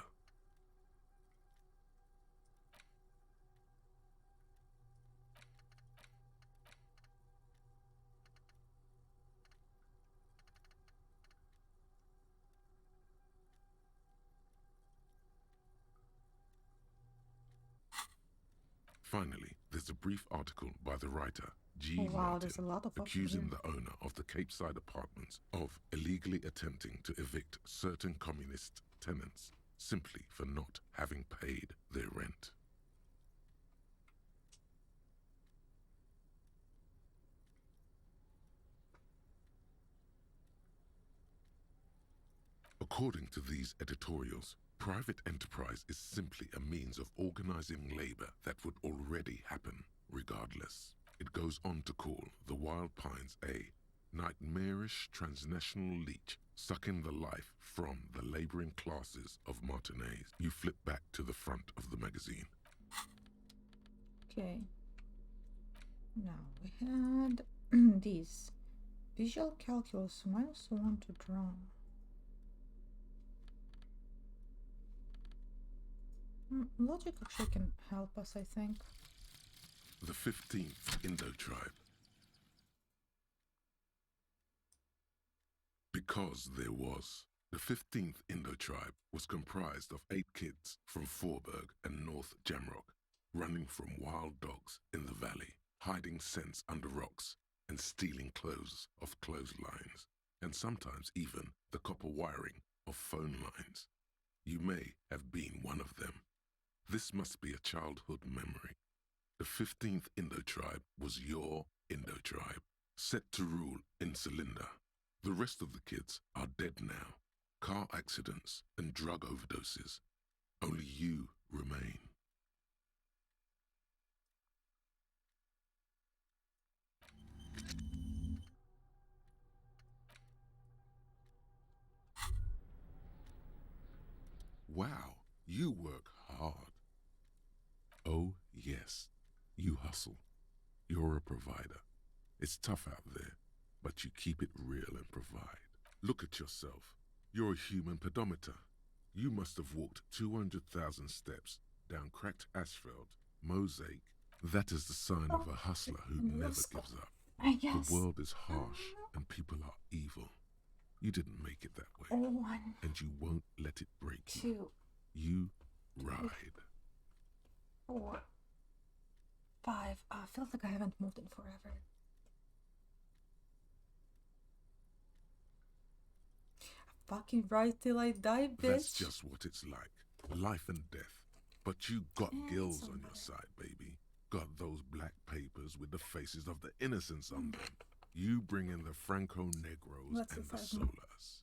Finally, there's a brief article by the writer, G. Oh, wow, Martin, there's a lot of options accusing here. the owner of the Capeside apartments of illegally attempting to evict certain communist tenants simply for not having paid their rent. According to these editorials, private enterprise is simply a means of organizing labor that would already happen regardless. It goes on to call the Wild Pines a nightmarish transnational leech sucking the life from the laboring classes of Martinez. You flip back to the front of the magazine. Okay. Now we had these. Visual calculus, -1 to draw. Logic actually can help us, I think. The 15th Indo-Tribe. Because there was. The 15th Indo-Tribe was comprised of 8 kids from Forberg and North Jamrock, running from wild dogs in the valley, hiding scents under rocks, and stealing clothes off clotheslines, and sometimes even the copper wiring of phone lines. You may have been one of them. This must be a childhood memory. The 15th Indo-Tribe was your Indo-Tribe, set to rule in Cylinder. The rest of the kids are dead now. Car accidents and drug overdoses. Only you remain. Wow, you work hard. Oh, yes, you hustle. You're a provider. It's tough out there, but you keep it real and provide. Look at yourself. You're a human pedometer. You must have walked 200,000 steps down cracked asphalt, mosaic. That is the sign of a hustler who never gives up. I guess. The world is harsh and people are evil. You didn't make it that way. 1, And you won't let it break you. 2, You ride. 4, 5. I feel like I haven't moved in forever. Fucking ride till I die, bitch. That's just what it's like. Life and death. But you got And gills some on your butter. side, baby. Got those black papers with the faces of the innocents on them. You bring in the Franco Negros What's and the this happening? Solas.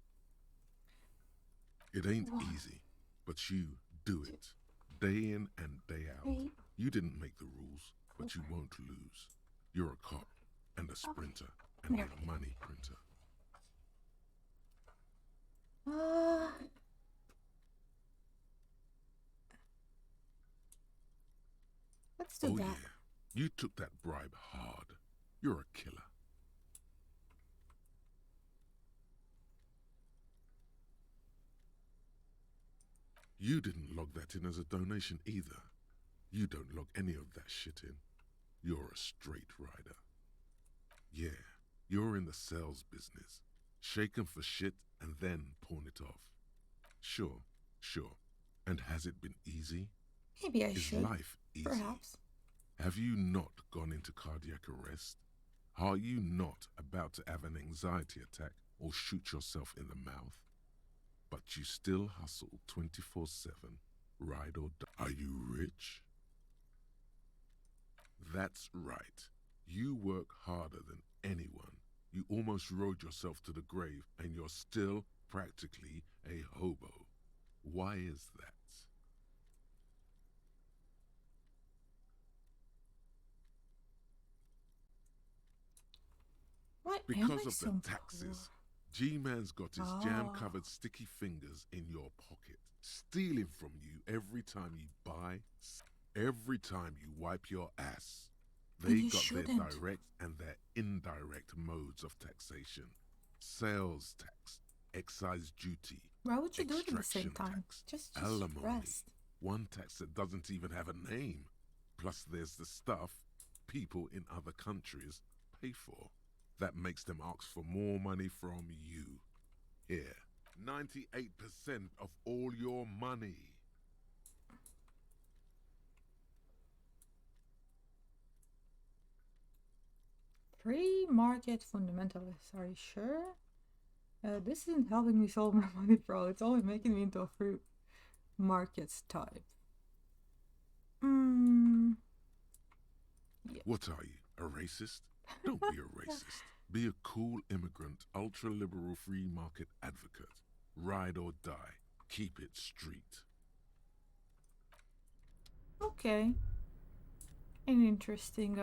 It ain't 1, easy, but you do it. Day in and day out. 3. You didn't make the rules, but you won't lose. You're a cop and a sprinter and There a we go. money printer. Let's do Oh that. yeah, you took that bribe hard. You're a killer. You didn't log that in as a donation either. You don't log any of that shit in. You're a straight rider. Yeah, you're in the sales business. Shaken for shit and then pawn it off. Sure. And has it been easy? Maybe I Is should. life easy? Perhaps. Have you not gone into cardiac arrest? Are you not about to have an anxiety attack or shoot yourself in the mouth? But you still hustle 24/7, ride or die. Are you rich? That's right. You work harder than anyone. You almost rode yourself to the grave and you're still practically a hobo. Why is that? Why am Because I of so the poor? taxes. G-Man's got his jam-covered sticky fingers in your pocket, stealing from you every time you buy, every time you wipe your ass. They You got their shouldn't. direct and their indirect modes of taxation. Sales tax, excise duty, Why would you do it at the same extraction time? tax, Just alimony. rest. One tax that doesn't even have a name. Plus there's the stuff people in other countries pay for. That makes them ask for more money from you. Here, 98% of all your money. Free market fundamentalists, are you sure? This isn't helping me solve my money problem, it's only making me into a free markets type. Yeah. What are you, a racist? Don't be a racist. Be a cool immigrant, ultra-liberal free market advocate. Ride or die. Keep it street. Okay. An interesting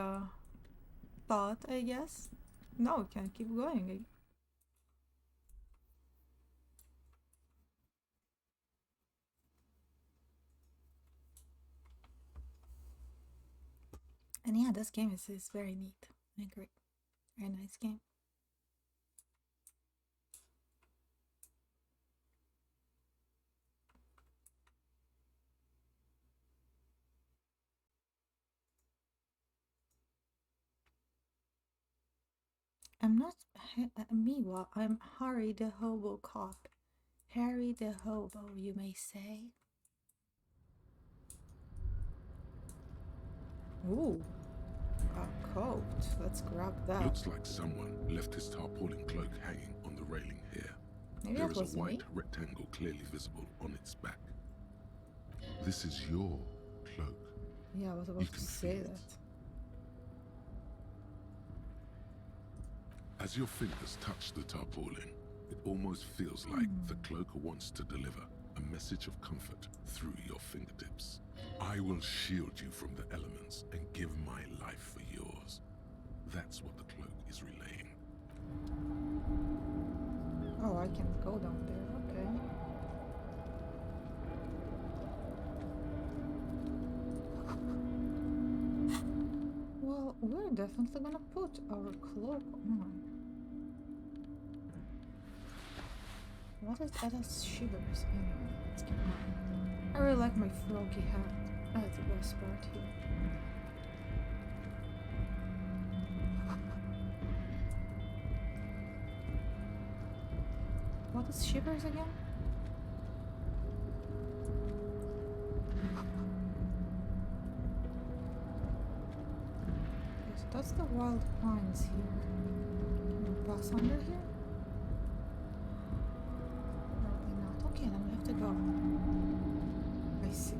thought, I guess. No, we can keep going. And yeah, this game is very neat. I agree. Very nice game. I'm not Miwa, I'm Harry the Hobo Cop. Harry the Hobo, you may say. Ooh, a coat. Let's grab that. Looks like someone left his tarpaulin cloak hanging on the railing here. Maybe There that is was a white me. rectangle clearly visible on its back. This is your cloak. Yeah, I was You about to can say feel it. that. As your fingers touch the tarpaulin, it almost feels like the cloak wants to deliver a message of comfort through your fingertips. I will shield you from the elements and give my life for yours. That's what the cloak is relaying. Oh, I can go down there. Okay. Well, we're definitely gonna put our cloak on. What is Ella's shivers anyway? Let's keep going. I really like my froggy hat. That's the best part here. What is shivers again? Okay, so that's the wild pines here. Can we pass under here? Probably not. Okay, then we have to go. I see.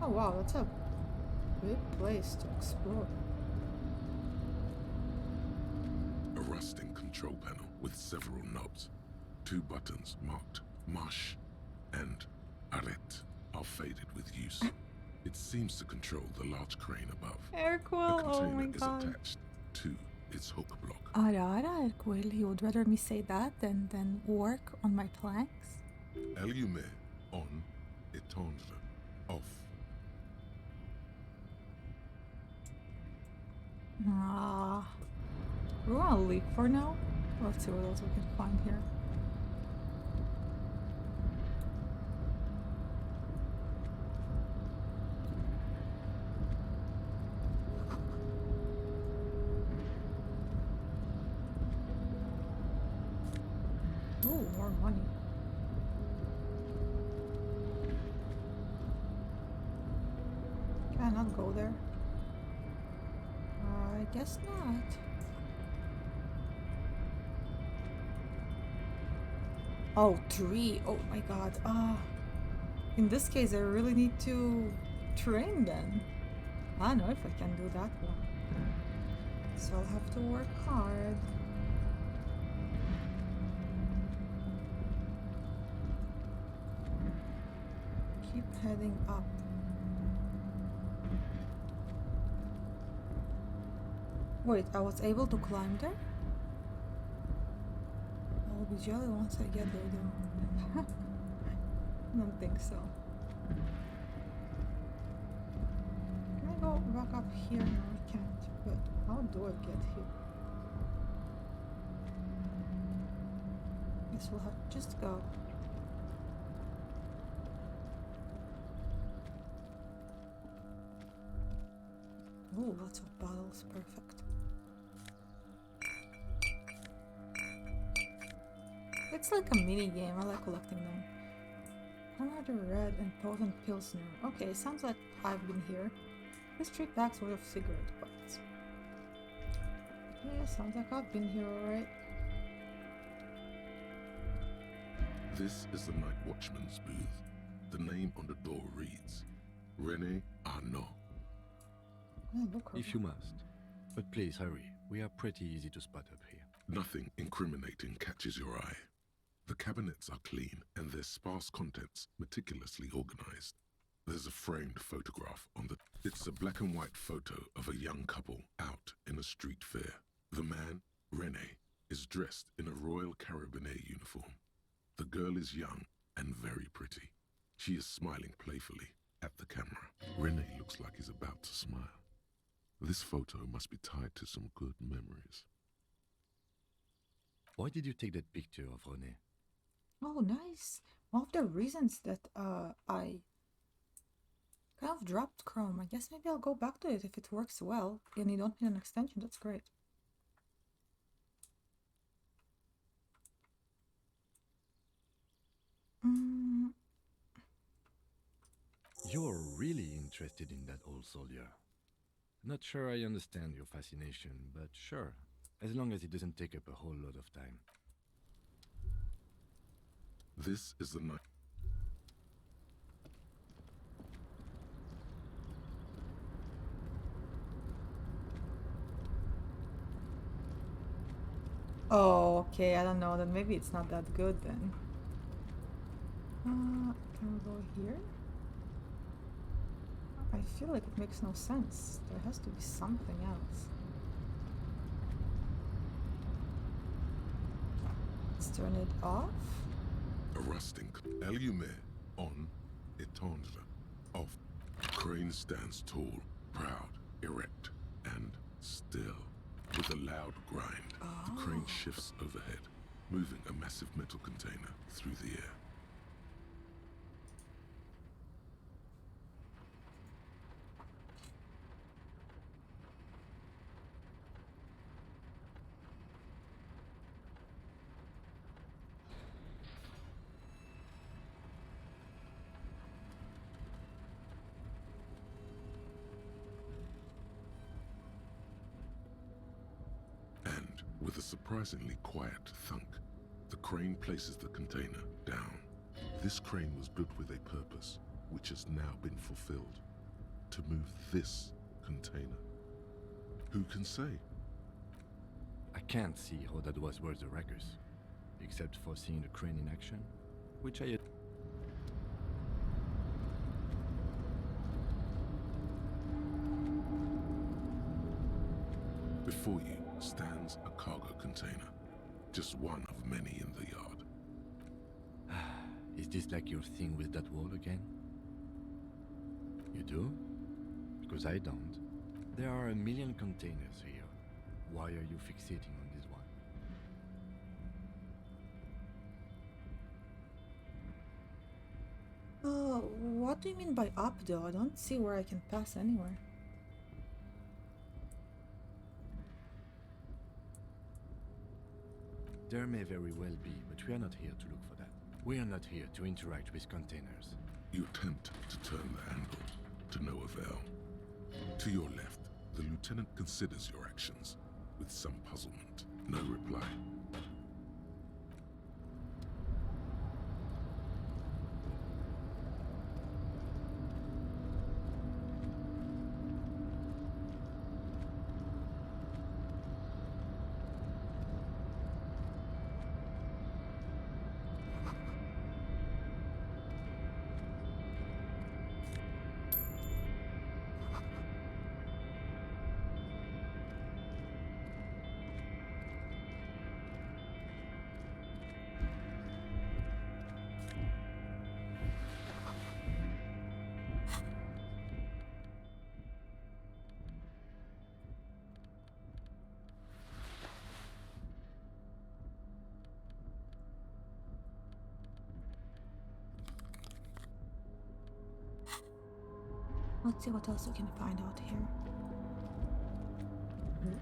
Oh wow, that's a big place to explore. A rusting control panel with several knobs. 2 buttons marked Marche and Arrête are faded with use. It seems to control the large crane above. The Airquill, oh my container is god. attached to its hook block. Ara Airquill, you would rather me say that than work on my planks? Allumé on, étendre off. Ah. We're gonna leave for now. Let's see what else we can find here. Ooh, more money. Can I not go there? I guess not. Oh, 3. Oh my god. In this case, I really need to train then. I don't know if I can do that one. So I'll have to work hard. Keep heading up. Wait, I was able to climb there? I will be jolly once I get there though. I don't think so. Can I go back up here? No, I can't. But how do I get here? Guess we'll have to just go. Ooh, lots of bottles. Perfect. It's like a mini game. I like collecting them. Another red and potent pilsner. Okay, sounds like I've been here. This trip backs full of cigarette butts. Yeah, sounds like I've been here alright. This is the night watchman's booth. The name on the door reads René Arnaud. Yeah, look If you must. But please hurry. We are pretty easy to spot up here. Nothing incriminating catches your eye. The cabinets are clean and their sparse contents meticulously organized. There's a framed photograph on the... It's a black and white photo of a young couple out in a street fair. The man, Rene, is dressed in a Royal Carabinier uniform. The girl is young and very pretty. She is smiling playfully at the camera. Rene looks like he's about to smile. This photo must be tied to some good memories. Why did you take that picture of René? Oh, nice. One of the reasons that I kind of dropped Chrome. I guess maybe I'll go back to it if it works well and you don't need an extension. That's great. You're really interested in that old soldier. Not sure I understand your fascination, but sure, as long as it doesn't take up a whole lot of time. This is the night. Oh, okay, I don't know, then maybe it's not that good then. Can we go here? I feel like it makes no sense. There has to be something else. Let's turn it off. A rusting Elysium on étendre off. Crane stands tall, proud, erect, and still. With a loud grind, the crane shifts overhead, moving a massive metal container through the air. With a surprisingly quiet thunk, the crane places the container down. This crane was built with a purpose, which has now been fulfilled. To move this container. Who can say? I can't see how that was worth the wreckers, except for seeing the crane in action, which I... Before you stands a cargo container, just one of many in the yard. Is this like your thing with that wall again? You do? Because I don't. There are a million containers here. Why are you fixating on this one? Oh, what do you mean by up though? I don't see where I can pass anywhere. There may very well be, but we are not here to look for that. We are not here to interact with containers. You attempt to turn the handle, to no avail. To your left, the lieutenant considers your actions with some puzzlement. No reply. Let's see what else we can find out here.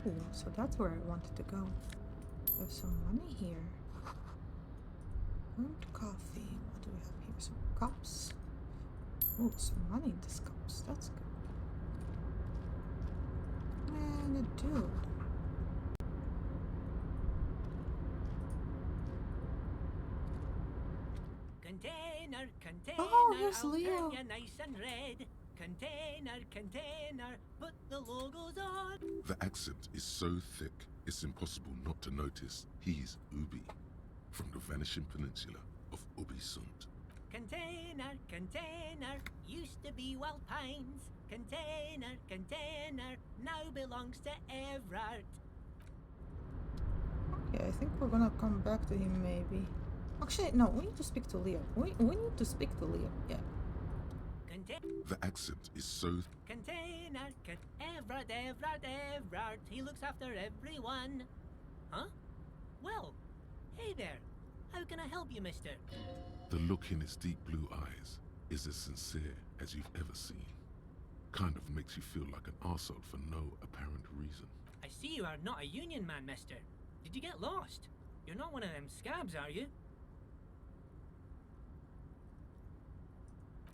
Ooh, so that's where I wanted to go. We have some money here. Burnt coffee. What do we have here? Some cups. Oh, some money in these cups. That's good. And a dude. Container, Oh, here's I'll Leo. turn ya nice and red. Container, put the logos on. The accent is so thick, it's impossible not to notice he's Ubi. from the vanishing peninsula of Ubisund. Container, container, used to be Wild Pines. Container, container, now belongs to Everard. Okay, I think we're gonna come back to him maybe. Actually, no, we need to speak to Leo. We need to speak to Leo, yeah. The accent is so Container, Everard, Everard, Everard. He looks after everyone. Huh? Well, hey there. How can I help you, mister? The look in his deep blue eyes is as sincere as you've ever seen. Kind of makes you feel like an arsehole for no apparent reason. I see you are not a union man, mister. Did you get lost? You're not one of them scabs, are you?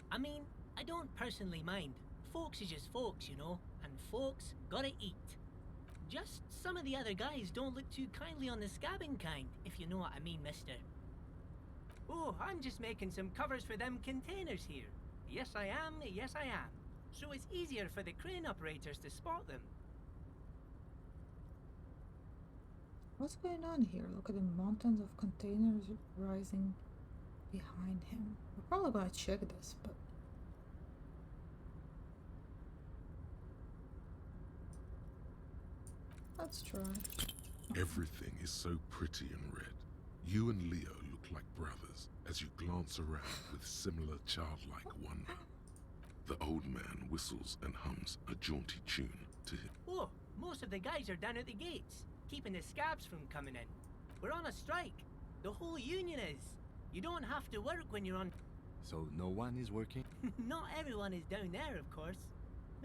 I mean, I don't personally mind. Folks is just folks, you know, and folks gotta eat. Just some of the other guys don't look too kindly on the scabbing kind, if you know what I mean, mister. Oh, I'm just making some covers for them containers here. Yes, I am, yes, I am. So it's easier for the crane operators to spot them. What's going on here? Look at the mountains of containers rising behind him. We're probably gonna check this, but... let's try. Everything is so pretty and red. You and Leo look like brothers as you glance around with similar childlike wonder. The old man whistles and hums a jaunty tune to him. Oh, most of the guys are down at the gates, keeping the scabs from coming in. We're on a strike. The whole union is. You don't have to work when you're on... So no one is working? Not everyone is down there, of course.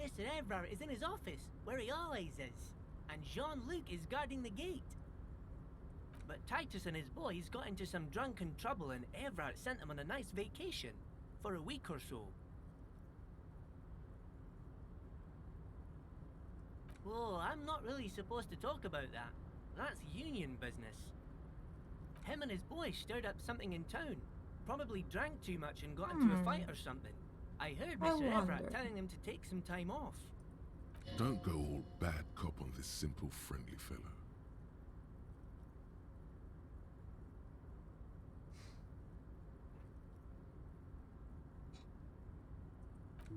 Mr. Everard is in his office, where he always is. And Jean-Luc is guarding the gate. But Titus and his boys got into some drunken trouble and Everard sent them on a nice vacation. For a week or so. Oh, I'm not really supposed to talk about that. That's union business. Him and his boys stirred up something in town. Probably drank too much and got into a fight or something. I heard Mr. Everard telling them to take some time off. Don't go all bad cop on this simple, friendly fellow.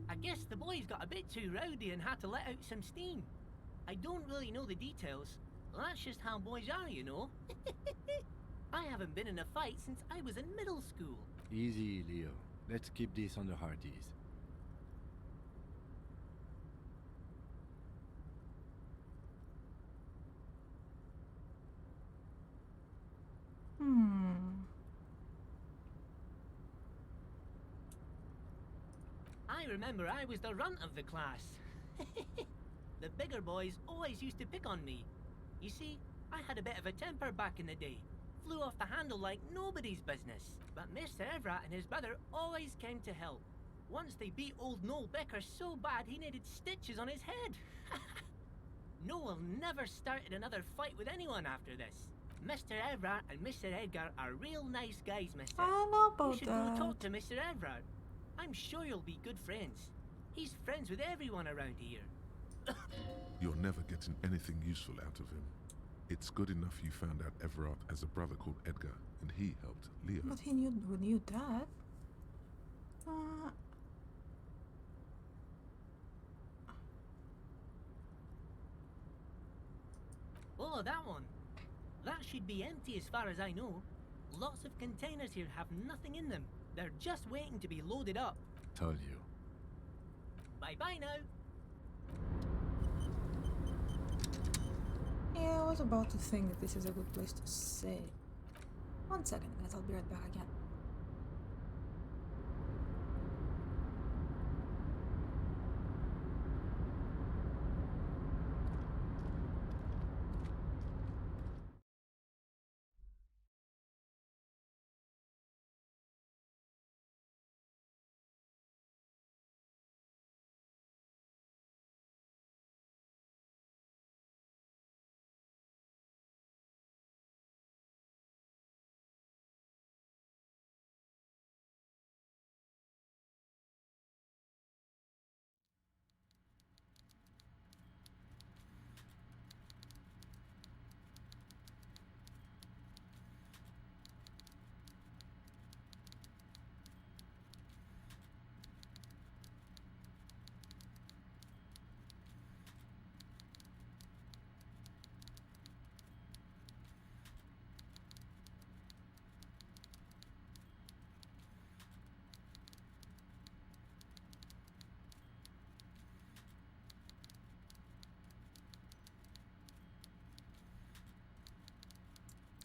I guess the boys got a bit too rowdy and had to let out some steam. I don't really know the details. That's just how boys are, you know. I haven't been in a fight since I was in middle school. Easy, Leo. Let's keep this on the hearties. I remember I was the runt of the class. The bigger boys always used to pick on me. You see, I had a bit of a temper back in the day. Flew off the handle like nobody's business. But Mr. Everett and his brother always came to help. Once they beat old Noel Becker so bad he needed stitches on his head. Noel never started another fight with anyone after this. Mr. Everett and Mr. Edgar are real nice guys, mister. I don't know about You should that. go talk to Mr. Everett. I'm sure you'll be good friends. He's friends with everyone around here. You're never getting anything useful out of him. It's good enough you found out Everard has a brother called Edgar, and he helped Leo. But he knew that. Oh, that one. That should be empty as far as I know. Lots of containers here have nothing in them. They're just waiting to be loaded up. Told you. Bye-bye now. Yeah, I was about to think that this is a good place to say. 1 second, guys, I'll be right back again.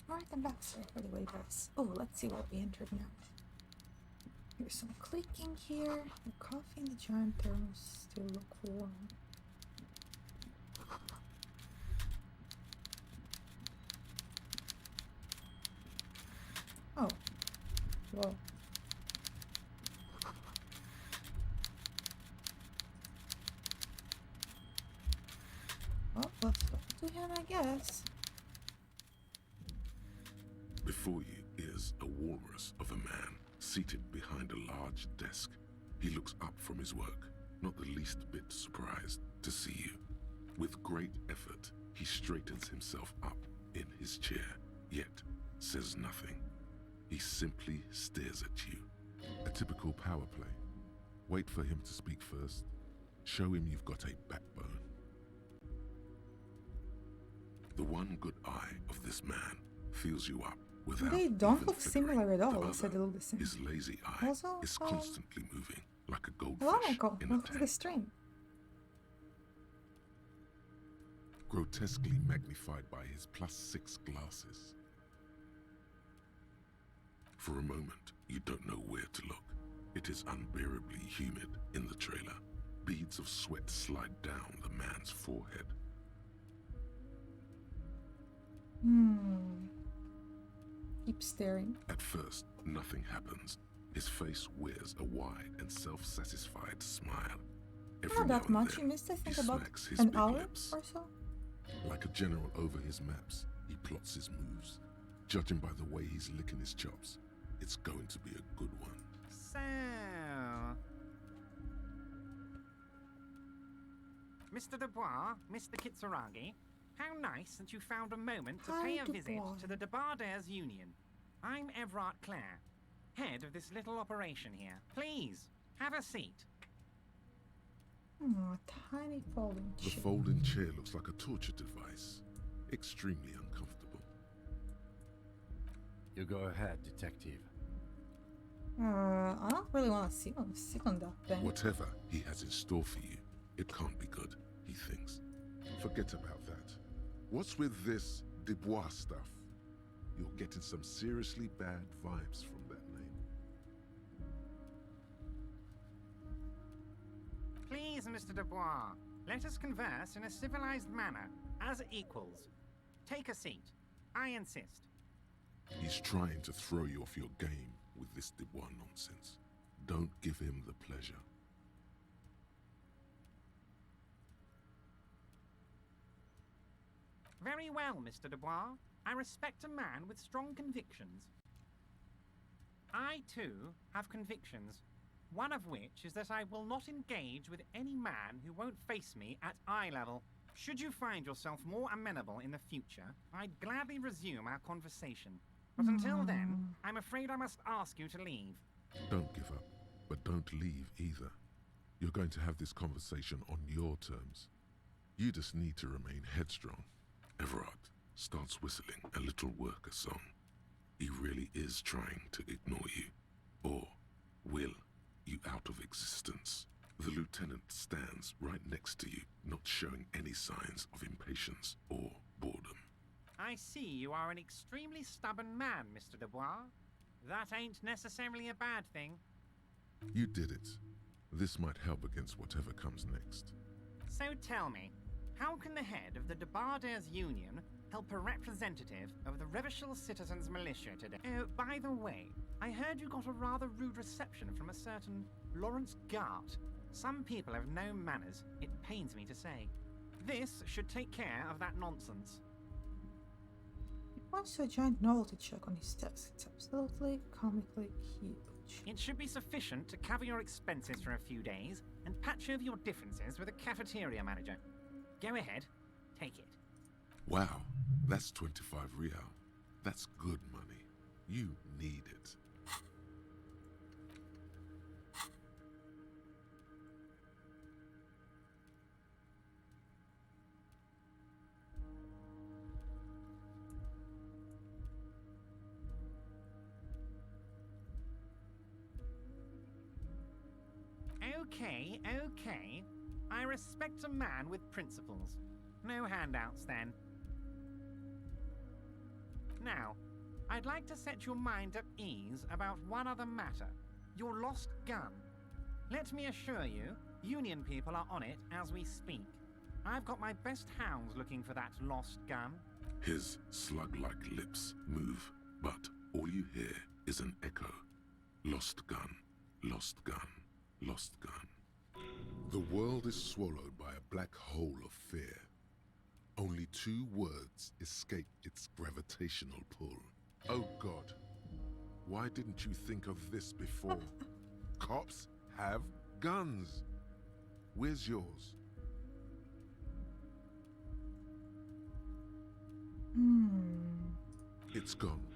Alright, I'm back, sir, for the waivers. Oh, let's see what we entered now. Here's some clicking here. The coffee in the giant thermos still look warm. Oh. Whoa. Well, let's talk to him, I guess. Before you is a walrus of a man, seated behind a large desk. He looks up from his work, not the least bit surprised to see you. With great effort, he straightens himself up in his chair, yet says nothing. He simply stares at you. A typical power play. Wait for him to speak first. Show him you've got a backbone. The one good eye of this man fills you up without They don't even look flickering. similar at all. The They said they other, look the same. his lazy eye Also, is constantly moving like a hello, goldfish Michael. in a Welcome to the tank. stream. Grotesquely magnified by his +6 glasses. For a moment, you don't know where to look. It is unbearably humid in the trailer. Beads of sweat slide down the man's forehead. Keep staring. At first, nothing happens. His face wears a wide and self-satisfied smile. Every Not now that and much. then, You missed, I he think, about smacks his an big hour lips. or so. Like a general over his maps, he plots his moves. Judging by the way he's licking his chops, it's going to be a good one. So, Mr. Dubois, Mr. Kitsuragi, how nice that you found a moment to Hi, pay a visit Dubois. to the Debardairs Union. I'm Everard Clare, head of this little operation here. Please, have a seat. A tiny folding The chair. folding chair looks like a torture device. Extremely uncomfortable. You go ahead, detective. I don't really want to sit on that thing. Whatever he has in store for you, it can't be good, he thinks. Forget about that. What's with this Dubois stuff? You're getting some seriously bad vibes from that name. Please, Mr. Dubois, let us converse in a civilized manner, as equals. Take a seat. I insist. He's trying to throw you off your game with this Dubois nonsense. Don't give him the pleasure. Very well, Mr. Dubois. I respect a man with strong convictions. I, too, have convictions. One of which is that I will not engage with any man who won't face me at eye level. Should you find yourself more amenable in the future, I'd gladly resume our conversation. But until then, I'm afraid I must ask you to leave. Don't give up, but don't leave either. You're going to have this conversation on your terms. You just need to remain headstrong. Everard starts whistling a little worker song. He really is trying to ignore you, or will you out of existence. The lieutenant stands right next to you, not showing any signs of impatience or boredom. I see you are an extremely stubborn man, Mr. Dubois. That ain't necessarily a bad thing. You did it. This might help against whatever comes next. So tell me, how can the head of the Debardairs Union help a representative of the Revachol Citizens Militia today? Oh, by the way, I heard you got a rather rude reception from a certain Lawrence Gart. Some people have no manners, it pains me to say. This should take care of that nonsense. He points to a giant novelty check on his desk. It's absolutely comically huge. It should be sufficient to cover your expenses for a few days and patch over your differences with the cafeteria manager. Go ahead, take it. Wow, that's 25 real. That's good money. You need it. Okay, okay. I respect a man with principles. No handouts, then. Now, I'd like to set your mind at ease about one other matter. Your lost gun. Let me assure you, Union people are on it as we speak. I've got my best hounds looking for that lost gun. His slug-like lips move, but all you hear is an echo. Lost gun, lost gun, lost gun. The world is swallowed by a black hole of fear. Only 2 words escape its gravitational pull. Oh God, why didn't you think of this before? Cops have guns. Where's yours? It's gone.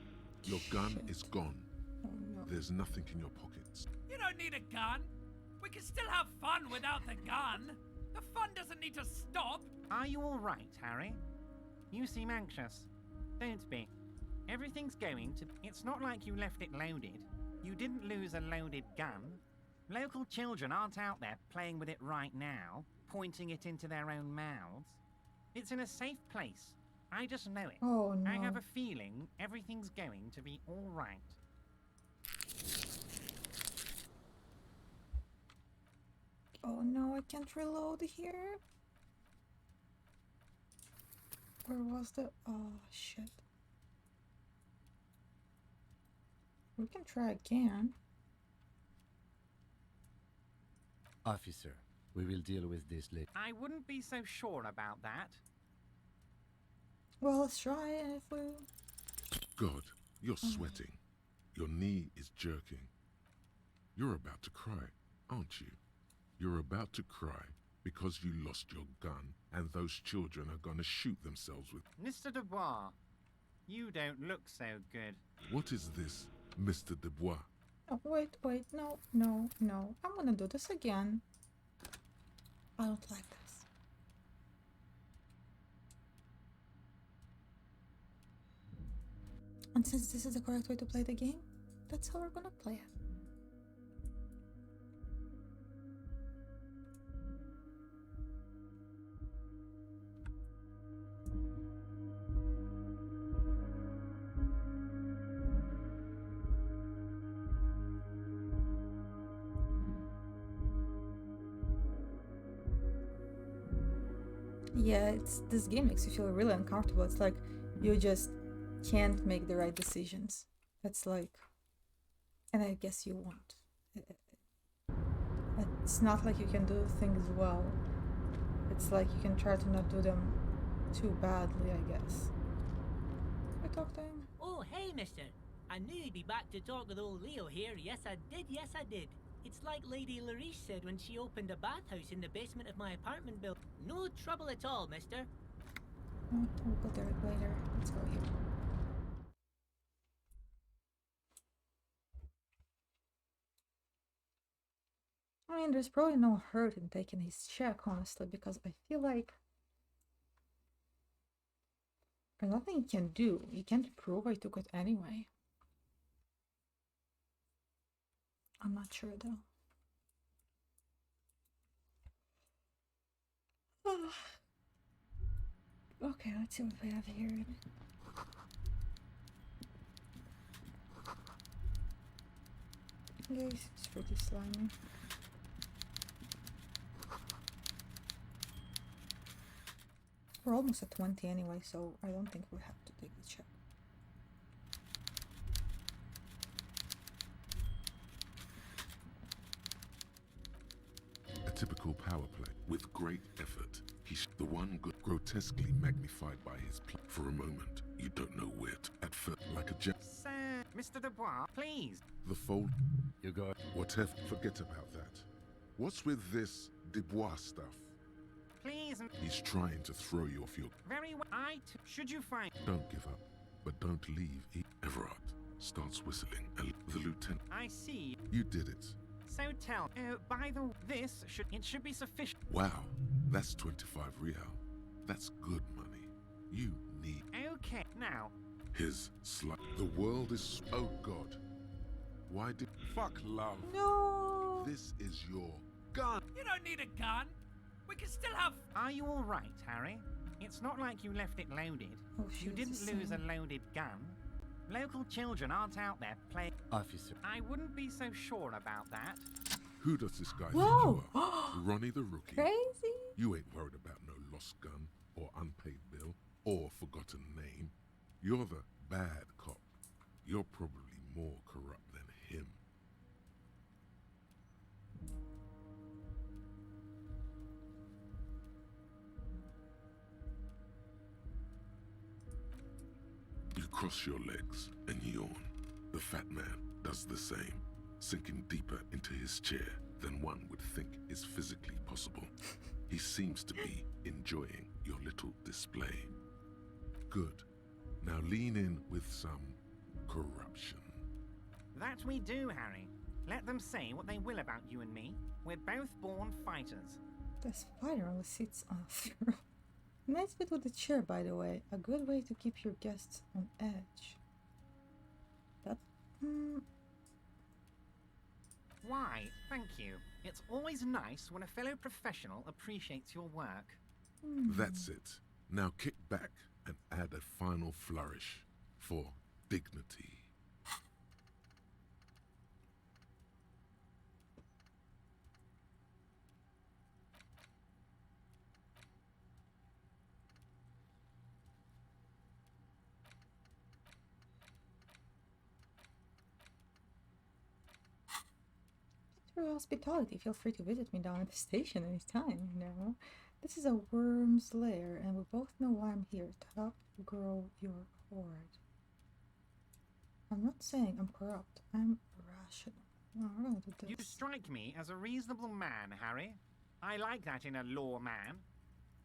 Your gun is gone. Oh no. There's nothing in your pockets. You don't need a gun. We can still have fun without the gun. The fun doesn't need to stop. Are you all right, Harry? You seem anxious. Don't be. Everything's going to... It's not like you left it loaded. You didn't lose a loaded gun. Local children aren't out there playing with it right now, pointing it into their own mouths. It's in a safe place. I just know it. Oh no. I have a feeling everything's going to be all right. Oh no, I can't reload here. Where was the... Oh shit. We can try again. Officer, we will deal with this later. I wouldn't be so sure about that. Well, let's try it if we... God, you're sweating. Your knee is jerking. You're about to cry, aren't you? You're about to cry because you lost your gun and those children are gonna shoot themselves with... Mr. Dubois, you don't look so good. What is this, Mr. Dubois? Oh, wait, no, no, no. I'm gonna do this again. I don't like this. And since this is the correct way to play the game, that's how we're gonna play it. Yeah, this game makes you feel really uncomfortable. It's like you just can't make the right decisions. It's like, and I guess you won't. It's not like you can do things well. It's like you can try to not do them too badly, I guess. I talk to him. Oh, hey, mister. I knew you'd be back to talk with old Leo here. Yes, I did. It's like Lady Larice said when she opened a bathhouse in the basement of my apartment building. No trouble at all, mister. Oh, we'll go there later. Let's go here. I mean, there's probably no hurt in taking his check, honestly, because I feel like there's nothing he can do. He can't prove I took it anyway. I'm not sure though. Okay, let's see what we have here. Yeah, it's pretty slimy. We're almost at 20 anyway, so I don't think we have to take the check. A typical power play. With great effort, the one grotesquely magnified by his for a moment, you don't know where to. At first, like a jet. Sir, Mr. Dubois, please. The fold. You go. Whatever. Forget about that. What's with this Dubois stuff? Please. He's trying to throw you off your... Very well. Should you find... Don't give up, but don't leave. Everard starts whistling. The lieutenant... I see. You did it. So tell... by the... It should be sufficient. Wow, that's 25 real. That's good money. You need... Okay, now... His slut... The world is... Oh God. Why did... Fuck love. No! This is your gun. You don't need a gun. We can still have... Are you all right, Harry? It's not like you left it loaded. Oh, You shoot, didn't it's the lose a same. loaded gun. Local children aren't out there playing. Officer. I wouldn't be so sure about that. Who does this guy think Whoa! you are? Ronnie the Rookie? Crazy? You ain't worried about no lost gun, or unpaid bill, or forgotten name. You're the bad cop. You're probably more corrupt than him. You cross your legs and yawn. The fat man does the same, sinking deeper into his chair than one would think is physically possible. He seems to be enjoying your little display. Good. Now lean in with some corruption. That we do, Harry. Let them say what they will about you and me. We're both born fighters. The spider only sits on a throne. Nice bit with the chair, by the way. A good way to keep your guests on edge. That... Why, thank you. It's always nice when a fellow professional appreciates your work. That's it. Now kick back and add a final flourish for dignity. For your hospitality, feel free to visit me down at the station anytime, you know. This is a worm's lair, and we both know why I'm here, to help grow your horde. I'm not saying I'm corrupt, I'm rational. No, we're gonna do You this. strike me as a reasonable man, Harry. I like that in a law man.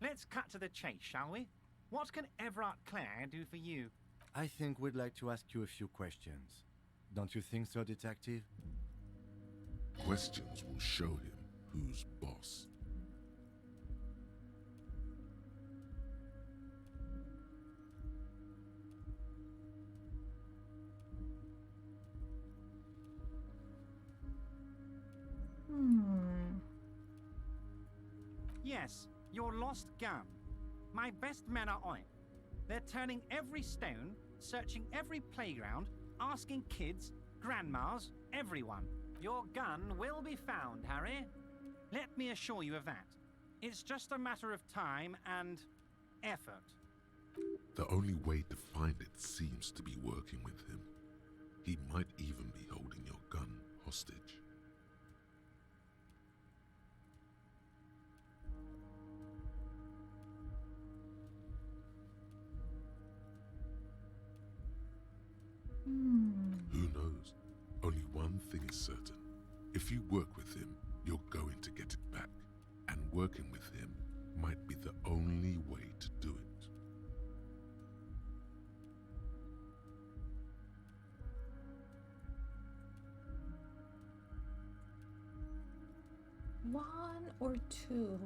Let's cut to the chase, shall we? What can Everard Clare do for you? I think we'd like to ask you a few questions. Don't you think so, Detective? Questions will show him who's boss. Yes, your lost gun. My best men are on it. They're turning every stone, searching every playground, asking kids, grandmas, everyone. Your gun will be found, Harry. Let me assure you of that. It's just a matter of time and effort. The only way to find it seems to be working with him. He might even be holding your gun hostage. Who knows? Only one thing is certain. If you work with him, you're going to get it back. And working with him might be the only way to do it. One or two?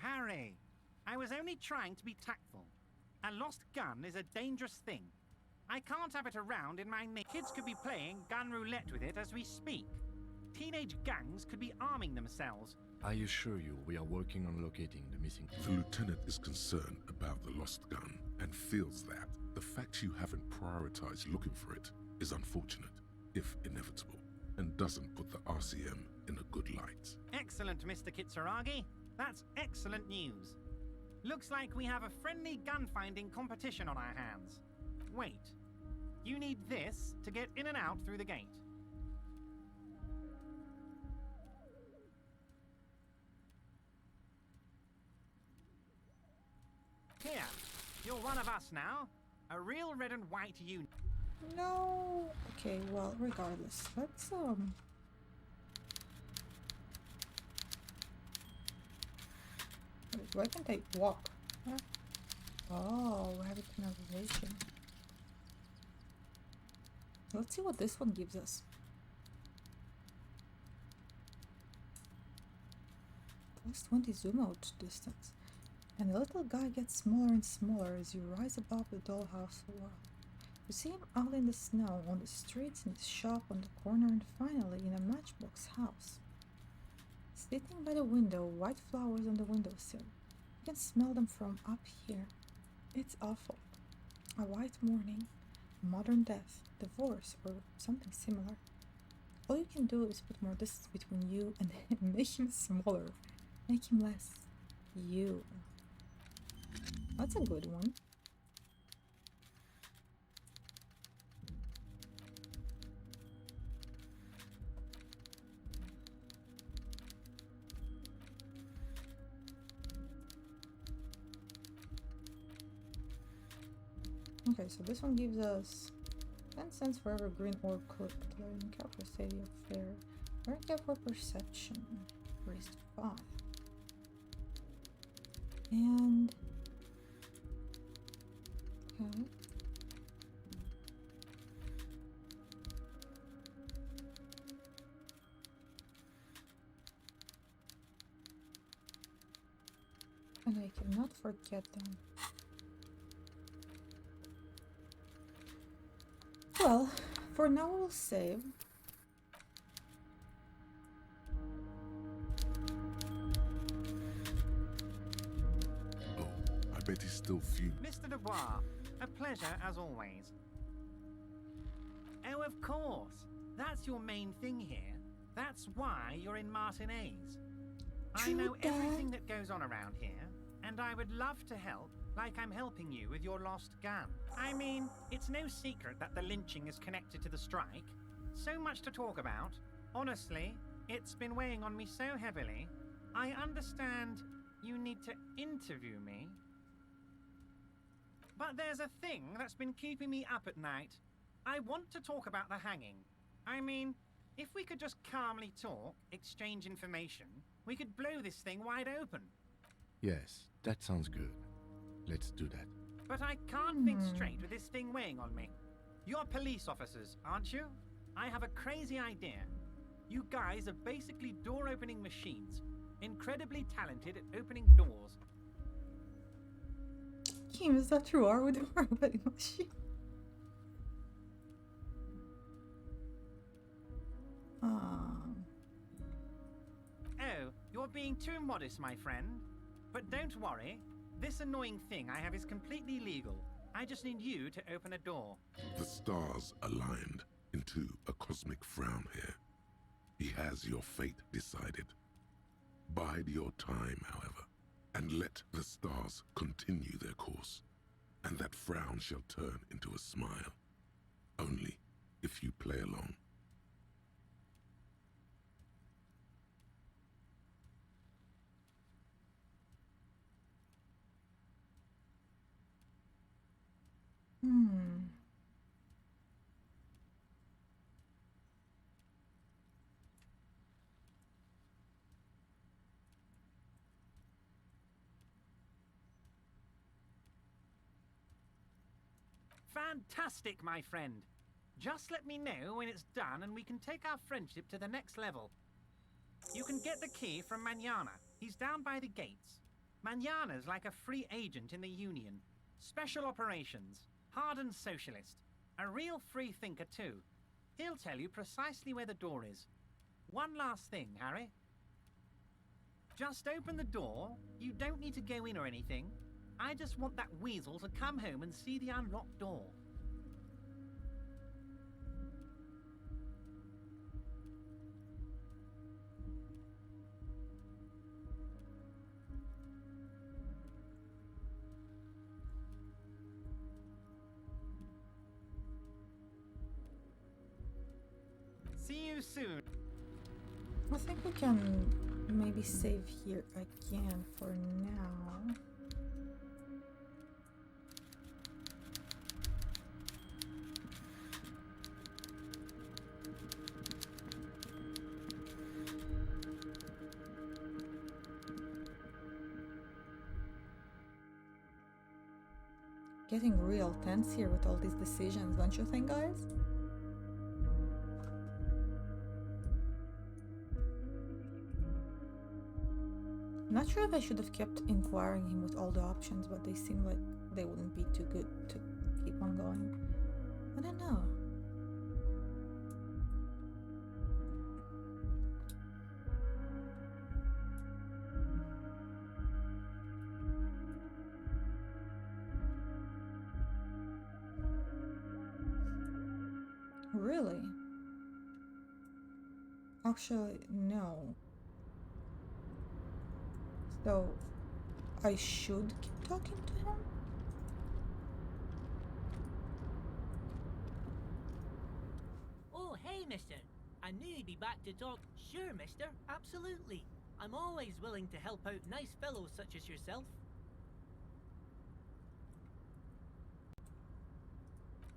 Harry! I was only trying to be tactful. A lost gun is a dangerous thing. I can't have it around in my kids could be playing gun roulette with it as we speak. Teenage gangs could be arming themselves. I assure you we are working on locating the missing... The lieutenant is concerned about the lost gun and feels that the fact you haven't prioritized looking for it is unfortunate, if inevitable, and doesn't put the RCM in a good light. Excellent, Mr. Kitsuragi. That's excellent news. Looks like we have a friendly gun-finding competition on our hands. Wait. You need this to get in and out through the gate. Here, you're one of us now. A real red and white unit. No. Okay, well, regardless. Let's, Wait, why can't I walk? Huh? Oh, we have it in elevation. Let's see what this one gives us. Plus 20 zoom out distance. And the little guy gets smaller and smaller as you rise above the dollhouse world. You see him out in the snow, on the streets, in the shop, on the corner, and finally in a matchbox house. Sitting by the window, white flowers on the windowsill. You can smell them from up here. It's awful. A white morning, modern death, divorce, or something similar. All you can do is put more distance between you and make him smaller. Make him less you. That's a good one. Okay, so this one gives us 10 cents for every green orb cooked. Learning care for safety of fair. Learning care for perception. Raised to 5. And okay. And I cannot forget them. Well, for now we'll save. Oh, I bet he's still fumed. Mr. Dubois, a pleasure as always. Oh, of course. That's your main thing here. That's why you're in Martinez. I know everything that goes on around here, and I would love to help, like I'm helping you with your lost gun. I mean, it's no secret that the lynching is connected to the strike. So much to talk about. Honestly, it's been weighing on me so heavily. I understand you need to interview me. But there's a thing that's been keeping me up at night. I want to talk about the hanging. I mean, if we could just calmly talk, exchange information, we could blow this thing wide open. Yes, that sounds good. Let's do that. But I can't think straight with this thing weighing on me. You're police officers, aren't you? I have a crazy idea. You guys are basically door-opening machines. Incredibly talented at opening doors. Kim, is that true? Are we the door-opening machine? Oh, you're being too modest, my friend. But don't worry. This annoying thing I have is completely legal. I just need you to open a door. The stars aligned into a cosmic frown here. He has your fate decided. Bide your time, however, and let the stars continue their course, and that frown shall turn into a smile. Only if you play along. Fantastic, my friend. Just let me know when it's done and we can take our friendship to the next level. You can get the key from Manana. He's down by the gates. Manana's like a free agent in the Union. Special operations. Hardened socialist. A real free thinker, too. He'll tell you precisely where the door is. One last thing, Harry. Just open the door. You don't need to go in or anything. I just want that weasel to come home and see the unlocked door. See you soon. I think we can maybe save here again for now. Getting real tense here with all these decisions, don't you think, guys? Not sure if I should have kept inquiring him with all the options, but they seem like they wouldn't be too good to keep on going. I don't know. Really? Actually, no. So, I should keep talking to him? Oh, hey, mister. I knew you'd be back to talk. Sure, mister. Absolutely. I'm always willing to help out nice fellows such as yourself.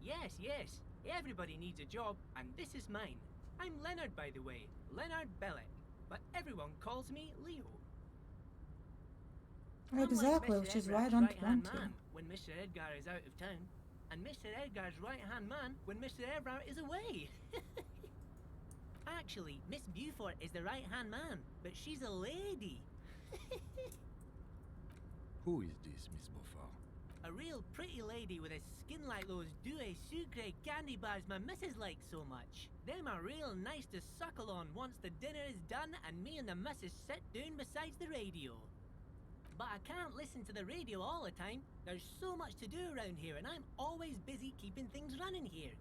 Yes, yes. Everybody needs a job, and this is mine. I'm Leonard, by the way. Leonard Bellick. But everyone calls me Leo. Exactly, which is why I don't want to. Man when Mr. Edgar is out of town, and Mr. Edgar's right-hand man when Mr. Edgar is away. Actually, Miss Beaufort is the right-hand man, but she's a lady. Who is this, Miss Beaufort? A real pretty lady with a skin like those Douai Sucre candy bars my missus likes so much. Them are real nice to suckle on once the dinner is done and me and the missus sit down beside the radio. But I can't listen to the radio all the time. There's so much to do around here and I'm always busy keeping things running here.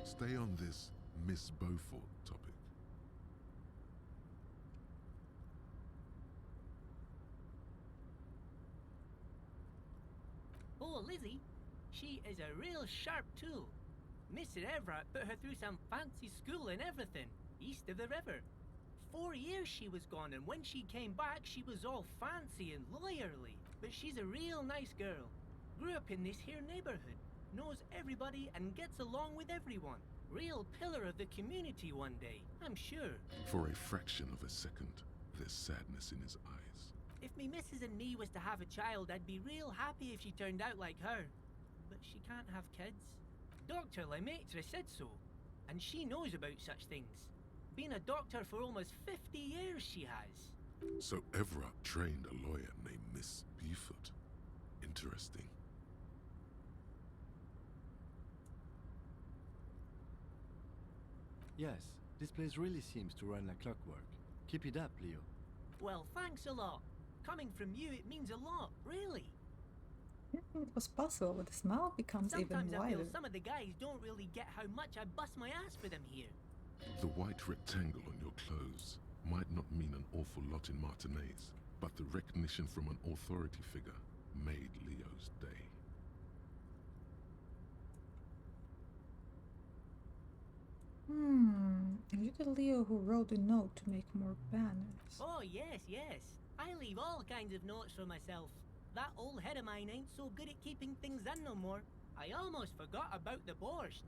Stay on this Miss Beaufort topic. Oh, Lizzie, she is a real sharp tool. Mr. Everett put her through some fancy school and everything, east of the river. 4 years she was gone, and when she came back, she was all fancy and lawyerly. But she's a real nice girl. Grew up in this here neighborhood, knows everybody and gets along with everyone. Real pillar of the community one day, I'm sure. For a fraction of a second, there's sadness in his eyes. If me missus and me was to have a child, I'd be real happy if she turned out like her. But she can't have kids. Dr. Lemaitre said so, and she knows about such things. Been a doctor for almost 50 years she has. So Everett trained a lawyer named Miss Beaufort. Interesting. Yes, this place really seems to run like clockwork. Keep it up, Leo. Well, thanks a lot. Coming from you, it means a lot, really. It was possible, but the smile becomes Sometimes even I feel wider. some of the guys don't really get how much I bust my ass for them here. The white rectangle on your clothes might not mean an awful lot in Martinez, but the recognition from an authority figure made Leo's day. Is it the Leo who wrote a note to make more banners? Oh, yes, yes. I leave all kinds of notes for myself. That old head of mine ain't so good at keeping things in no more. I almost forgot about the borscht.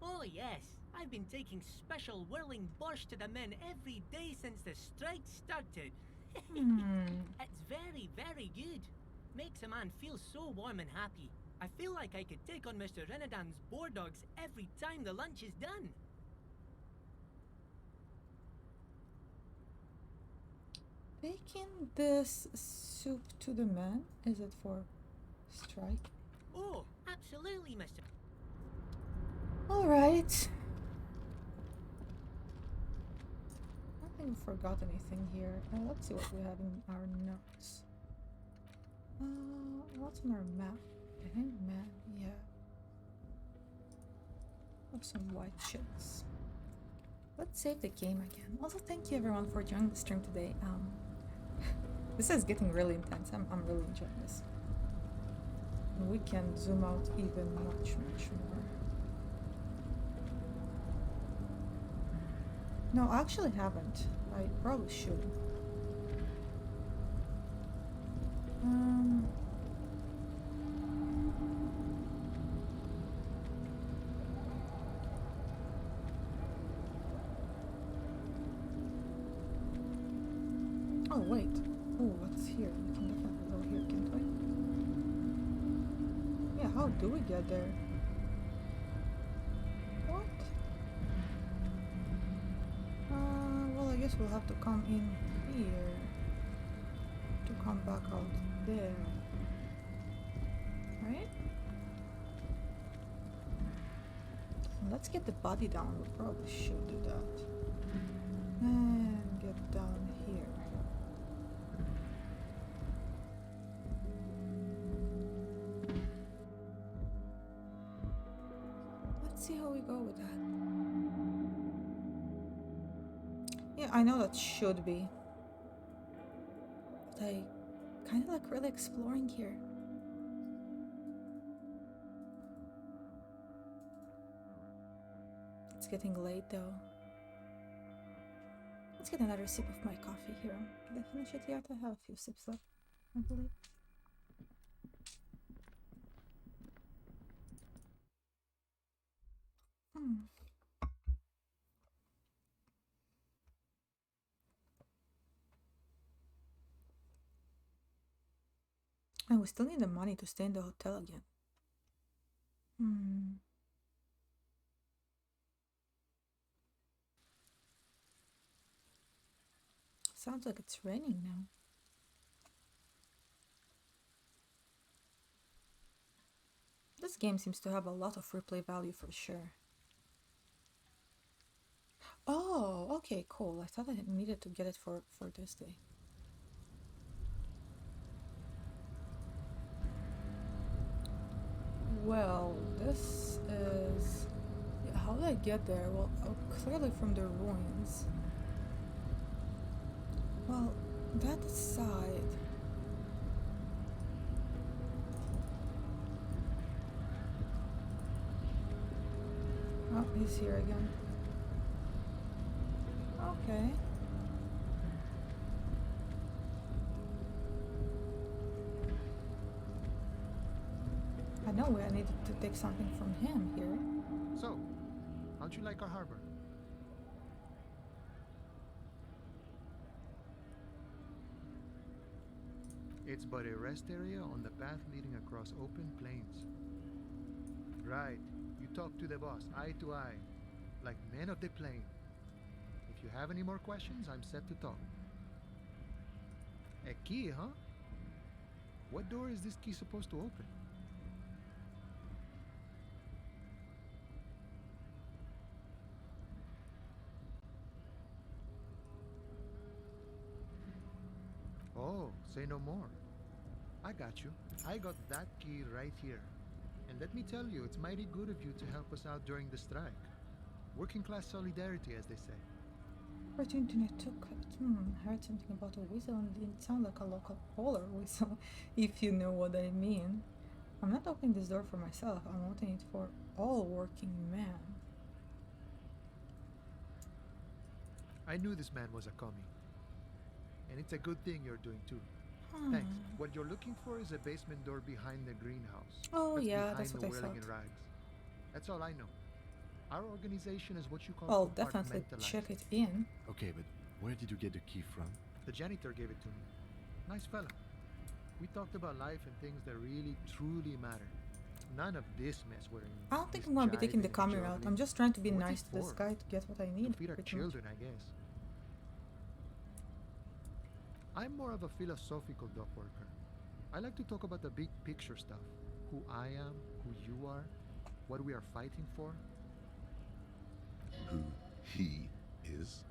Oh, yes. I've been taking special whirling borscht to the men every day since the strike started. It's very, very good. Makes a man feel so warm and happy. I feel like I could take on Mr. Renadan's boar dogs every time the lunch is done. Taking this soup to the men? Is it for strike? Oh, absolutely, Mr. Alright. I don't think we forgot anything here. Let's see what we have in our notes. What's on our map? I think map, yeah. Have some white shits. Let's save the game again. Also, thank you everyone for joining the stream today. This is getting really intense. I'm really enjoying this. And we can zoom out even much more. No, I actually haven't. I probably should. Oh wait. Oh, what's here? We can definitely go here, can't we? Yeah, how do we get there? What? Well, I guess we'll have to come in here to come back out there. right? Let's get the body down. We probably should do that. And get down here. Let's see how we go with that. Yeah, I know that should be. But I kind of like really exploring here. It's getting late though. Let's get another sip of my coffee here. Did I finish it yet? I have a few sips left, I believe. And we still need the money to stay in the hotel again. Sounds like it's raining now. This game seems to have a lot of replay value for sure. Oh, okay, cool. I thought I needed to get it for this day. Well, this is... Yeah, how did I get there? Well, clearly from the ruins. Well, that side... Oh, he's here again. Okay. I know I needed to take something from him here. So, how'd you like our harbor? It's but a rest area on the path leading across open plains. Right. You talk to the boss, eye to eye, like men of the plain. If you have any more questions, I'm set to talk. A key, huh? What door is this key supposed to open? Oh, say no more. I got you. I got that key right here. And let me tell you, it's mighty good of you to help us out during the strike. Working class solidarity, as they say. Opportunity took it. Heard something about a whistle and it didn't sound like a local polar whistle, if you know what I mean. I'm not opening this door for myself, I'm opening it for all working men. I knew this man was a commie. And it's a good thing you're doing too. Thanks. What you're looking for is a basement door behind the greenhouse. Oh yeah, behind that's what the I whirling thought. in rags. That's all I know. Our organization is what you call I'll definitely compartmentalized. check it in. Okay, but where did you get the key from? The janitor gave it to me. Nice fella. We talked about life and things that really, truly matter. None of this mess we're in. I don't think I'm gonna be taking the commie route. I'm just trying to be What's nice it to this for? guy to get what I need. To feed our pretty much. children, I guess. I'm more of a philosophical dock worker. I like to talk about the big picture stuff. Who I am, who you are, what we are fighting for. Who he is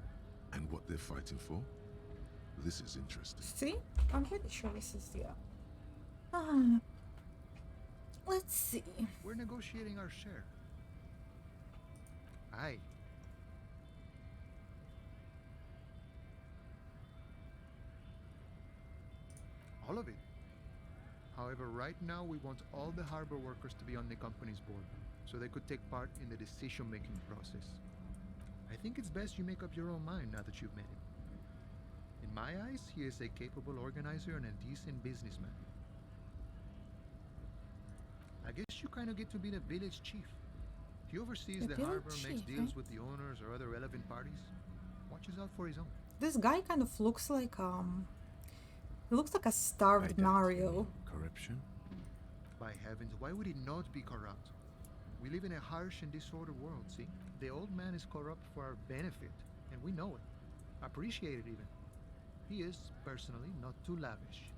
and what they're fighting for. This is interesting. See? I'm pretty sure this is the... let's see. We're negotiating our share. Aye. All of it. However, right now we want all the harbor workers to be on the company's board, so they could take part in the decision-making process. I think it's best you make up your own mind now that you've met him. In my eyes, he is a capable organizer and a decent businessman. I guess you kind of get to be the village chief. He oversees the harbor, makes deals with the owners or other relevant parties, watches out for his own. This guy kind of looks like, he looks like a starved Mario. Corruption? By heavens, why would he not be corrupt? We live in a harsh and disordered world, see? The old man is corrupt for our benefit, and we know it. Appreciate it even. He is, personally, not too lavish.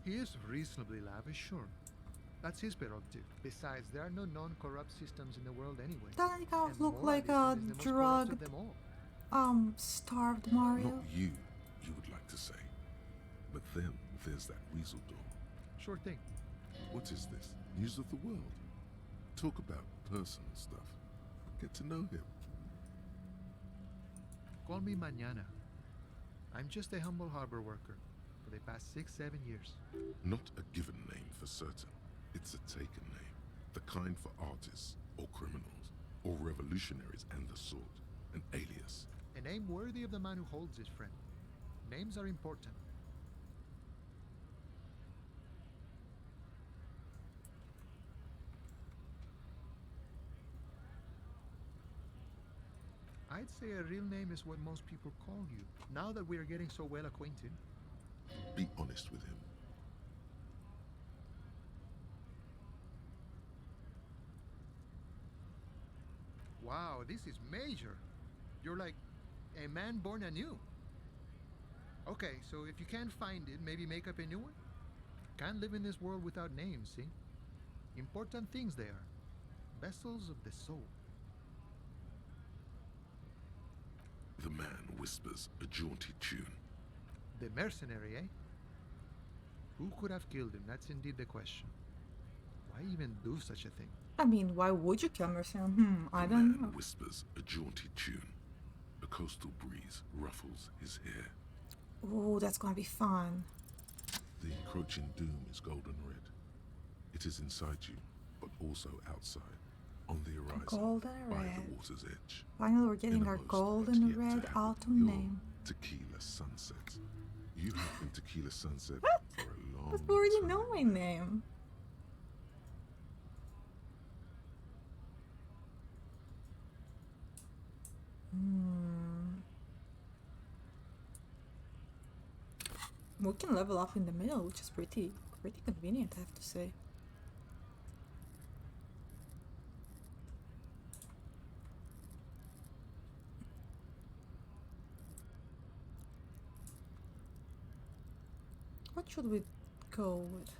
He is reasonably lavish, sure. That's his prerogative. Besides, there are no non-corrupt systems in the world anyway. Doesn't he kind of And look like a moralism is the most corrupt of drugged, them all. starved Mario? Not you, you would like to say. But then there's that weasel door. Sure thing. What is this? News of the world? Talk about personal stuff. Get to know him. Call me Mañana. I'm just a humble harbor worker for the past 6-7 years. Not a given name for certain. It's a taken name. The kind for artists, or criminals, or revolutionaries and the sort. An alias. A name worthy of the man who holds it, friend. Names are important. I'd say a real name is what most people call you, now that we are getting so well acquainted. Be honest with him. Wow, this is major. You're like a man born anew. Okay, so if you can't find it, maybe make up a new one? Can't live in this world without names, see? Important things they are. Vessels of the soul. The man whispers a jaunty tune. The mercenary, eh? Who could have killed him? That's indeed the question. Why even do such a thing? I mean, why would you kill Mercer? I The don't man know. whispers a jaunty tune. A coastal breeze ruffles his hair. Oh, that's gonna be fun. The encroaching doom is golden red. It is inside you, but also outside, on the horizon, Golden by red. the water's edge. Finally, we're getting our Innermost, golden but yet to red happen, autumn your name. Tequila Sunset. You have been Tequila Sunset for a long But we already time. know my name. We can level up in the middle, which is pretty convenient, I have to say. What should we go with?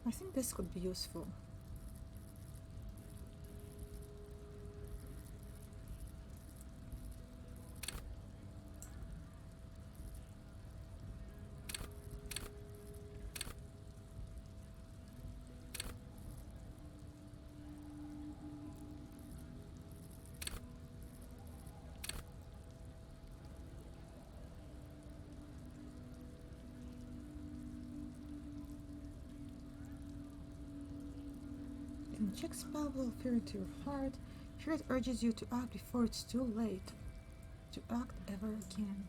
I think this could be useful. An check spell will appear into your heart. Here it urges you to act before it's too late. To act ever again.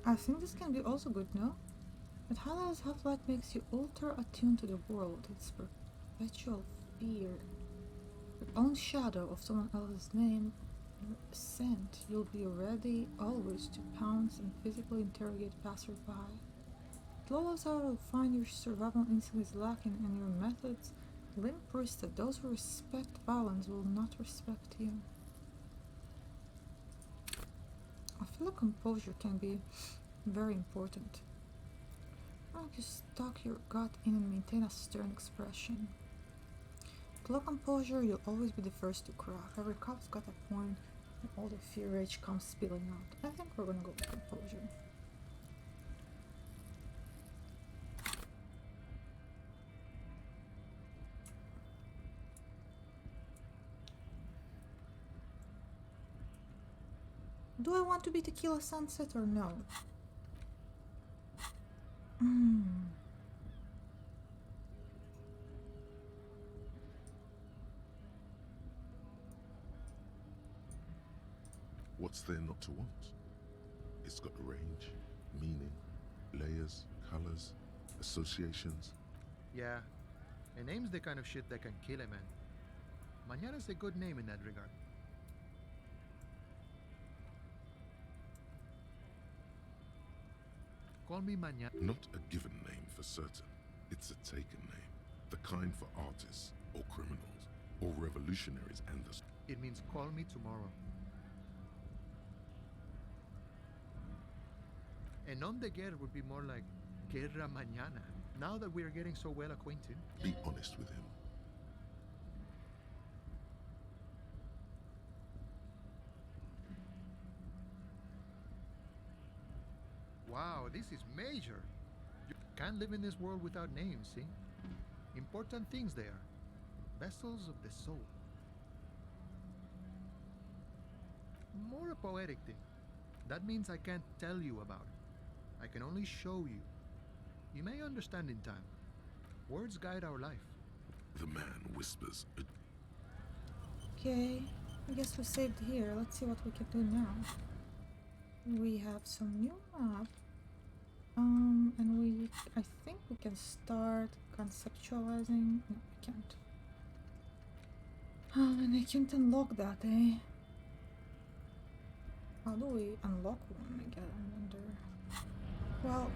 I think this can be also good, no? But Hallows Half-Light makes you ultra attuned to the world. It's perpetual fear. Your own shadow of someone else's name, your scent. You'll be ready always to pounce and physically interrogate passerby. It allows how to find your survival instinct is lacking and your methods limp-wristed. Those who respect violence will not respect you. I feel like composure can be very important. You stalk your gut in and maintain a stern expression. With low composure, you'll always be the first to crack. Every cup's got a point, and all the fear rage comes spilling out. I think we're gonna go with composure. Do I want to be Tequila Sunset or no? What's there not to want? It's got range, meaning, layers, colors, associations. Yeah, a name's the kind of shit that can kill a man. Mañana's a good name in that regard. Call me Mañana. Not a given name for certain. It's a taken name. The kind for artists, or criminals, or revolutionaries and the... It means call me tomorrow. And on the guerra would be more like guerra mañana, now that we are getting so well acquainted. Be honest with him. Wow, this is major. You can't live in this world without names, see? Important things they are. Vessels of the soul. More a poetic thing. That means I can't tell you about it. I can only show you. You may understand in time. Words guide our life. The man whispers. Okay, I guess we saved here. Let's see what we can do now. We have some new map. And I think we can start conceptualizing. No, we can't. And I can't unlock that, eh? How do we unlock one again? I wonder. Well.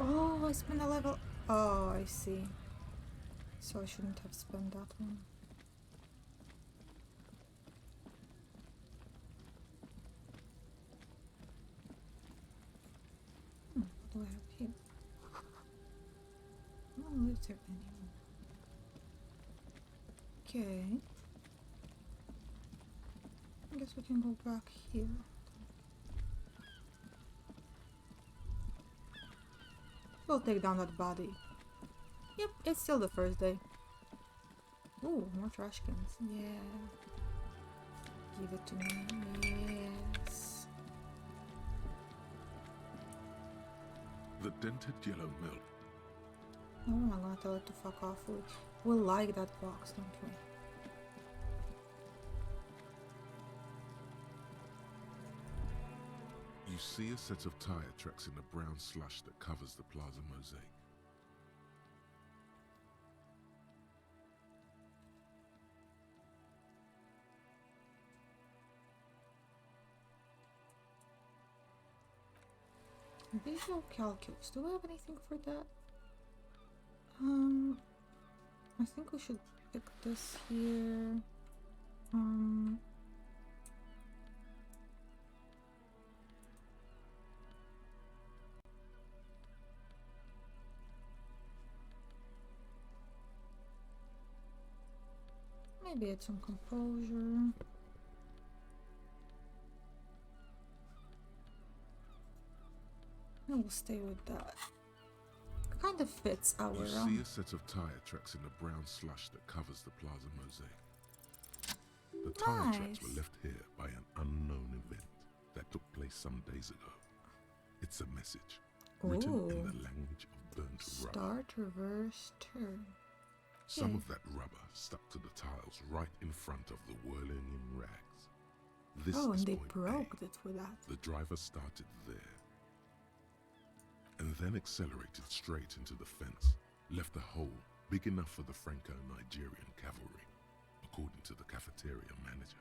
Oh, I spent a level. Oh, I see. So I shouldn't have spent that one. What do I have here? Oh, is there anyone? Okay. I guess we can go back here. We'll take down that body. Yep, it's still the first day. Ooh, more trash cans. Yeah. Give it to me. Yes. The dented yellow milk. No, I'm not gonna tell it to fuck off. We'll like that box, don't we? You see a set of tire tracks in the brown slush that covers the plaza mosaic. Visual calculus. Do we have anything for that? I think we should pick this here. Maybe add some composure. And we'll stay with that. Kind of fits our You see a set of tire tracks in the brown slush that covers the plaza mosaic. The tire tracks were left here by an unknown event that took place some days ago. It's a message written in the language of burnt rubber. Start, reverse, turn. Some of that rubber stuck to the tiles right in front of the whirling in rags. This and is they point broke A. it with that. The driver started there and then accelerated straight into the fence, left a hole big enough for the Franco-Nigerian cavalry, according to the cafeteria manager.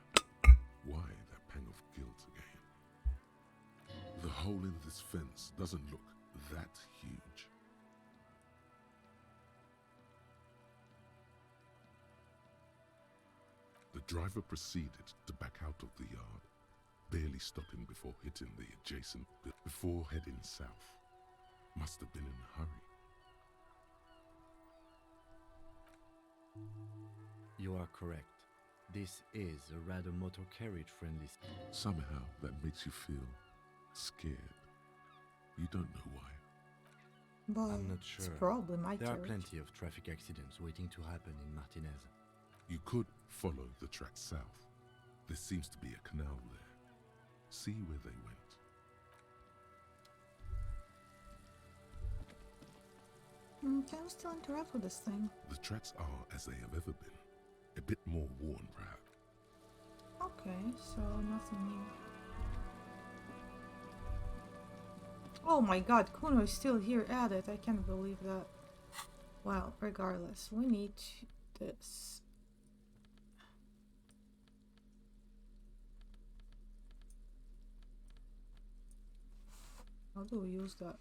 Why that pang of guilt again? The hole in this fence doesn't look that huge. The driver proceeded to back out of the yard, barely stopping before hitting the adjacent before heading south. Must have been in a hurry. You are correct. This is a rather motor carriage friendly. Somehow that makes you feel scared. You don't know why. But I'm not sure. it's probably my There are carriage. plenty of traffic accidents waiting to happen in Martinez. You could follow the track south. There seems to be a canal there. See where they went. Can we still interact with this thing? The tracks are as they have ever been. A bit more worn, perhaps. Okay, so nothing new. Oh my god, Kuno is still here at it. I can't believe that. Well, regardless, we need this. How do we use that?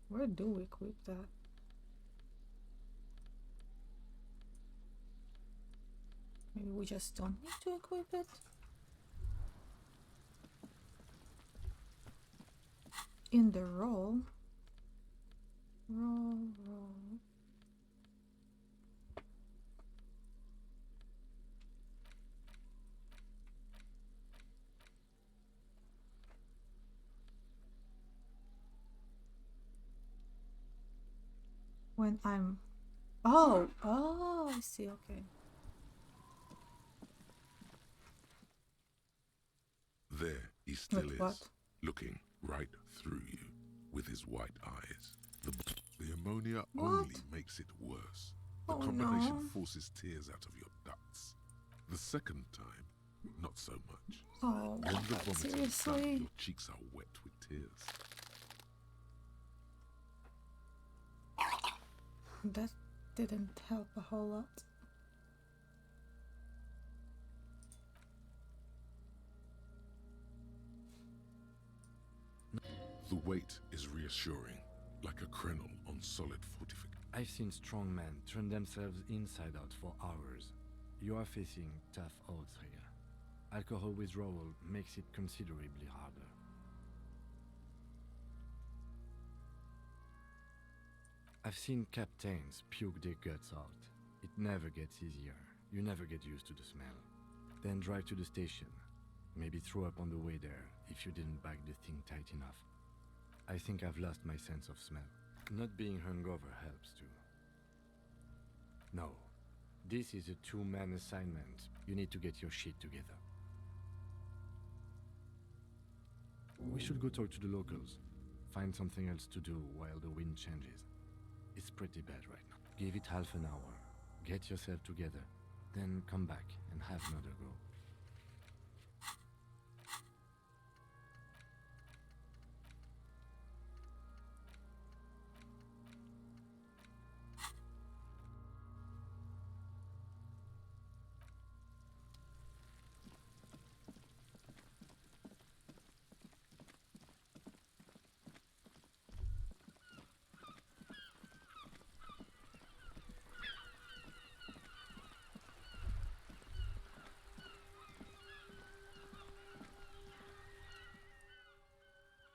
Where do we equip that? Maybe we just don't need to equip it? In the roll. Roll. When I'm... Oh, I see, okay. There he still Wait, is, what? looking right through you with his white eyes. The ammonia What? only makes it worse. The Oh, combination no. forces tears out of your ducts. The second time, not so much. Oh, When the God, vomiting is done, seriously? your cheeks are wet with tears. That didn't help a whole lot. The weight is reassuring, like a krenel on solid fortification. I've seen strong men turn themselves inside out for hours. You are facing tough odds here. Alcohol withdrawal makes it considerably harder. I've seen captains puke their guts out. It never gets easier. You never get used to the smell. Then drive to the station. Maybe throw up on the way there if you didn't bag the thing tight enough. I think I've lost my sense of smell. Not being hungover helps too. No. This is a two-man assignment. You need to get your shit together. We should go talk to the locals. Find something else to do while the wind changes. It's pretty bad right now. Give it half an hour. Get yourself together. Then come back and have another go.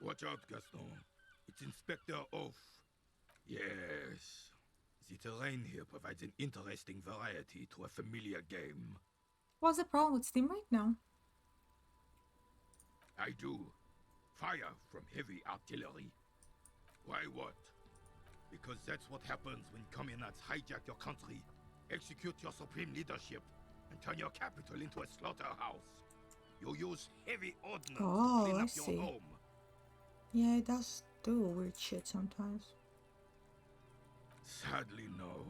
Watch out, Gaston. It's Inspector Oaf. Yes. The terrain here provides an interesting variety to a familiar game. What's the problem with Steam right now? I do. Fire from heavy artillery. Why what? Because that's what happens when communards hijack your country, execute your supreme leadership, and turn your capital into a slaughterhouse. You use heavy ordnance to clean I up see. your home. Yeah, it does do weird shit sometimes. Sadly, no.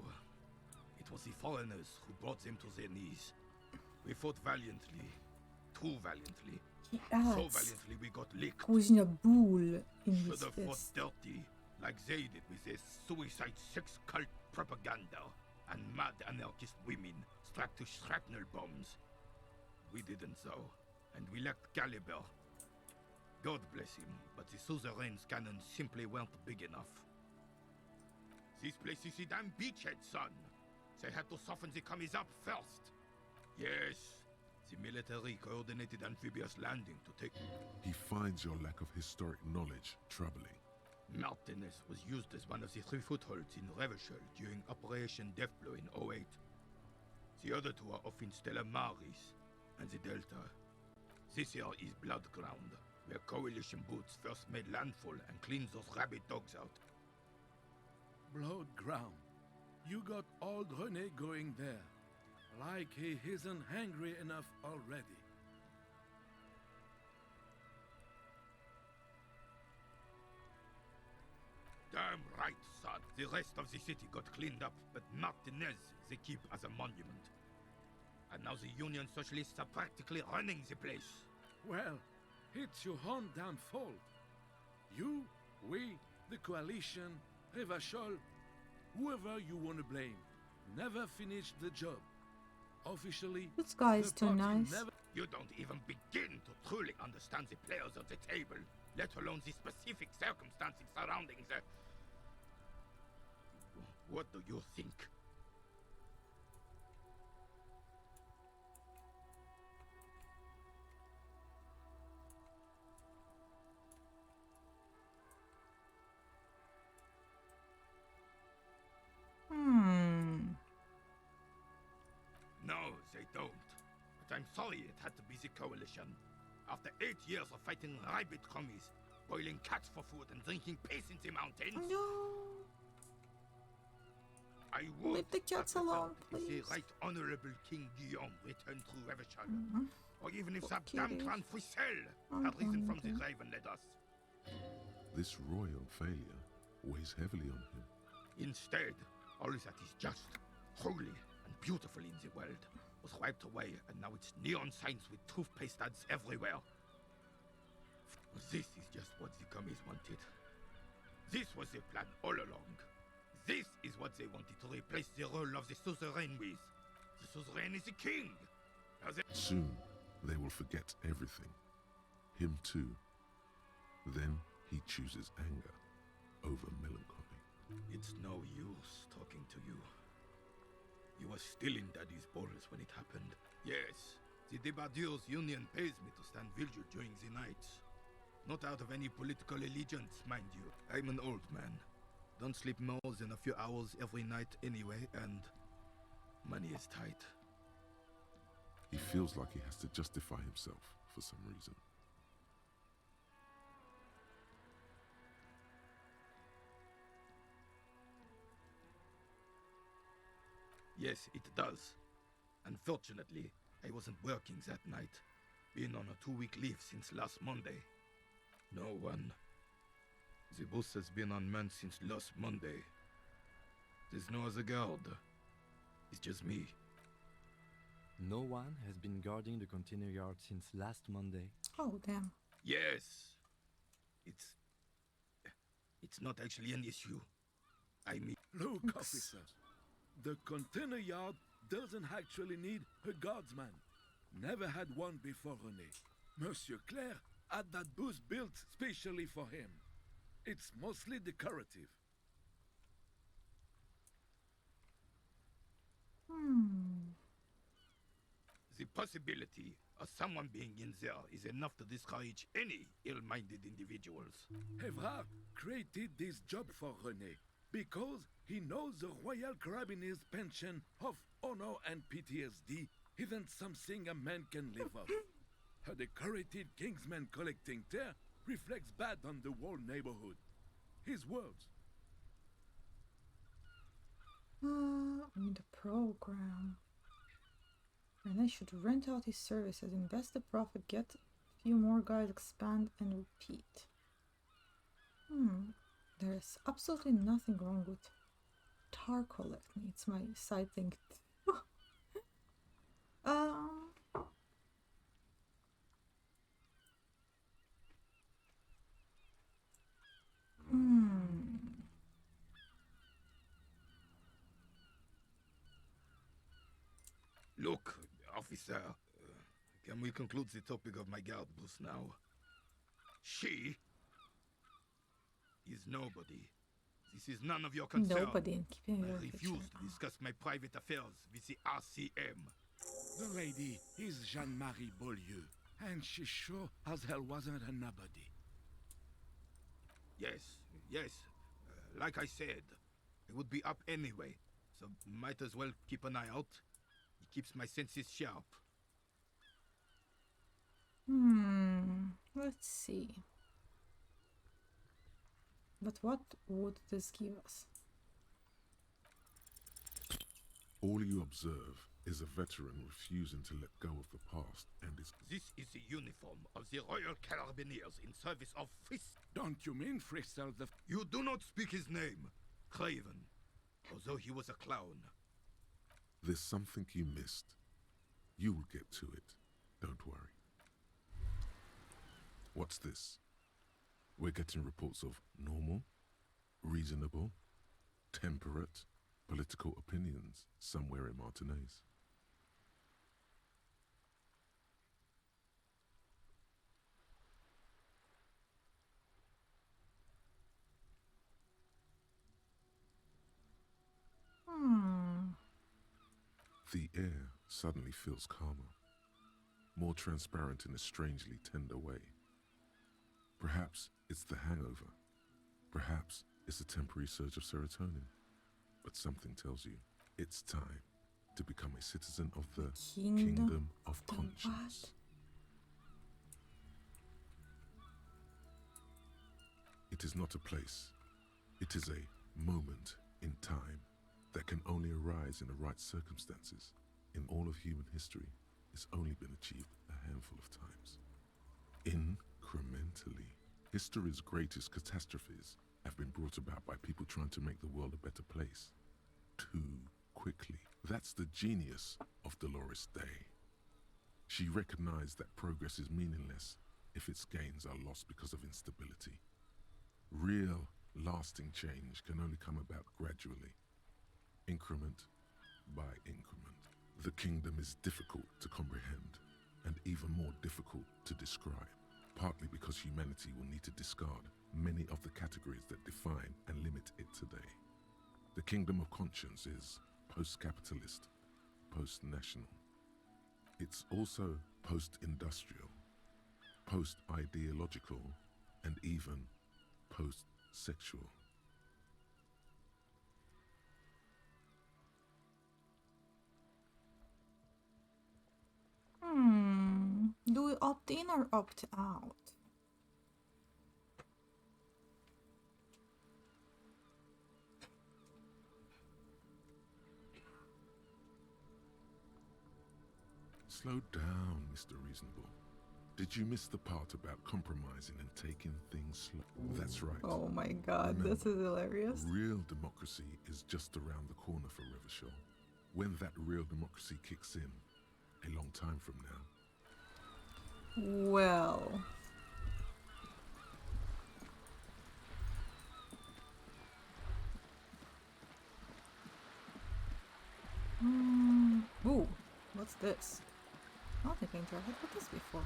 It was the foreigners who brought them to their knees. We fought valiantly. Too valiantly. He So adds valiantly we got licked. squeezing a bull in his Should have fought fist. dirty, like they did with their suicide sex cult propaganda and mad anarchist women strapped to shrapnel bombs. We didn't so, and we lacked caliber. God bless him, but the suzerain's cannons simply weren't big enough. This place is a damn beachhead, son. They had to soften the commies up first. Yes, the military coordinated amphibious landing to take... He finds your lack of historic knowledge troubling. Martinez was used as one of the 3 footholds in Revachol during Operation Deathblow in 08. The other 2 are off in Stella Maris and the Delta. This here is Blood Ground, where coalition boots first made landfall and cleaned those rabid dogs out. Blood ground. You got old René going there. Like he isn't hungry enough already. right, son. The rest of the city got cleaned up, but Martinez they keep as a monument. And now the Union Socialists are practically running the place. Well, it's your own downfall. You, we, the coalition, Revachol, whoever you want to blame, never finished the job. Officially, This guy is the too party nice. never- You don't even begin to truly understand the players of the table, let alone the specific circumstances surrounding the... What do you think? No, they don't. But I'm sorry it had to be the coalition. After 8 years of fighting rabid commies, boiling cats for food and drinking piss in the mountains, No. I would Leave the cats have alone, preferred if please. the Right Honorable King Guillaume returned to Revachol. Or even if Poor that damn kitties. clan Frisell Oh, had risen from the okay. grave and led us. This royal failure weighs heavily on him. Instead, all that is just, holy, and beautiful in the world was wiped away, and now it's neon signs with toothpaste ads everywhere. This is just what the commies wanted. This was their plan all along. This is what they wanted to replace the role of the suzerain with. The suzerain is the king. Now they... Soon, they will forget everything. Him too. Then he chooses anger over melancholy. It's no use talking to you. You were still in Daddy's balls when it happened. Yes, the Debardeurs Union pays me to stand vigil during the nights. Not out of any political allegiance, mind you. I'm an old man. Don't sleep more than a few hours every night anyway, and money is tight. He feels like he has to justify himself for some reason. Yes, it does. Unfortunately, I wasn't working that night. Been on a 2-week leave since last Monday. No one. The boss has been on man since last Monday. There's no other guard. It's just me. No one has been guarding the container yard since last Monday. Oh, damn. Yes. It's not actually an issue. I mean... Look, Thanks. officer. The container yard doesn't actually need a guardsman. Never had one before René. Monsieur Claire had that booth built specially for him. It's mostly decorative. The possibility of someone being in there is enough to discourage any ill-minded individuals. Evrard created this job for René because he knows the Royal Carabiniers' pension of honor and PTSD isn't something a man can live off. A decorated kingsman collecting tear reflects bad on the whole neighborhood. His words. In the program. And I should rent out his services, invest the profit, get a few more guys, expand and repeat. There's absolutely nothing wrong with tar collecting. It's my side thing. Look, officer, can we conclude the topic of my guard booth now? She is nobody. This is none of your concern. Nobody in keeping I your refuse picture. to discuss my private affairs with the RCM. The lady is Jeanne-Marie Beaulieu, and she sure as hell wasn't a nobody. Yes. Like I said, I would be up anyway, so might as well keep an eye out. It keeps my senses sharp. Let's see. But what would this give us? All you observe is a veteran refusing to let go of the past and is... This is the uniform of the Royal Carabiniers in service of Fist. Don't you mean Fristel the... You do not speak his name, Craven, although he was a clown. There's something you missed. You'll get to it. Don't worry. What's this? We're getting reports of normal, reasonable, temperate, political opinions somewhere in Martinez. The air suddenly feels calmer, more transparent in a strangely tender way. Perhaps it's the hangover. Perhaps it's a temporary surge of serotonin. But something tells you it's time to become a citizen of the Kingdom of Conscience. It is not a place. It is a moment in time that can only arise in the right circumstances. In all of human history, it's only been achieved a handful of times. Incrementally, history's greatest catastrophes have been brought about by people trying to make the world a better place. Too quickly. That's the genius of Dolores Day. She recognized that progress is meaningless if its gains are lost because of instability. Real, lasting change can only come about gradually, increment by increment. The kingdom is difficult to comprehend and even more difficult to describe, partly because humanity will need to discard many of the categories that define and limit it today. The kingdom of conscience is post-capitalist, post-national. It's also post-industrial, post-ideological, and even post-sexual. Do we opt in or opt out? Slow down, Mr. Reasonable. Did you miss the part about compromising and taking things slow? That's right. Oh my god, Remember, this is hilarious. Real democracy is just around the corner for Revachol. When that real democracy kicks in, a long time from now. Well... Ooh, what's this? I don't think I interacted with this before.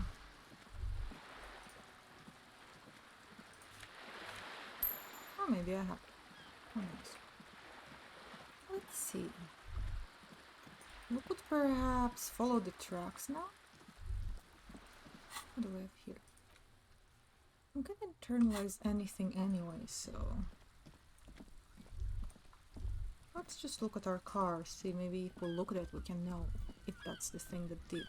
Or maybe I have. Who knows? Let's see. We could perhaps follow the tracks now. What do we have here? I'm gonna internalize anything anyway, so... Let's just look at our car, see maybe if we look at it we can know if that's the thing that did.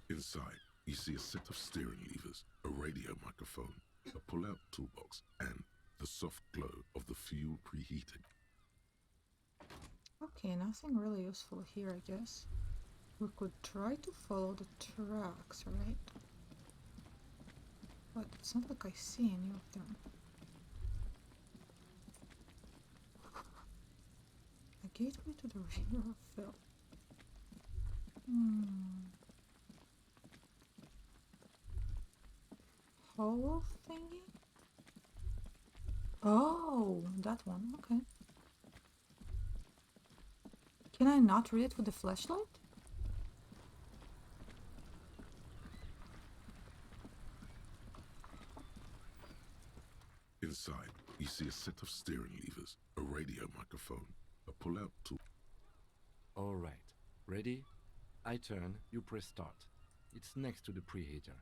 Inside, you see a set of steering levers, a radio microphone, a pull-out toolbox, and the soft glow of the fuel preheating. Okay, nothing really useful here, I guess. We could try to follow the tracks, right? But it's not like I see any of them. A gateway to the river of Phil. Hollow thingy? Oh, that one, okay. Can I not read it with the flashlight? Inside, you see a set of steering levers, a radio microphone, a pull-out tool. All right. Ready? I turn, you press start. It's next to the preheater.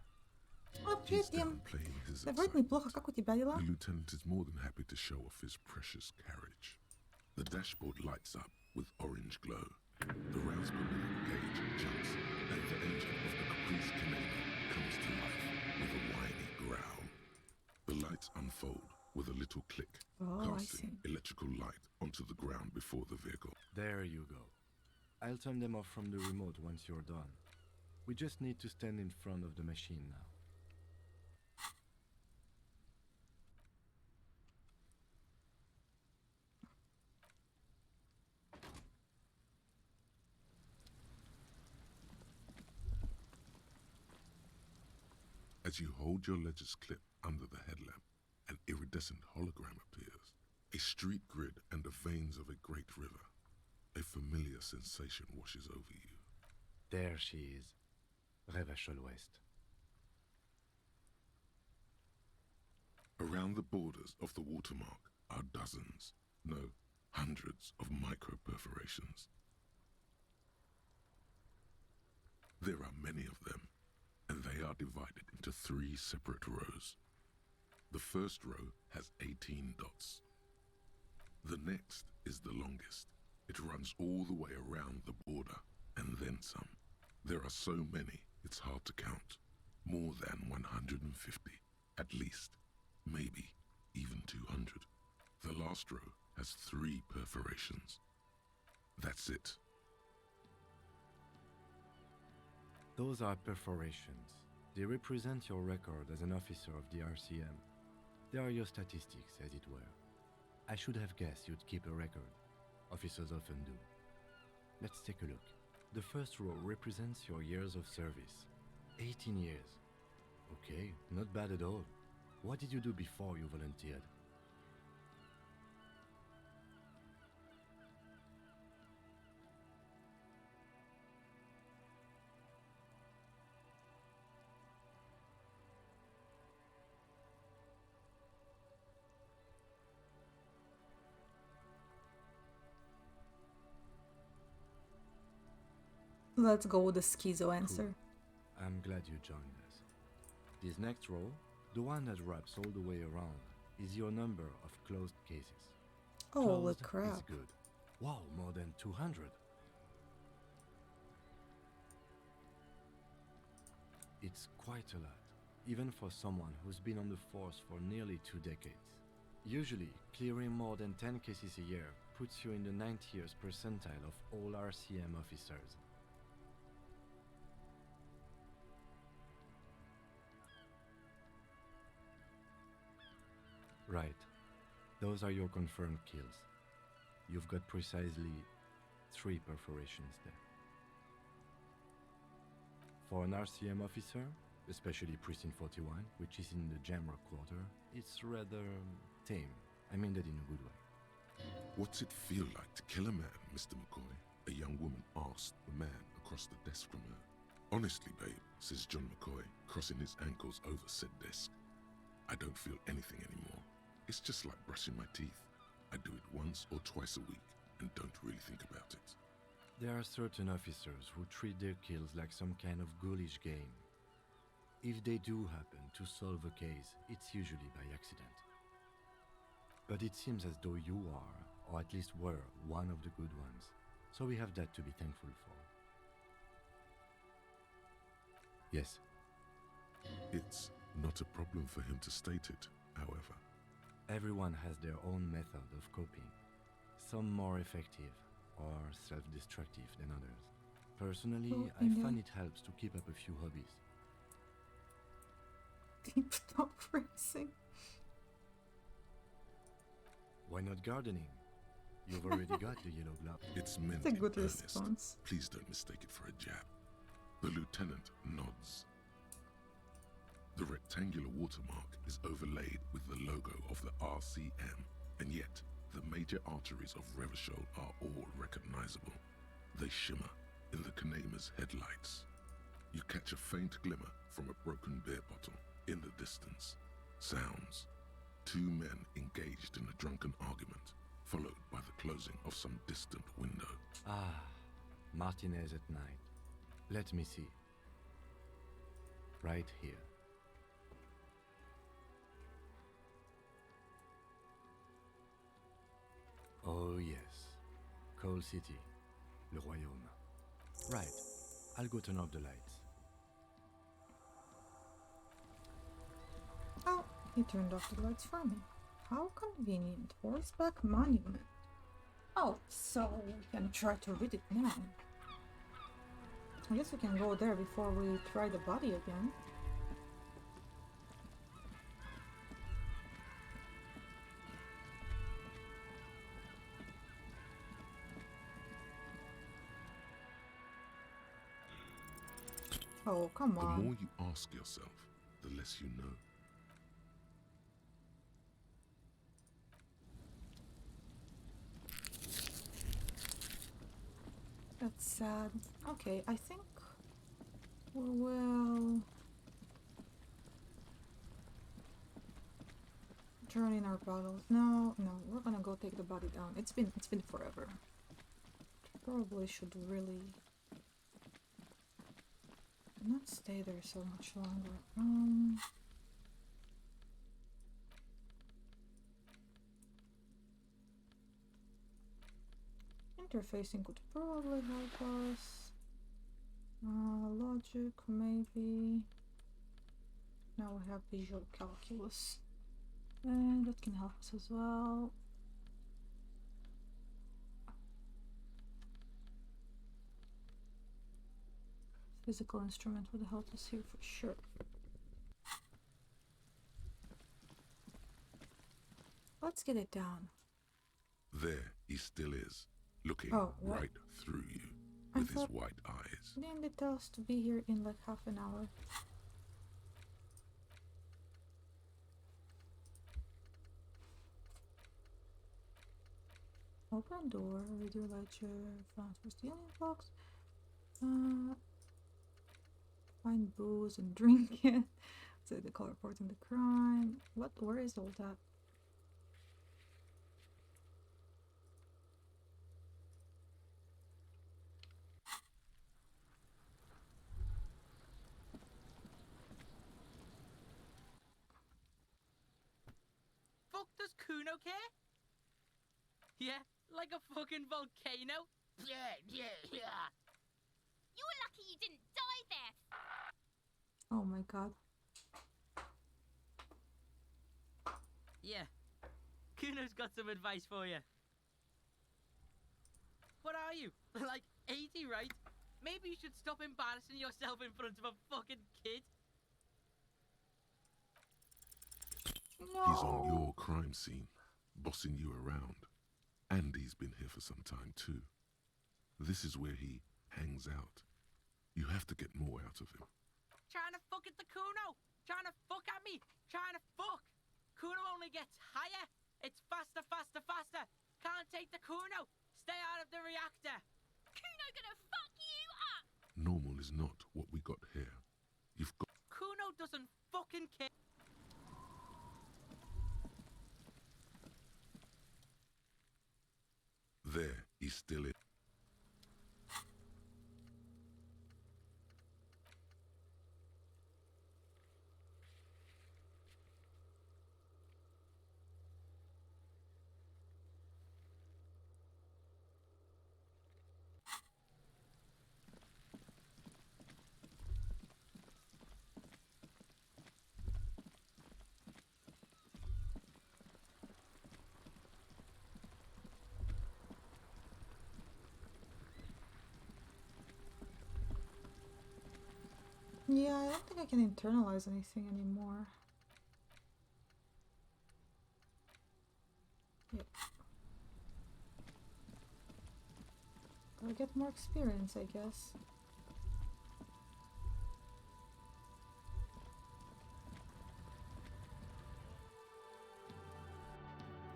He's Привет, Дим. downplaying his Да вроде неплохо, excitement. как у тебя дела? The lieutenant is more than happy to show off his precious carriage. The dashboard lights up with orange glow. The rouse per minute gauge jumps, and the engine of the Caprice Canadian comes to life with a whiny growl. The lights unfold with a little click, Oh, I casting see. electrical light onto the ground before the vehicle. There you go. I'll turn them off from the remote once you're done. We just need to stand in front of the machine now. As you hold your ledger's clip under the headlamp, an iridescent hologram appears. A street grid and the veins of a great river. A familiar sensation washes over you. There she is, Revachol West. Around the borders of the watermark are dozens, no, hundreds of micro-perforations. There are many of them, and they are divided into 3 separate rows. The first row has 18 dots. The next is the longest. It runs all the way around the border, and then some. There are so many, it's hard to count. More than 150, at least. Maybe even 200. The last row has 3 perforations. That's it. Those are perforations. They represent your record as an officer of the RCM. They are your statistics, as it were. I should have guessed you'd keep a record. Officers often do. Let's take a look. The first row represents your years of service. 18 years. Okay, not bad at all. What did you do before you volunteered? Let's go with the schizo answer. Cool. I'm glad you joined us. This next row, the one that wraps all the way around, is your number of closed cases. Holy Closed crap. is good. Wow, more than 200. It's quite a lot, even for someone who's been on the force for nearly 2 decades. Usually, clearing more than 10 cases a year puts you in the 90th percentile of all RCM officers. Right. Those are your confirmed kills. You've got precisely 3 perforations there. For an RCM officer, especially Precinct 41, which is in the Jamrock quarter, it's rather tame. I mean that in a good way. What's it feel like to kill a man, Mr. McCoy? A young woman asked the man across the desk from her. Honestly, babe, says John McCoy, crossing his ankles over said desk. I don't feel anything anymore. It's just like brushing my teeth. I do it once or twice a week and don't really think about it. There are certain officers who treat their kills like some kind of ghoulish game. If they do happen to solve a case, it's usually by accident. But it seems as though you are, or at least were, one of the good ones. So we have that to be thankful for. Yes. It's not a problem for him to state it, however. Everyone has their own method of coping. Some more effective or self-destructive than others. Personally, I find it helps to keep up a few hobbies. Deep top racing. Why not gardening? You've already got the yellow glove. It's meant That's a good in earnest. response. Please don't mistake it for a jab. The lieutenant nods. The rectangular watermark is overlaid with the logo of the RCM, and yet the major arteries of Revachol are all recognizable. They shimmer in the Kanema's headlights. You catch a faint glimmer from a broken beer bottle in the distance. Sounds. 2 men engaged in a drunken argument, followed by the closing of some distant window. Ah, Martinez at night. Let me see. Right here. Oh yes, Coal City, Le Royaume. Right, I'll go turn off the lights. Oh, he turned off the lights for me. How convenient. Horseback monument. Oh, so we can try to read it now. I guess we can go there before we try the body again. Oh, come on. The more you ask yourself, the less you know. That's sad. Okay, I think we will turn in our bottles. No, we're gonna go take the body down. It's been forever. Probably should really not stay there so much longer. Interfacing could probably help us. Logic, maybe. Now we have visual calculus. And that can help us as well. Physical instrument would help us here for sure. Let's get it down. There he still is, looking right through you with his white eyes. Didn't they tell us to be here in like half an hour? Open door, radio ledger, found for stealing box. Find booze and drink it. So they call reporting the crime. Where is all that? Fuck, does Kuno care? Yeah, like a fucking volcano. Yeah. You're lucky you didn't die there. Oh my god. Yeah, Kuno's got some advice for you. What are you? Like 80, right? Maybe you should stop embarrassing yourself in front of a fucking kid. No. He's on your crime scene, bossing you around. And he's been here for some time too. This is where he hangs out. You have to get more out of him. Trying to fuck at the Kuno. Trying to fuck at me. Trying to fuck. Kuno only gets higher. It's faster. Can't take the Kuno. Stay out of the reactor. Kuno gonna fuck you up. Normal is not what we got here. You've got... Kuno doesn't fucking care. There he still is. Yeah, I don't think I can internalize anything anymore. Yeah. Gotta get more experience, I guess.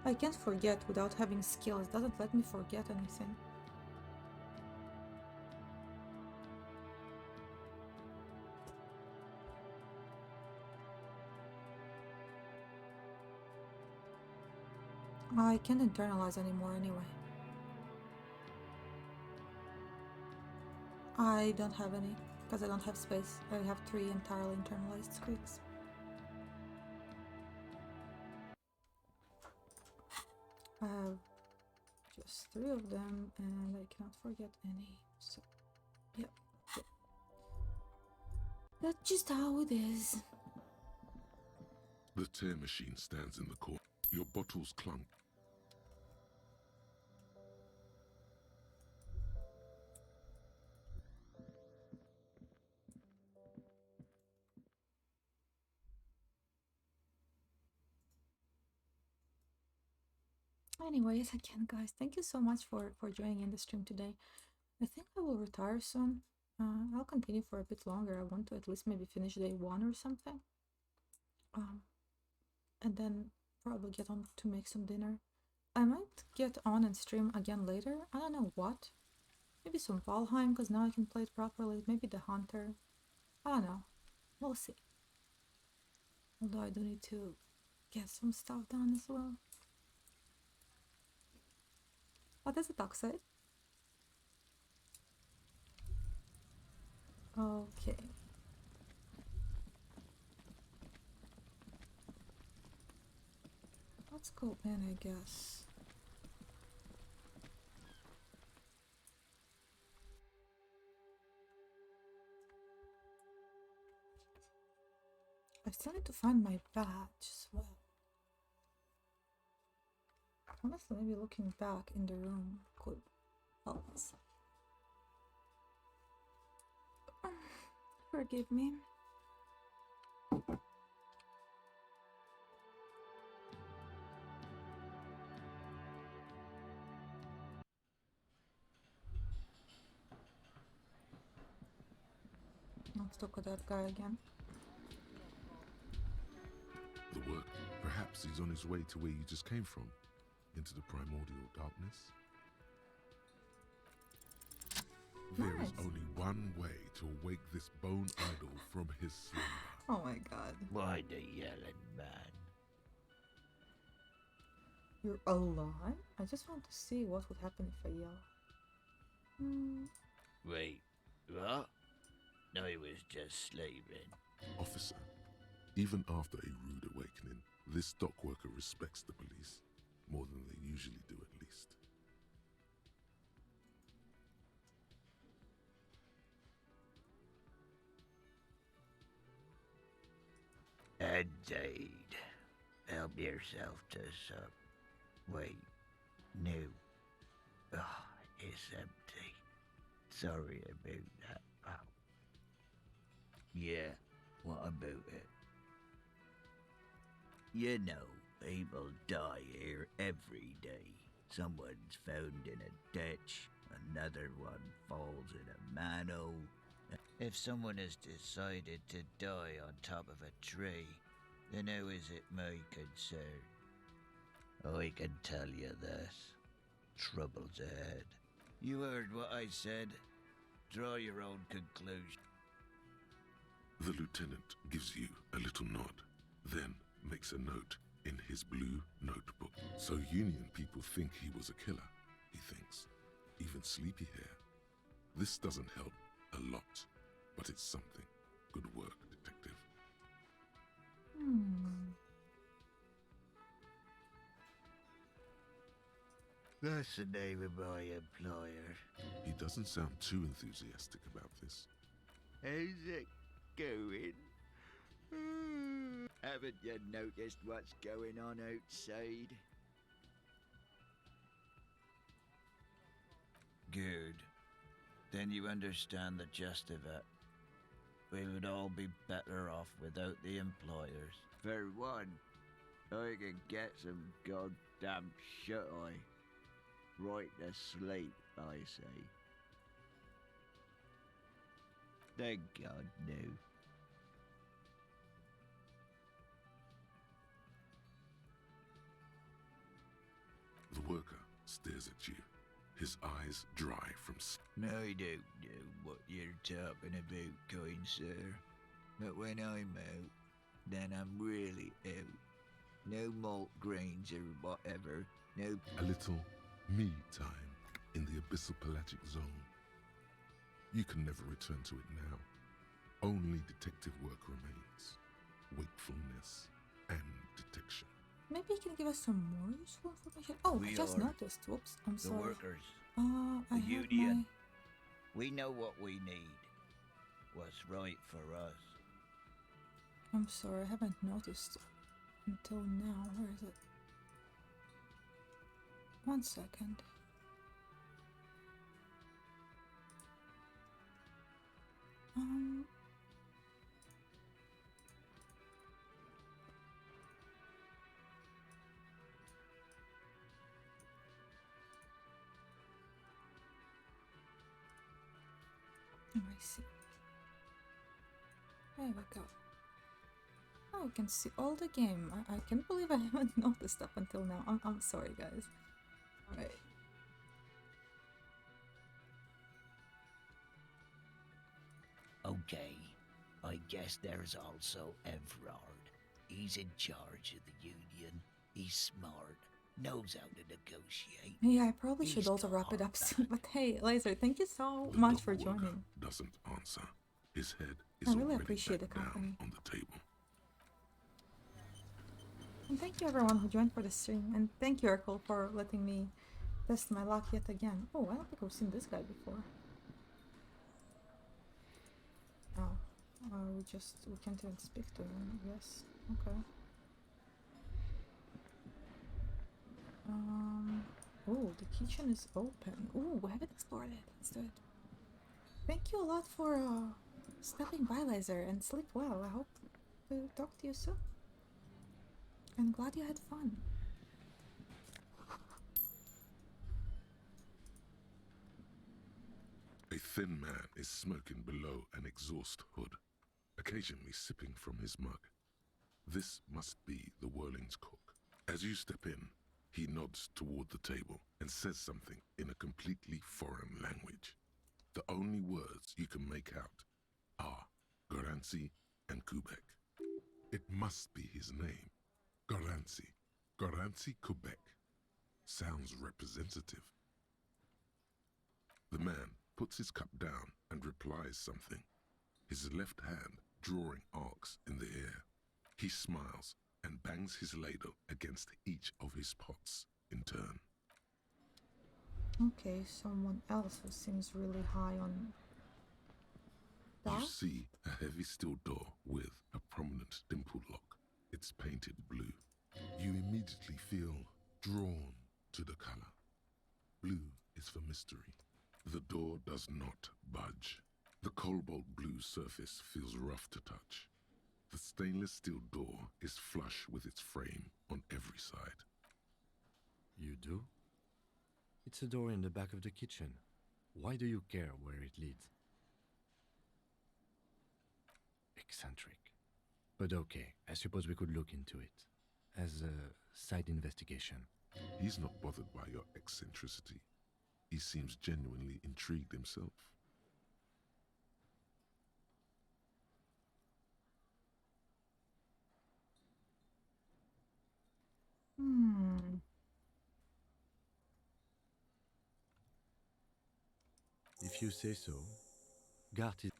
I can't forget without having skills. It doesn't let me forget anything. I can't internalize anymore anyway. I don't have any, because I don't have space. I have 3 entirely internalized squeaks. I have just 3 of them, and I cannot forget any. So, yeah. That's just how it is. The tear machine stands in the corner. Your bottles clunk. Anyways, again, guys, thank you so much for joining in the stream today. I think I will retire soon. I'll continue for a bit longer. I want to at least maybe finish day 1 or something. And then probably get on to make some dinner. I might get on and stream again later. I don't know what. Maybe some Valheim, because now I can play it properly. Maybe the Hunter. I don't know. We'll see. Although I do need to get some stuff done as well. What does the dog say? Okay. Let's go in, I guess. I still need to find my badge as well. Honestly, maybe looking back in the room could help us. Forgive me. Let's talk with that guy again. The work. Perhaps he's on his way to where you just came from, into the primordial darkness. There is only one way to awake this bone idol from his slumber. Oh my god. Why the yelling, man? You're alive? I just want to see what would happen if I yell. Wait, what? I was just slaving. Officer, even after a rude awakening, this dock worker respects the police more than they usually do, at least. Indeed. Help yourself to some. Wait, no. Oh, it's empty. Sorry about that, pal. Yeah, what about it? You know, people die here every day. Someone's found in a ditch, another one falls in a manhole. If someone has decided to die on top of a tree, then how is it my concern? I can tell you this. Trouble's ahead. You heard what I said. Draw your own conclusion. The lieutenant gives you a little nod, then makes a note in his blue notebook. So Union people think he was a killer, he thinks. Even Sleepyhair. This doesn't help a lot, but it's something. Good work, detective. That's the name of my employer. He doesn't sound too enthusiastic about this. How's it going? Haven't you noticed what's going on outside? Good. Then you understand the gist of it. We would all be better off without the employers. For one, I can get some goddamn shut-eye. Right to sleep, I say. Thank God, no. The worker stares at you, his eyes dry from... I don't know what you're talking about, kind sir. But when I'm out, then I'm really out. No malt grains or whatever, no... A little me time in the abyssal pelagic zone. You can never return to it now. Only detective work remains. Wakefulness and detection. Maybe you can give us some more useful information. Oh, I just noticed. Whoops, I'm sorry. The workers. I the have union. my... We know what we need. What's right for us. I'm sorry, I haven't noticed until now. Where is it? 1 second. I see. There we go. Oh, I can see all the game. I can't believe I haven't noticed up until now. I'm sorry, guys. Alright. Okay, I guess there's also Everard. He's in charge of the Union. He's smart, knows how to negotiate. Yeah, I probably should He's also got wrap it our up soon. But hey, Laser, thank you so The much dock for worker joining. doesn't answer. His head is I really already appreciate back the company. down on the table. And thank you everyone who joined for the stream. And thank you, Urkel, for letting me test my luck yet again. Oh, I don't think I've seen this guy before. Oh, we can't even speak to him, yes. Okay. Oh, the kitchen is open. Oh, we haven't explored it. Let's do it. Thank you a lot for stopping by, Laser, and sleep well. I hope to talk to you soon. I'm glad you had fun. A thin man is smoking below an exhaust hood, occasionally sipping from his mug. This must be the Whirling's cook. As you step in, he nods toward the table and says something in a completely foreign language. The only words you can make out are Goranci and Kubek. It must be his name. Goranci. Goranci Kubek. Sounds representative. The man puts his cup down and replies something, his left hand drawing arcs in the air. He smiles and bangs his ladle against each of his pots in turn. Okay, someone else who seems really high on that. You see a heavy steel door with a prominent dimple lock. It's painted blue. You immediately feel drawn to the color. Blue is for mystery. The door does not budge. The cobalt blue surface feels rough to touch. The stainless steel door is flush with its frame on every side. You do? It's a door in the back of the kitchen. Why do you care where it leads? Eccentric. But okay, I suppose we could look into it. As a side investigation. He's not bothered by your eccentricity. He seems genuinely intrigued himself. If you say so. Gart is...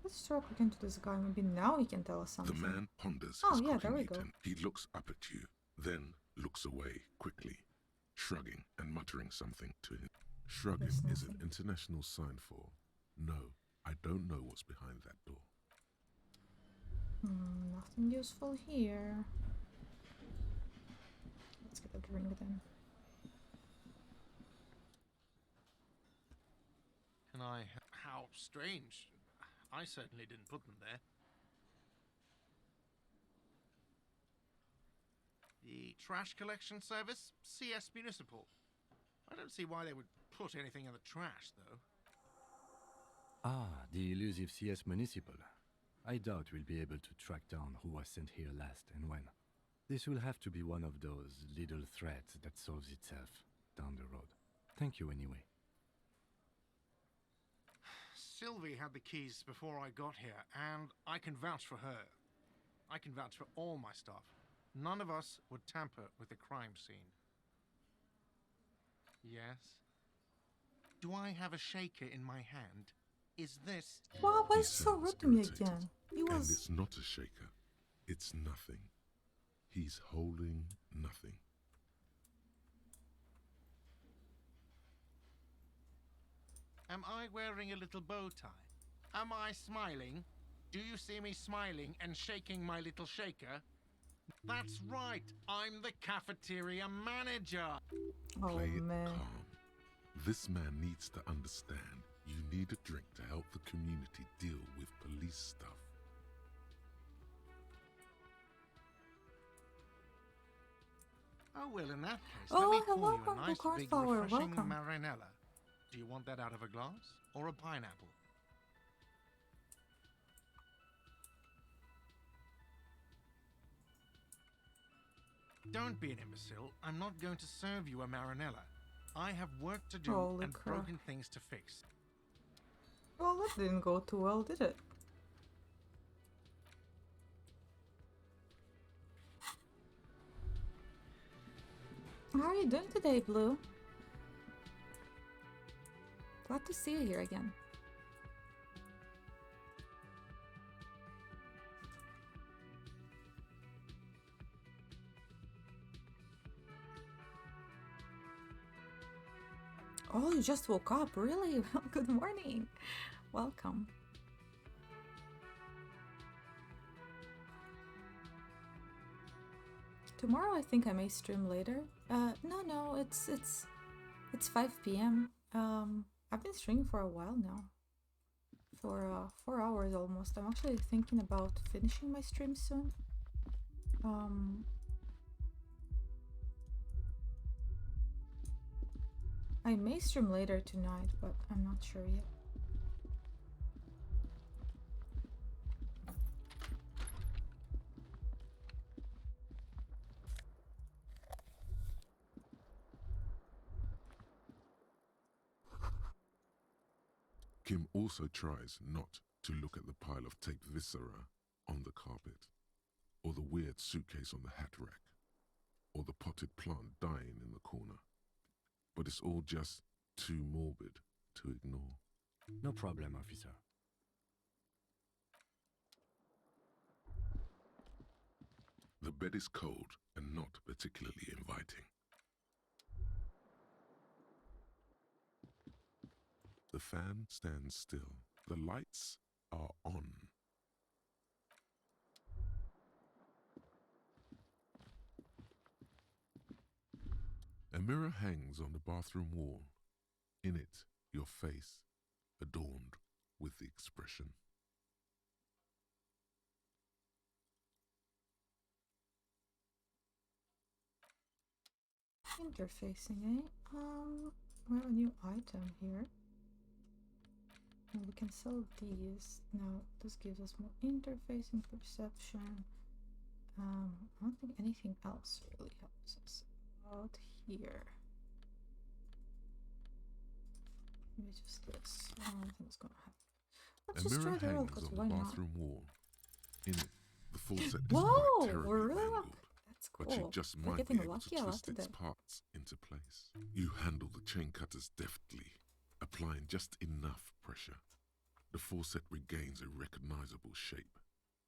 Let's try looking into this guy. Maybe now he can tell us something. The man ponders Oh, his yeah, there cooking we go. eaten. He looks up at you, then looks away quickly, shrugging and muttering something to him. Shrugging There's is an nothing. international sign for, no, I don't know what's behind that door. Nothing useful here. Let's get a drink then. Can I... How strange. I certainly didn't put them there. The trash collection service? CS Municipal. I don't see why they would put anything in the trash, though. Ah, the elusive CS Municipal. I doubt we'll be able to track down who was sent here last and when. This will have to be one of those little threads that solves itself down the road. Thank you anyway. Sylvie had the keys before I got here, and I can vouch for her. I can vouch for all my staff. None of us would tamper with the crime scene. Yes? Do I have a shaker in my hand? Is this... Wow, why He is he so sounds rude to me irritated, again? He And was... it's not a shaker. It's nothing. He's holding nothing. Am I wearing a little bow tie? Am I smiling? Do you see me smiling and shaking my little shaker? That's right, I'm the cafeteria manager. Oh, Play it man. calm. This man needs to understand you need a drink to help the community deal with police stuff. Oh, well, in that case, Oh, let me hello, pour you a Uncle nice big Cornflower, refreshing welcome. marinella. Do you want that out of a glass or a pineapple? Don't be an imbecile. I'm not going to serve you a marinella. I have work to do Holy and crap. broken things to fix. Well, that didn't go too well, did it? How are you doing today, Blue? Glad to see you here again. Oh, you just woke up, really? Well, good morning. Welcome. Tomorrow I think I may stream later. No, it's 5 p.m. I've been streaming for a while now. For 4 hours almost. I'm actually thinking about finishing my stream soon. I may stream later tonight, but I'm not sure yet. Kim also tries not to look at the pile of taped viscera on the carpet, or the weird suitcase on the hat rack, or the potted plant dying in the corner. But it's all just too morbid to ignore. No problem, officer. The bed is cold and not particularly inviting. The fan stands still. The lights are on. A mirror hangs on the bathroom wall. In it, your face, adorned with the expression. Interfacing, eh? We have a new item here. And we can sell these. Now, this gives us more interfacing perception. I don't think anything else really helps us out here. Maybe just this. I don't think it's gonna happen. Let's A just mirror try the roll, hangs 'cause on why the not? bathroom wall. In it, the faucet is Whoa, quite terribly we're really mangled, That's but you cool. just We're might be getting able lucky to a lot twist its today. parts into place. You handle the chain cutters deftly, applying just enough pressure. The faucet regains a recognizable shape.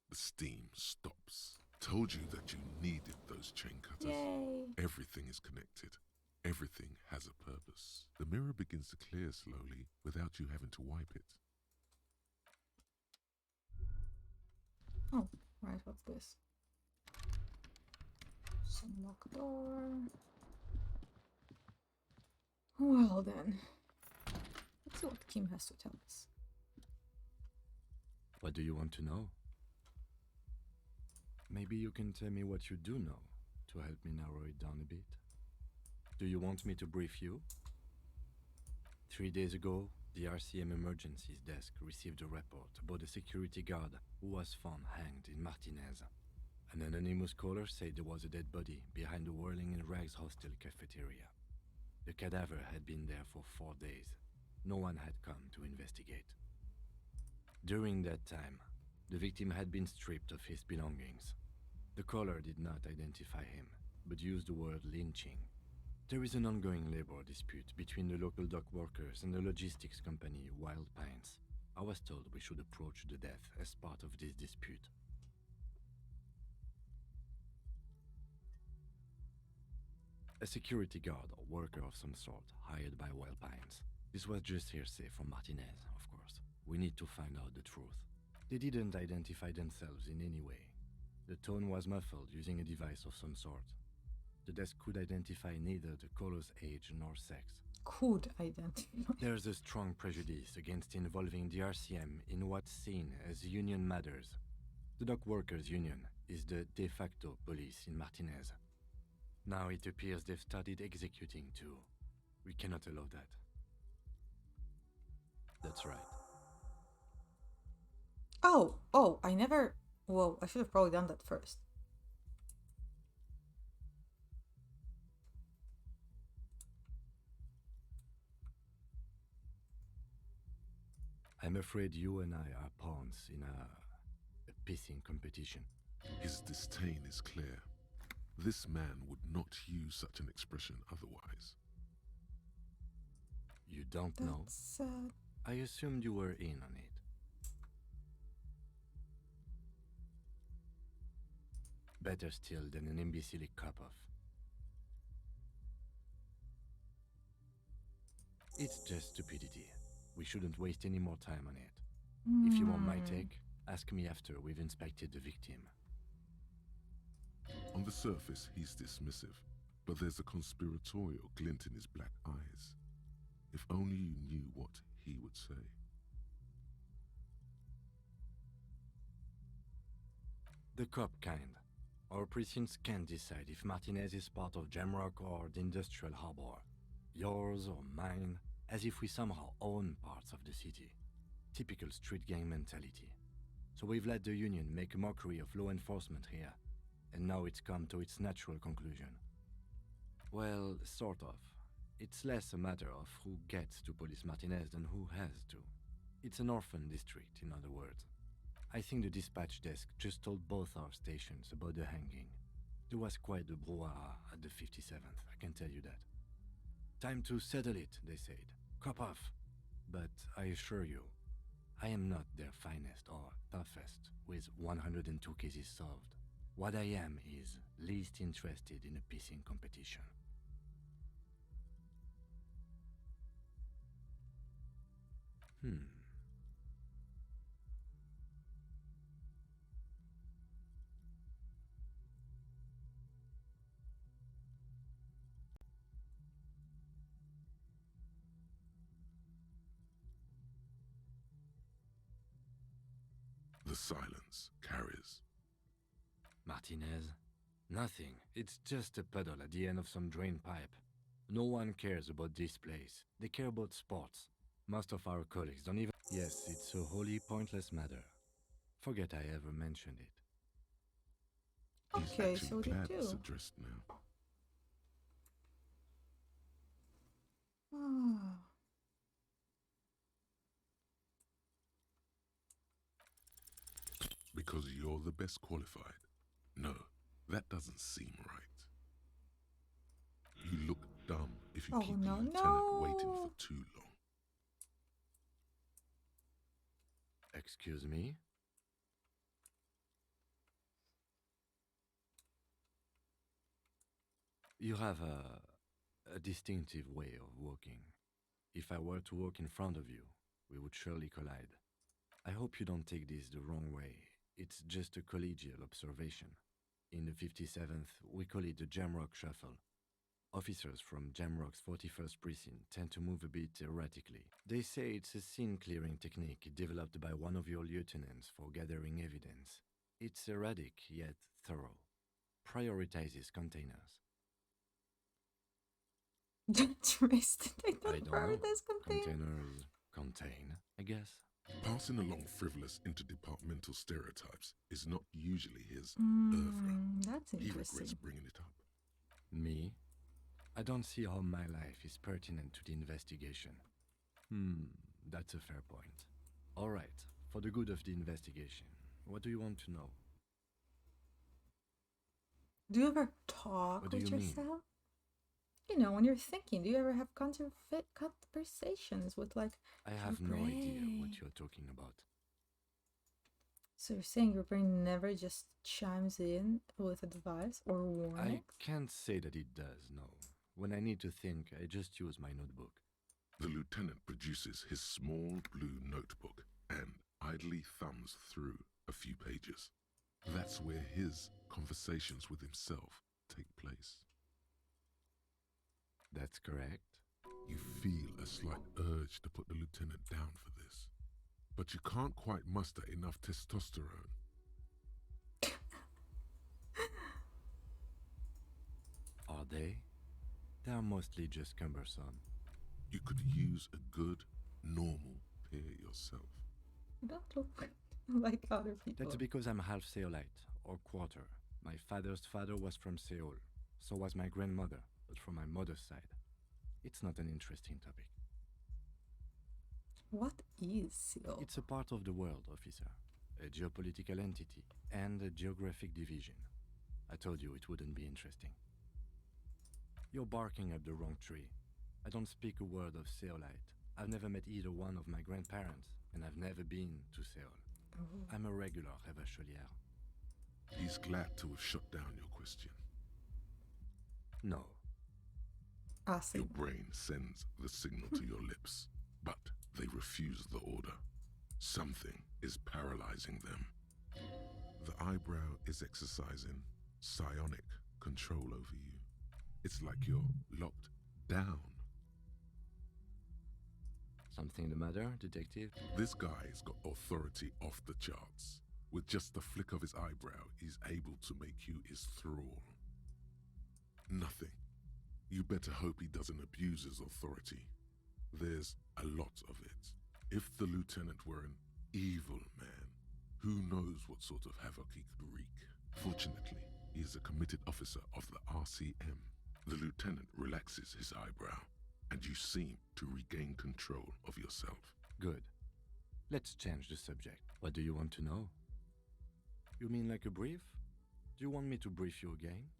The steam stops. Told you that you needed those chain cutters. Yay! Everything is connected. Everything has a purpose. The mirror begins to clear slowly without you having to wipe it. Oh, right, what's this? Some lock door. Well then. Let's see what Kim has to tell us. What do you want to know? Maybe you can tell me what you do know to help me narrow it down a bit. Do you want me to brief you? 3 days ago, the RCM emergencies desk received a report about a security guard who was found hanged in Martinez. An anonymous caller said there was a dead body behind the Whirling in Rags hostel cafeteria. The cadaver had been there for 4 days. No one had come to investigate. During that time, the victim had been stripped of his belongings. The caller did not identify him, but used the word lynching. There is an ongoing labor dispute between the local dock workers and the logistics company Wild Pines. I was told we should approach the death as part of this dispute. A security guard or worker of some sort hired by Wild Pines. This was just hearsay from Martinez, of course. We need to find out the truth. They didn't identify themselves in any way. The tone was muffled using a device of some sort. The desk could identify neither the caller's age nor sex. Could identify. There's a strong prejudice against involving the RCM in what's seen as union matters. The dock workers' union is the de facto police in Martinez. Now it appears they've started executing too. We cannot allow that. That's right. Oh, I never... Whoa, I should have probably done that first. I'm afraid you and I are pawns in a pissing competition. His disdain is clear. This man would not use such an expression otherwise. You don't know? I assumed you were in on it. Better still than an imbecile cop-off. It's just stupidity. We shouldn't waste any more time on it. If you want my take, ask me after we've inspected the victim. On the surface, he's dismissive, but there's a conspiratorial glint in his black eyes. If only you knew what he would say. The cop kind. Our precincts can decide if Martinez is part of Jamrock or the Industrial Harbor. Yours or mine, as if we somehow own parts of the city. Typical street gang mentality. So we've let the Union make a mockery of law enforcement here, and now it's come to its natural conclusion. Well, sort of. It's less a matter of who gets to police Martinez than who has to. It's an orphan district, in other words. I think the dispatch desk just told both our stations about the hanging. There was quite the brouhaha at the 57th, I can tell you that. Time to settle it, they said. Cop off. But I assure you, I am not their finest or toughest with 102 cases solved. What I am is least interested in a pissing competition. The silence carries. Martinez? Nothing. It's just a puddle at the end of some drain pipe. No one cares about this place. They care about sports. Most of our colleagues don't even... Yes, it's a wholly pointless matter. Forget I ever mentioned it. He's Okay, actually so what do you glad it's do? addressed now. Because you're the best qualified. No, that doesn't seem right. You look dumb if you keep the lieutenant waiting for too long. Excuse me? You have a distinctive way of walking. If I were to walk in front of you, we would surely collide. I hope you don't take this the wrong way. It's just a collegial observation. In the 57th, we call it the Jamrock Shuffle. Officers from Jamrock's 41st Precinct tend to move a bit erratically. They say it's a scene-clearing technique developed by one of your lieutenants for gathering evidence. It's erratic, yet thorough. Prioritizes containers. Interesting. I I don't don't know. prioritize container. Containers contain, I guess. Passing along frivolous interdepartmental stereotypes is not usually his oeuvre. That's He interesting. regrets bringing it up. Me? I don't see how my life is pertinent to the investigation. That's a fair point. All right, for the good of the investigation, what do you want to know? Do you ever talk What do with you mean? yourself? You know, when you're thinking, do you ever have conversations with, like, I have your no idea brain? what you're talking about. So you're saying your brain never just chimes in with advice or I warnings? can't say that it does, no. When I need to think, I just use my notebook. The lieutenant produces his small blue notebook and idly thumbs through a few pages. That's where his conversations with himself take place. That's correct. You feel a slight urge to put the lieutenant down for this, but you can't quite muster enough testosterone. Are they? They are mostly just cumbersome. You could use a good, normal here yourself. You don't look like other people. That's because I'm half Seolite, or quarter. My father's father was from Seoul. So was my grandmother, but from my mother's side. It's not an interesting topic. What is Seoul? It's a part of the world, officer. A geopolitical entity and a geographic division. I told you it wouldn't be interesting. You're barking up the wrong tree. I don't speak a word of Seolite. I've never met either one of my grandparents, and I've never been to Seoul. Oh. I'm a regular Revacholière. He's glad to have shut down your question. No. Your brain sends the signal to your lips, but they refuse the order. Something is paralyzing them. The eyebrow is exercising psionic control over you. It's like you're locked down. Something the matter, detective? This guy's got authority off the charts. With just the flick of his eyebrow, he's able to make you his thrall. Nothing. You better hope he doesn't abuse his authority. There's a lot of it. If the lieutenant were an evil man, who knows what sort of havoc he could wreak. Fortunately, he is a committed officer of the RCM. The lieutenant relaxes his eyebrow, and you seem to regain control of yourself. Good. Let's change the subject. What do you want to know? You mean like a brief? Do you want me to brief you again?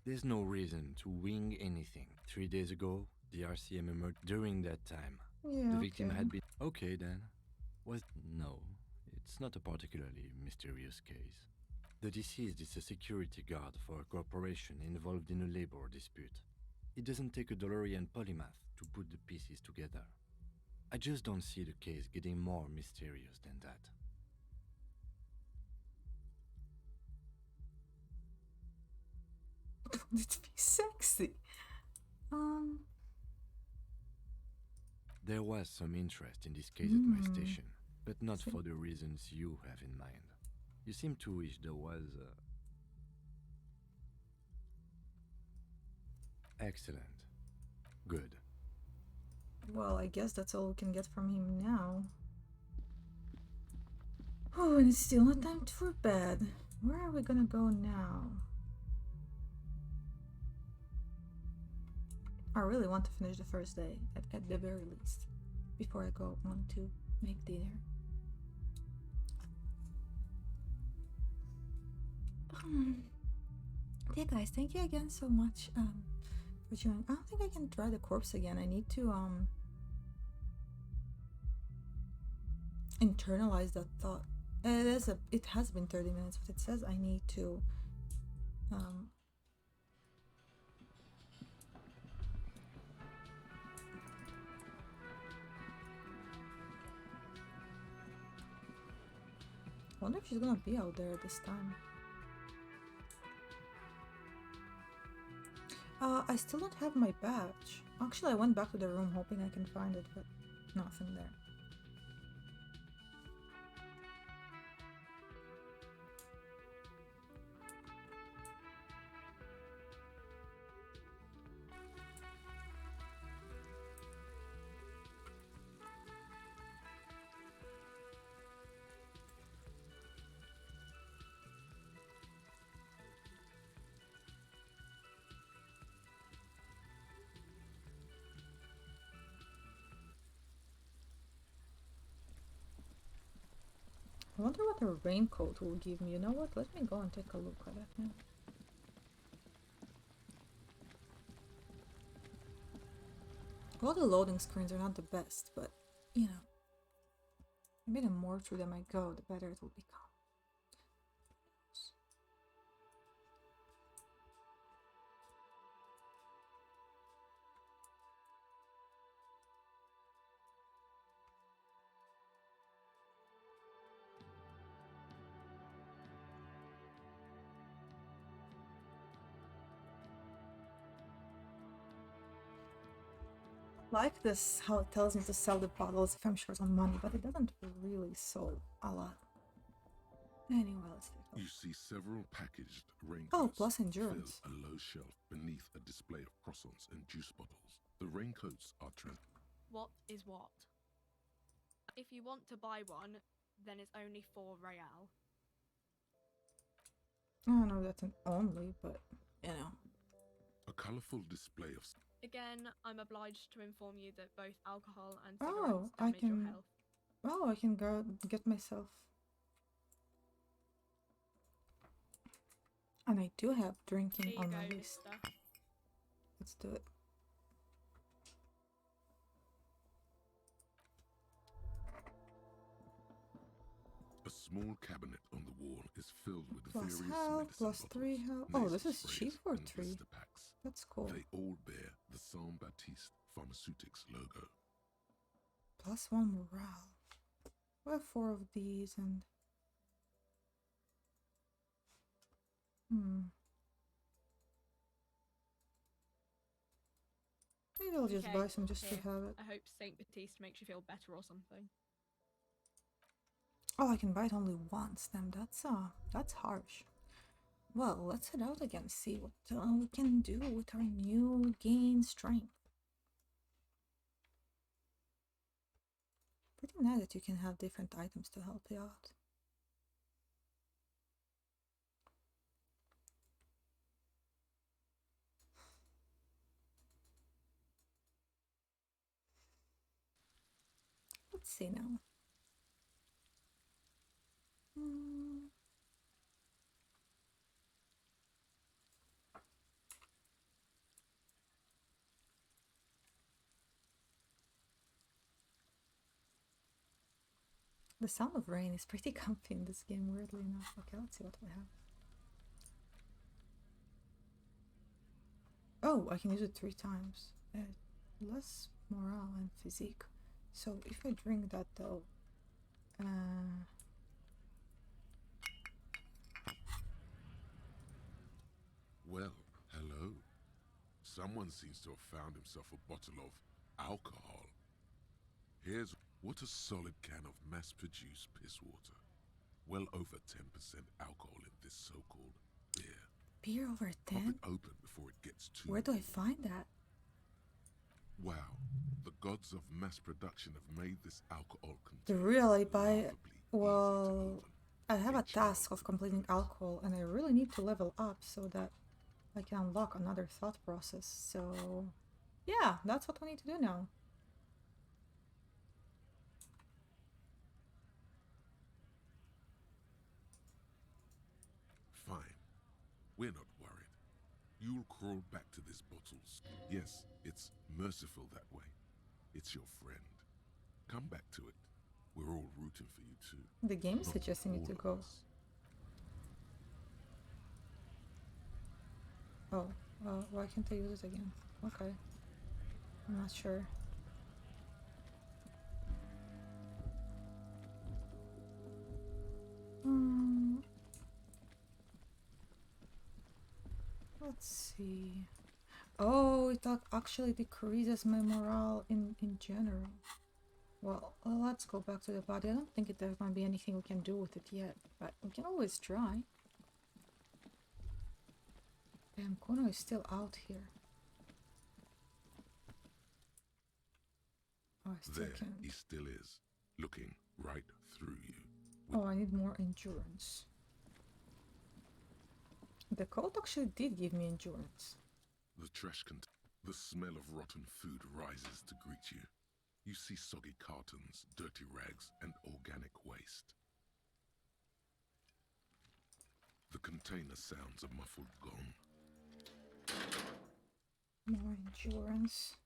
There's no reason to wing anything. 3 days ago, the RCM emerged. During that time, the victim had been... Okay then. No, it's not a particularly mysterious case. The deceased is a security guard for a corporation involved in a labor dispute. It doesn't take a DeLorean polymath to put the pieces together. I just don't see the case getting more mysterious than that. It's be sexy. There was some interest in this case at my station, but not for the reasons you have in mind. You seem to wish there was Excellent. Good. Well, I guess that's all we can get from him now. Oh, and it's still not time for bed. Where are we gonna go now? I really want to finish the first day, at the very least, before I go on to make dinner. Hey guys, thank you again so much for joining. I don't think I can try the corpse again. I need to internalize that thought. It has been 30 minutes, but it says I need to I wonder if she's gonna be out there this time. I still don't have my badge. Actually, I went back to the room hoping I can find it, but nothing there. I wonder what a raincoat will give me. You know what? Let me go and take a look at it now. All the loading screens are not the best, but, you know, maybe the more through them I go, the better it will become. Like this, how it tells me to sell the bottles if I'm short on money, but it doesn't really sell a lot. Anyway, let's take a look. You see several packaged raincoats. Oh, plus endurance. Fill a low shelf beneath a display of croissants and juice bottles. The raincoats are What is what? If you want to buy one, then it's only 4 real. I don't know that's an only, but you know. A colourful display of Again, I'm obliged to inform you that both alcohol and Oh, cigarettes damage your health. Oh, I can go get myself. And I do have drinking Here you on go, my list. mister. Let's do it. a small cabinet on the wall is filled with Plus various health, medicine plus bottles, 3 health. Oh, this nasal is sprays, cheap for and 3. blister packs. That's cool. They all bear the Saint Baptiste Pharmaceutics logo. Plus 1 morale. We have 4 of these and... Maybe I'll just Okay, buy some just to here. have it. I hope Saint Baptiste makes you feel better or something. Oh, I can buy it only once. Damn, that's harsh. Well, let's head out again, see what we can do with our new gain strength. Pretty nice that you can have different items to help you out. Let's see now. The sound of rain is pretty comfy in this game, weirdly enough. Okay, let's see what we have. Oh, I can use it 3 times. Less morale and physique. So if I drink that though, Well, hello. Someone seems to have found himself a bottle of alcohol. Here's what a solid can of mass-produced piss water. Well over 10% alcohol in this so-called beer. Beer over 10? Pop it open before it gets too Where do I warm. find that? Wow, the gods of mass production have made this alcohol Really buy... Well, I have a task of completing alcohol and I really need to level up so that I can unlock another thought process. So yeah, that's what we need to do now. Fine. We're not worried. You'll crawl back to this bottles. Yes, it's merciful that way. It's your friend. Come back to it. We're all rooting for you too. The game is Not suggesting you all to of go. us. Oh, why can't I use it again? Okay. I'm not sure. Let's see. Oh, it actually decreases my morale in general. Well, let's go back to the body. I don't think there's gonna be anything we can do with it yet, but we can always try. Damn, Kono is still out here. Oh, I still There can't. he still is, looking right through you. Oh, I need more endurance. The code actually did give me endurance. The trash the smell of rotten food rises to greet you. You see soggy cartons, dirty rags, and organic waste. The container sounds a muffled gong. More endurance.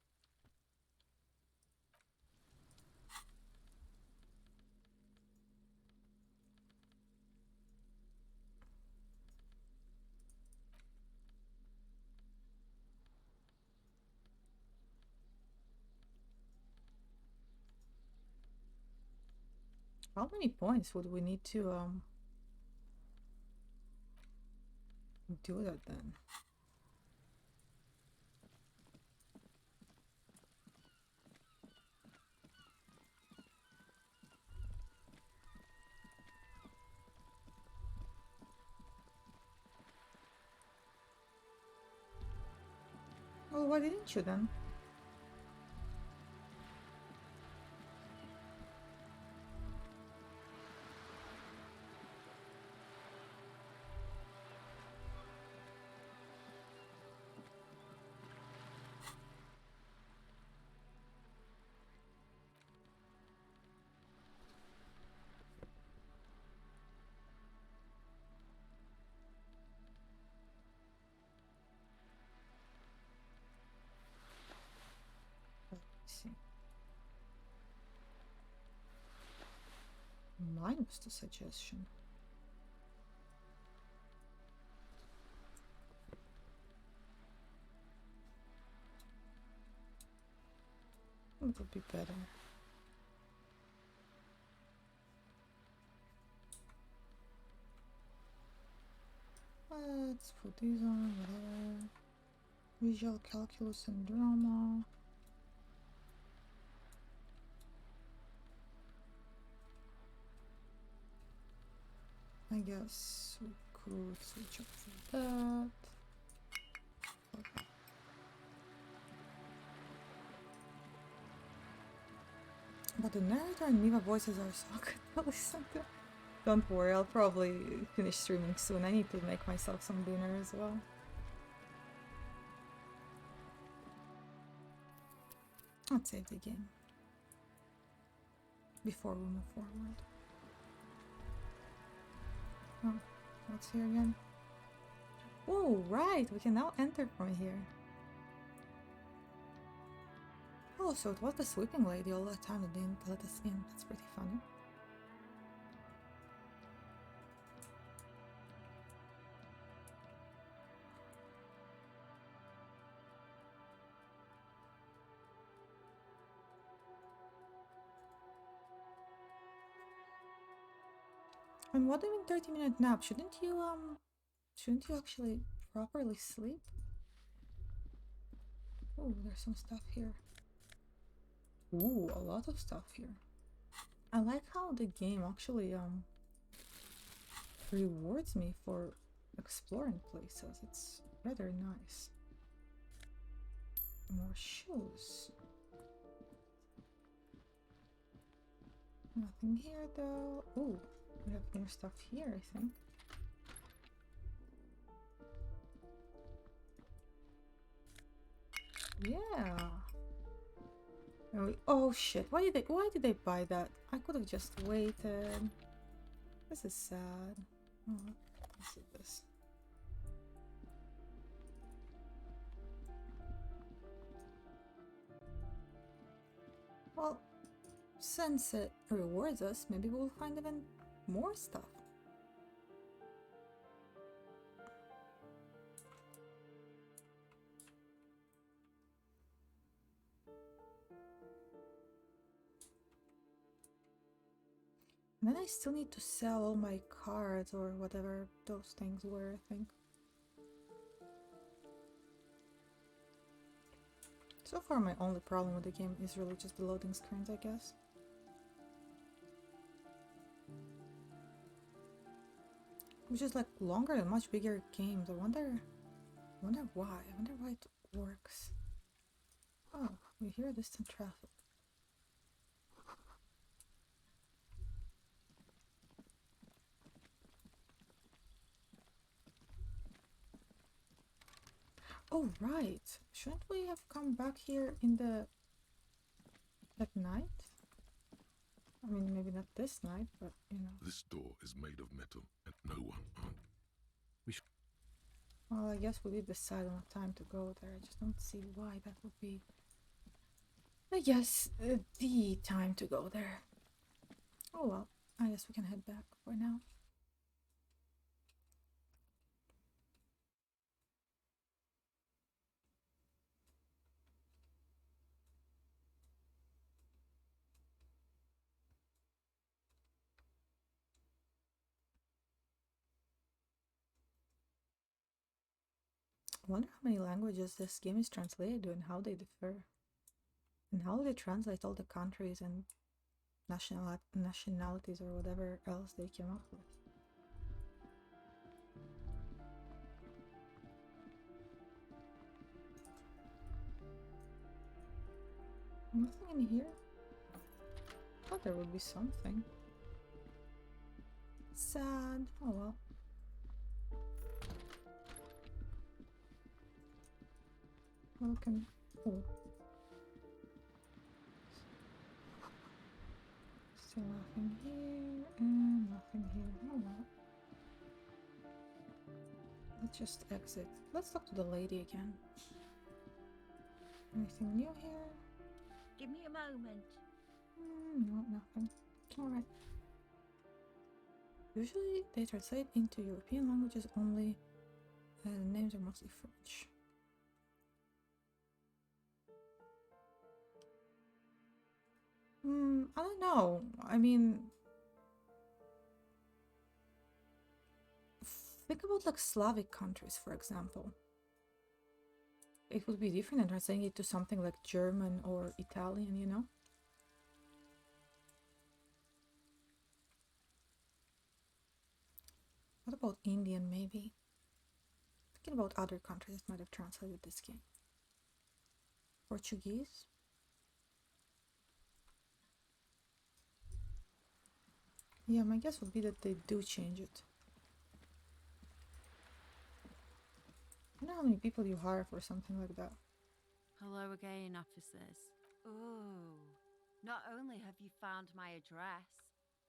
How many points would we need to do that then? Well, why didn't you then? minus to suggestion. It would be better. Let's put these on, whatever. Visual calculus and drama. I guess we could switch up for that. Okay. But the narrator and Miva voices are so good to listen to. Don't worry, I'll probably finish streaming soon. I need to make myself some dinner as well. Let's save the game before we move forward. Oh, what's here again? Oh, right, we can now enter from here. Oh, so it was the sweeping lady all that time that didn't let us in. That's pretty funny. And what do you mean 30-minute nap? Shouldn't you actually properly sleep? Oh, there's some stuff here. Ooh, a lot of stuff here. I like how the game actually rewards me for exploring places. It's rather nice. More shoes. Nothing here though. Ooh, we have more stuff here, I think. Yeah. Oh shit, why did they buy that? I could have just waited. This is sad. Oh, let's see this. Well, since it rewards us, maybe we'll find even more stuff. And then I still need to sell all my cards or whatever those things were, I think. So far my only problem with the game is really just the loading screens, I guess. Which is like longer and much bigger games. I wonder why. I wonder why it works. Oh, we hear distant traffic. Oh, right. Shouldn't we have come back here in the... at night? I mean, maybe not this night, but, you know. This door is made of metal, and no one armed. Well, I guess we did decide on a time to go there. I just don't see why that would be... I guess the time to go there. Oh well, I guess we can head back for now. I wonder how many languages this game is translated to and how they differ. And how they translate all the countries and nationalities or whatever else they came up with. Nothing in here? Thought there would be something. Sad. Oh well. Welcome. Oh. Still nothing here and nothing here. Oh well. Let's just exit. Let's talk to the lady again. Anything new here? Give me a moment. No, nothing. Alright. Usually they translate into European languages only, and the names are mostly French. I don't know. I mean, think about like Slavic countries, for example. It would be different than translating it to something like German or Italian, you know? What about Indian, maybe? Thinking about other countries that might have translated this game. Portuguese? Yeah, my guess would be that they do change it. I don't know how many people you hire for something like that. Hello again, officers. Oh, not only have you found my address,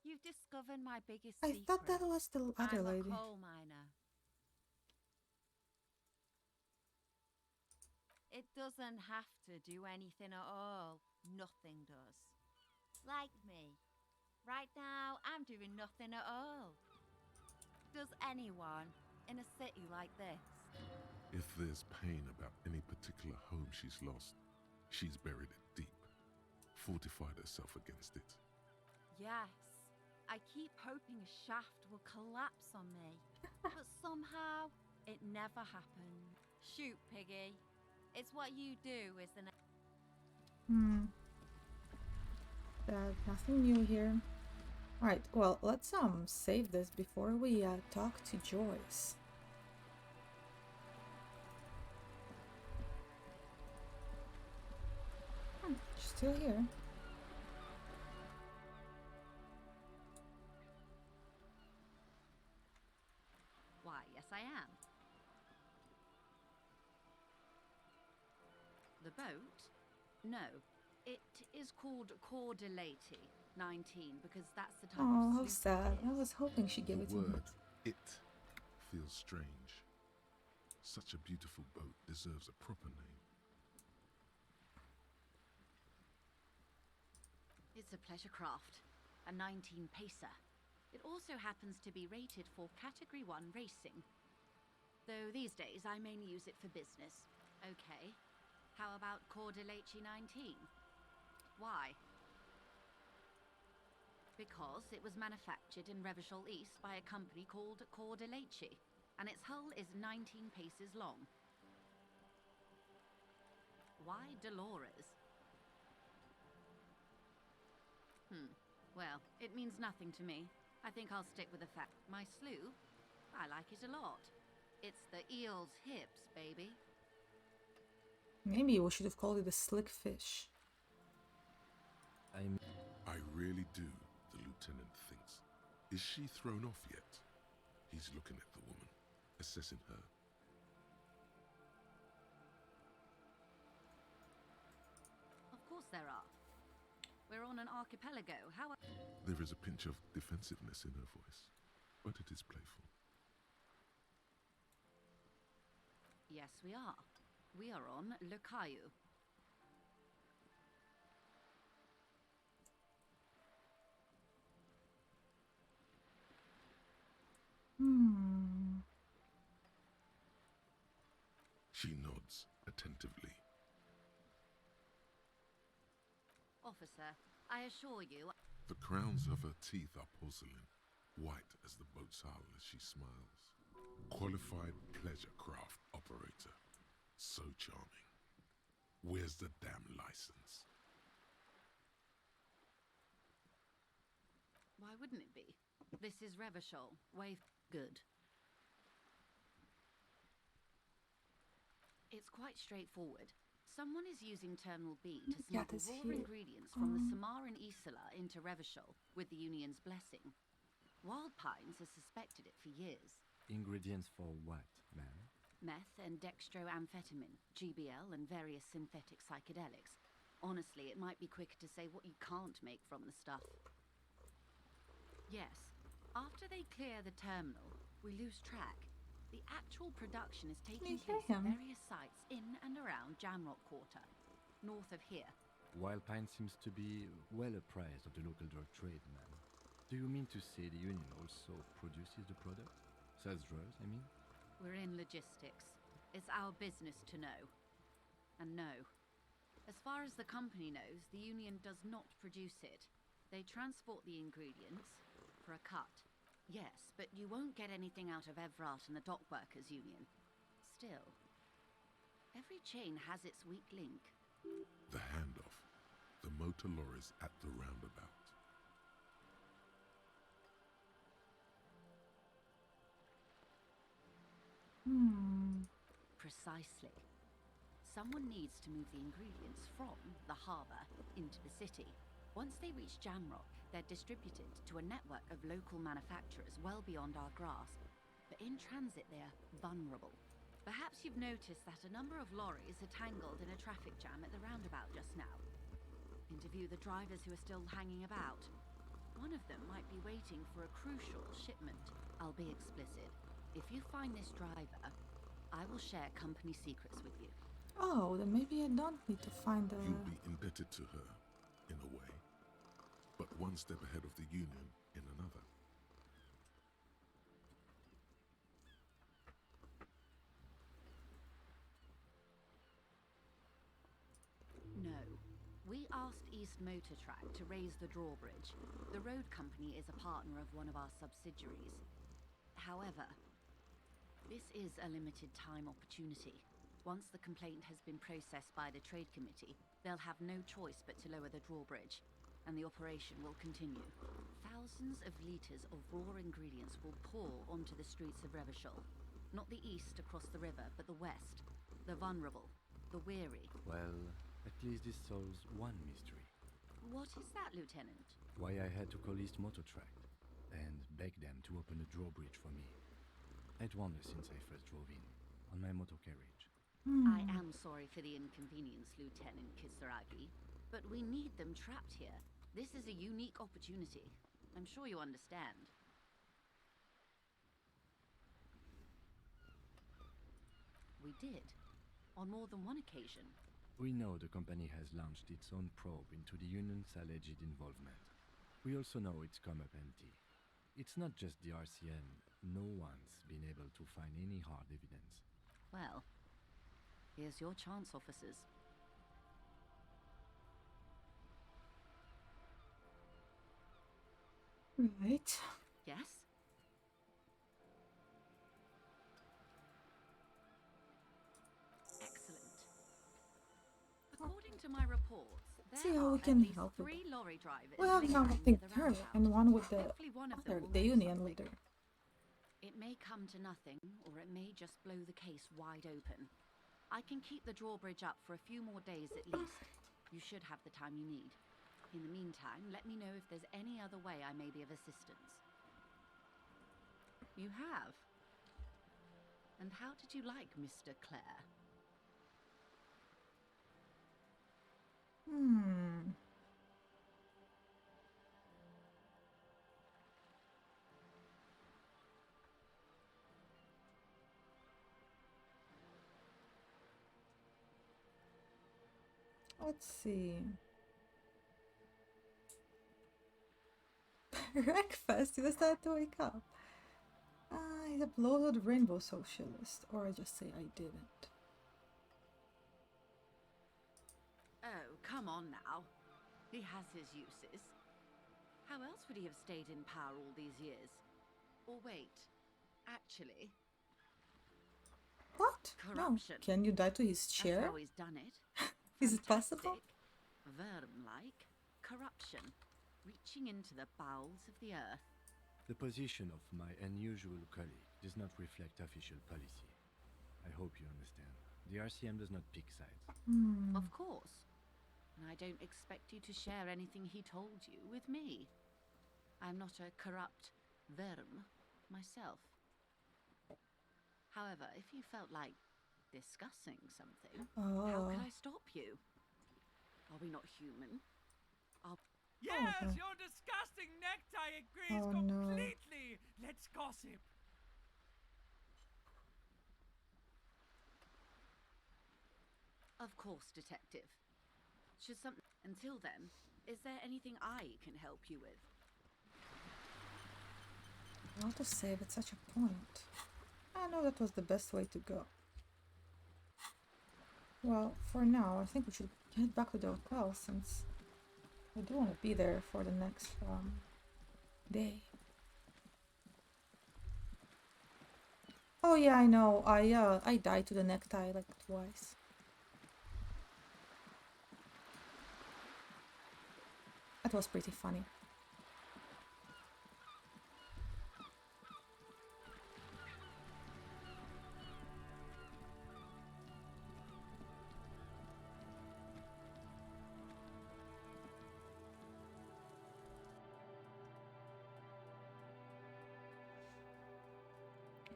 you've discovered my biggest I secret. thought that was the other I'm lady. a coal miner. It doesn't have to do anything at all. Nothing does. Like me. Right now, I'm doing nothing at all. Does anyone in a city like this? If there's pain about any particular home she's lost, she's buried it deep, fortified herself against it. Yes. I keep hoping a shaft will collapse on me, but somehow it never happened. Shoot, Piggy. It's what you do, isn't it? Nothing new here. Alright, well, let's save this before we talk to Joyce. She's still here. Why, yes I am. The boat? No. It is called Cordelati 19 because that's the type Oh, of how sloop sad. it I is. was hoping she'd give The it to me. word "it" feels strange. Such a beautiful boat deserves a proper name. It's a pleasure craft, a 19 pacer. It also happens to be rated for Category 1 racing. Though these days I mainly use it for business. Okay. How about Cordelati 19? Why? Because it was manufactured in Revachol East by a company called Cordelati, and its hull is 19 paces long. Why Dolores? Well, it means nothing to me. I think I'll stick with the fact my sloop, I like it a lot. It's the eel's hips, baby. Maybe we should have called it a slick fish. I really do, the lieutenant thinks. Is she thrown off yet? He's looking at the woman, assessing her. Of course there are. We're on an archipelago. How There is a pinch of defensiveness in her voice, but it is playful. Yes, we are. We are on Le Caillou. She nods attentively. Officer, I assure you... The crowns of her teeth are porcelain, white as the boat's hull as she smiles. Qualified pleasure craft operator. So charming. Where's the damn license? Why wouldn't it be? This is Revachol. Wave good. It's quite straightforward. Someone is using Terminal B to smuggle raw ingredients from the Samar and Isola into Revachol with the Union's blessing. Wild Pines has suspected it for years. Ingredients for what, ma'am? Meth and dextroamphetamine, GBL and various synthetic psychedelics. Honestly, it might be quicker to say what you can't make from the stuff. Yes, after they clear the terminal, we lose track. The actual production is taking place at various sites in and around Jamrock Quarter, north of here. Wild Pine seems to be well apprised of the local drug trade, ma'am. Do you mean to say the union also produces the product? Sells drugs, I mean? We're in logistics. It's our business to know. And no. As far as the company knows, the union does not produce it. They transport the ingredients for a cut. Yes, but you won't get anything out of Evrat and the Dockworkers Union. Still, every chain has its weak link. The handoff. The motor lorries at the roundabout. Precisely. Someone needs to move the ingredients from the harbour into the city. Once they reach Jamrock, they're distributed to a network of local manufacturers well beyond our grasp. But in transit, they're vulnerable. Perhaps you've noticed that a number of lorries are tangled in a traffic jam at the roundabout just now. Interview the drivers who are still hanging about. One of them might be waiting for a crucial shipment. I'll be explicit. If you find this driver, I will share company secrets with you. Oh, then maybe I don't need to find the... You'll be indebted to her, in a way, but one step ahead of the union in another. No. We asked East Motor Track to raise the drawbridge. The road company is a partner of one of our subsidiaries. However, this is a limited time opportunity. Once the complaint has been processed by the Trade Committee, they'll have no choice but to lower the drawbridge, and the operation will continue. Thousands of litres of raw ingredients will pour onto the streets of Revachol. Not the east across the river, but the west. The vulnerable, the weary. Well, at least this solves one mystery. What is that, Lieutenant? Why I had to call East Motor Track and beg them to open the drawbridge for me. I'd wondered since I first drove in, on my motor carriage. I am sorry for the inconvenience, Lieutenant Kisaragi, but we need them trapped here. This is a unique opportunity. I'm sure you understand. We did, on more than one occasion. We know the company has launched its own probe into the union's alleged involvement. We also know it's come up empty. It's not just the RCM. No one's been able to find any hard evidence. Well, here's your chance, officers. Right. Yes? Excellent. According to my reports, See there how are we at can least help with 3 lorry drivers We have now lingering I think near the her roundabout. and one with the Hopefully one of them other, will the know union something. leader. It may come to nothing, or it may just blow the case wide open. I can keep the drawbridge up for a few more days at least. You should have the time you need. In the meantime, let me know if there's any other way I may be of assistance. You have? And how did you like Mr. Clare? Let's see. Breakfast? He decided to wake up. He's a bloated rainbow socialist. Or I just say I didn't. Oh, come on now. He has his uses. How else would he have stayed in power all these years? Or wait, actually... What? Corruption. No. Can you die to his chair? That's how he's done it. Is it possible? Verm-like corruption, reaching into the bowels of the earth. The position of my unusual colleague does not reflect official policy. I hope you understand. The RCM does not pick sides. Of course. And I don't expect you to share anything he told you with me. I'm not a corrupt Verm myself. However, if you felt like discussing something, how can I stop you? Are we not human? Yes, your disgusting necktie agrees completely. Let's gossip. Of course, Detective. Should something... Until then, is there anything I can help you with? How to save at such a point? I know that was the best way to go. Well, for now, I think we should head back to the hotel since I do want to be there for the next day. Oh yeah, I know. I died to the necktie like twice. That was pretty funny.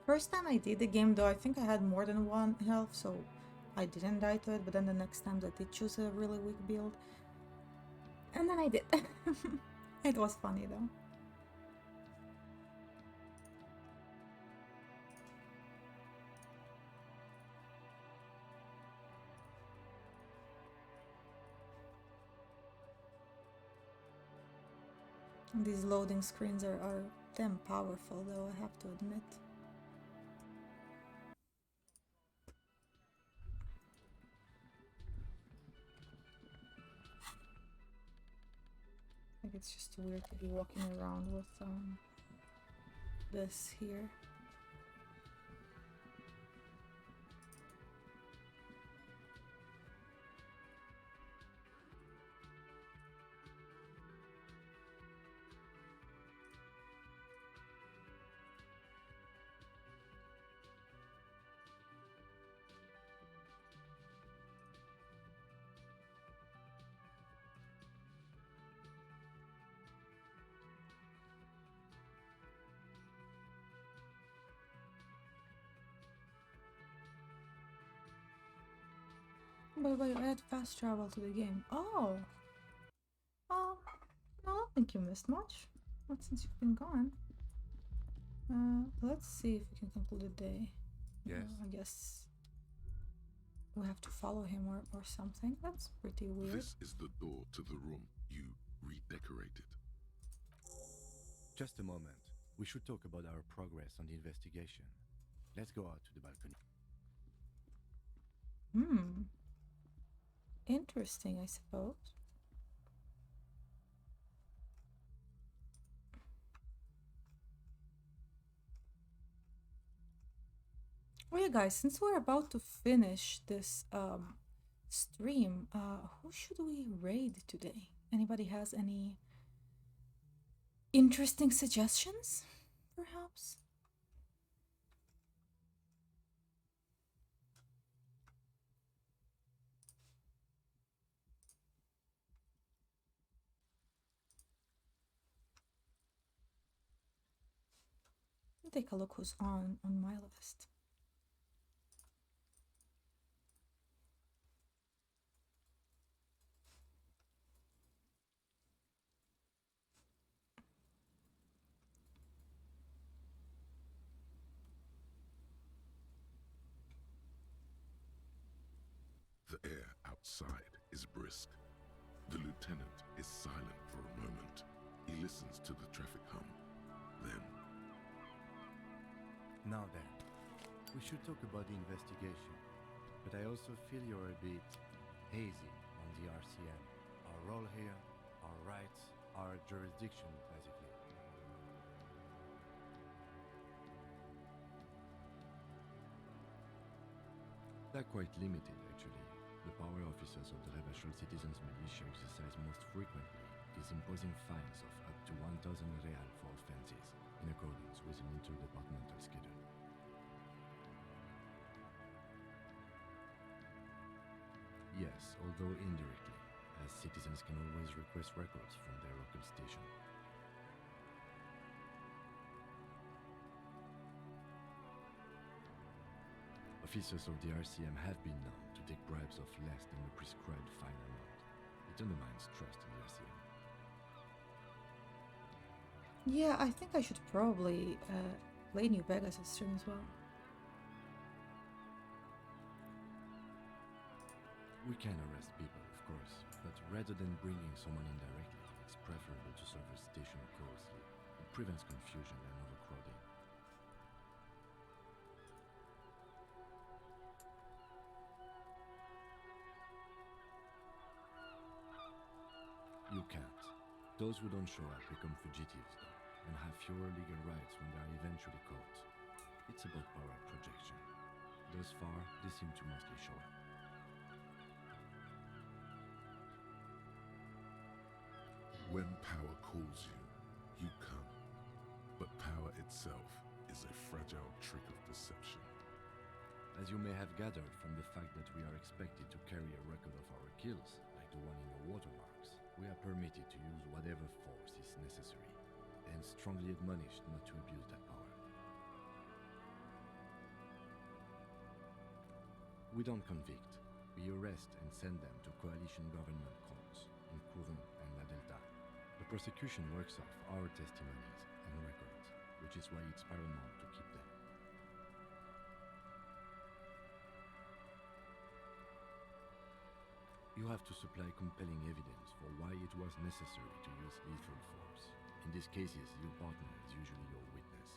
First time I did the game though, I think I had more than one health, so I didn't die to it, but then the next time I did choose a really weak build. And then I did. It was funny though. These loading screens are damn powerful though, I have to admit. Like it's just weird to be walking around with this here. Wait, I had fast travel to the game. Oh! Oh, I don't think you missed much. Not since you've been gone. Let's see if we can conclude the day. Yes. I guess we have to follow him or something. That's pretty weird. This is the door to the room you redecorated. Just a moment. We should talk about our progress on the investigation. Let's go out to the balcony. Interesting, I suppose. Oh yeah, guys, since we're about to finish this stream, who should we raid today? Anybody has any interesting suggestions, perhaps? Take a look who's on my list. The air outside is brisk. The lieutenant is silent for a moment. He listens to the traffic hum. Then, Now then, we should talk about the investigation. But I also feel you're a bit hazy on the RCM. Our role here, our rights, our jurisdiction, basically. They're quite limited, actually. The power officers of the Rebachol Citizens Militia exercise most frequently is imposing fines of up to 1,000 real for offenses, in accordance with an interdepartmental schedule. Yes, although indirectly, as citizens can always request records from their local station. Officers of the RCM have been known to take bribes of less than the prescribed fine amount. It undermines trust in the RCM. Yeah, I think I should probably play New Vegas stream as well. We can arrest people, of course, but rather than bringing someone in directly, it's preferable to serve a station closely. It prevents confusion and overcrowding. You can't. Those who don't show up become fugitives, though, and have fewer legal rights when they are eventually caught. It's about power projection. Thus far, they seem to mostly show up. When power calls you, you come. But power itself is a fragile trick of perception. As you may have gathered from the fact that we are expected to carry a record of our kills, like the one in your watermarks, we are permitted to use whatever force is necessary, and strongly admonished not to abuse that power. We don't convict. We arrest and send them to coalition government courts in Courant and La Delta. The prosecution works off our testimonies and records, which is why it's paramount to keep them. You have to supply compelling evidence for why it was necessary to use lethal force. In these cases, your partner is usually your witness.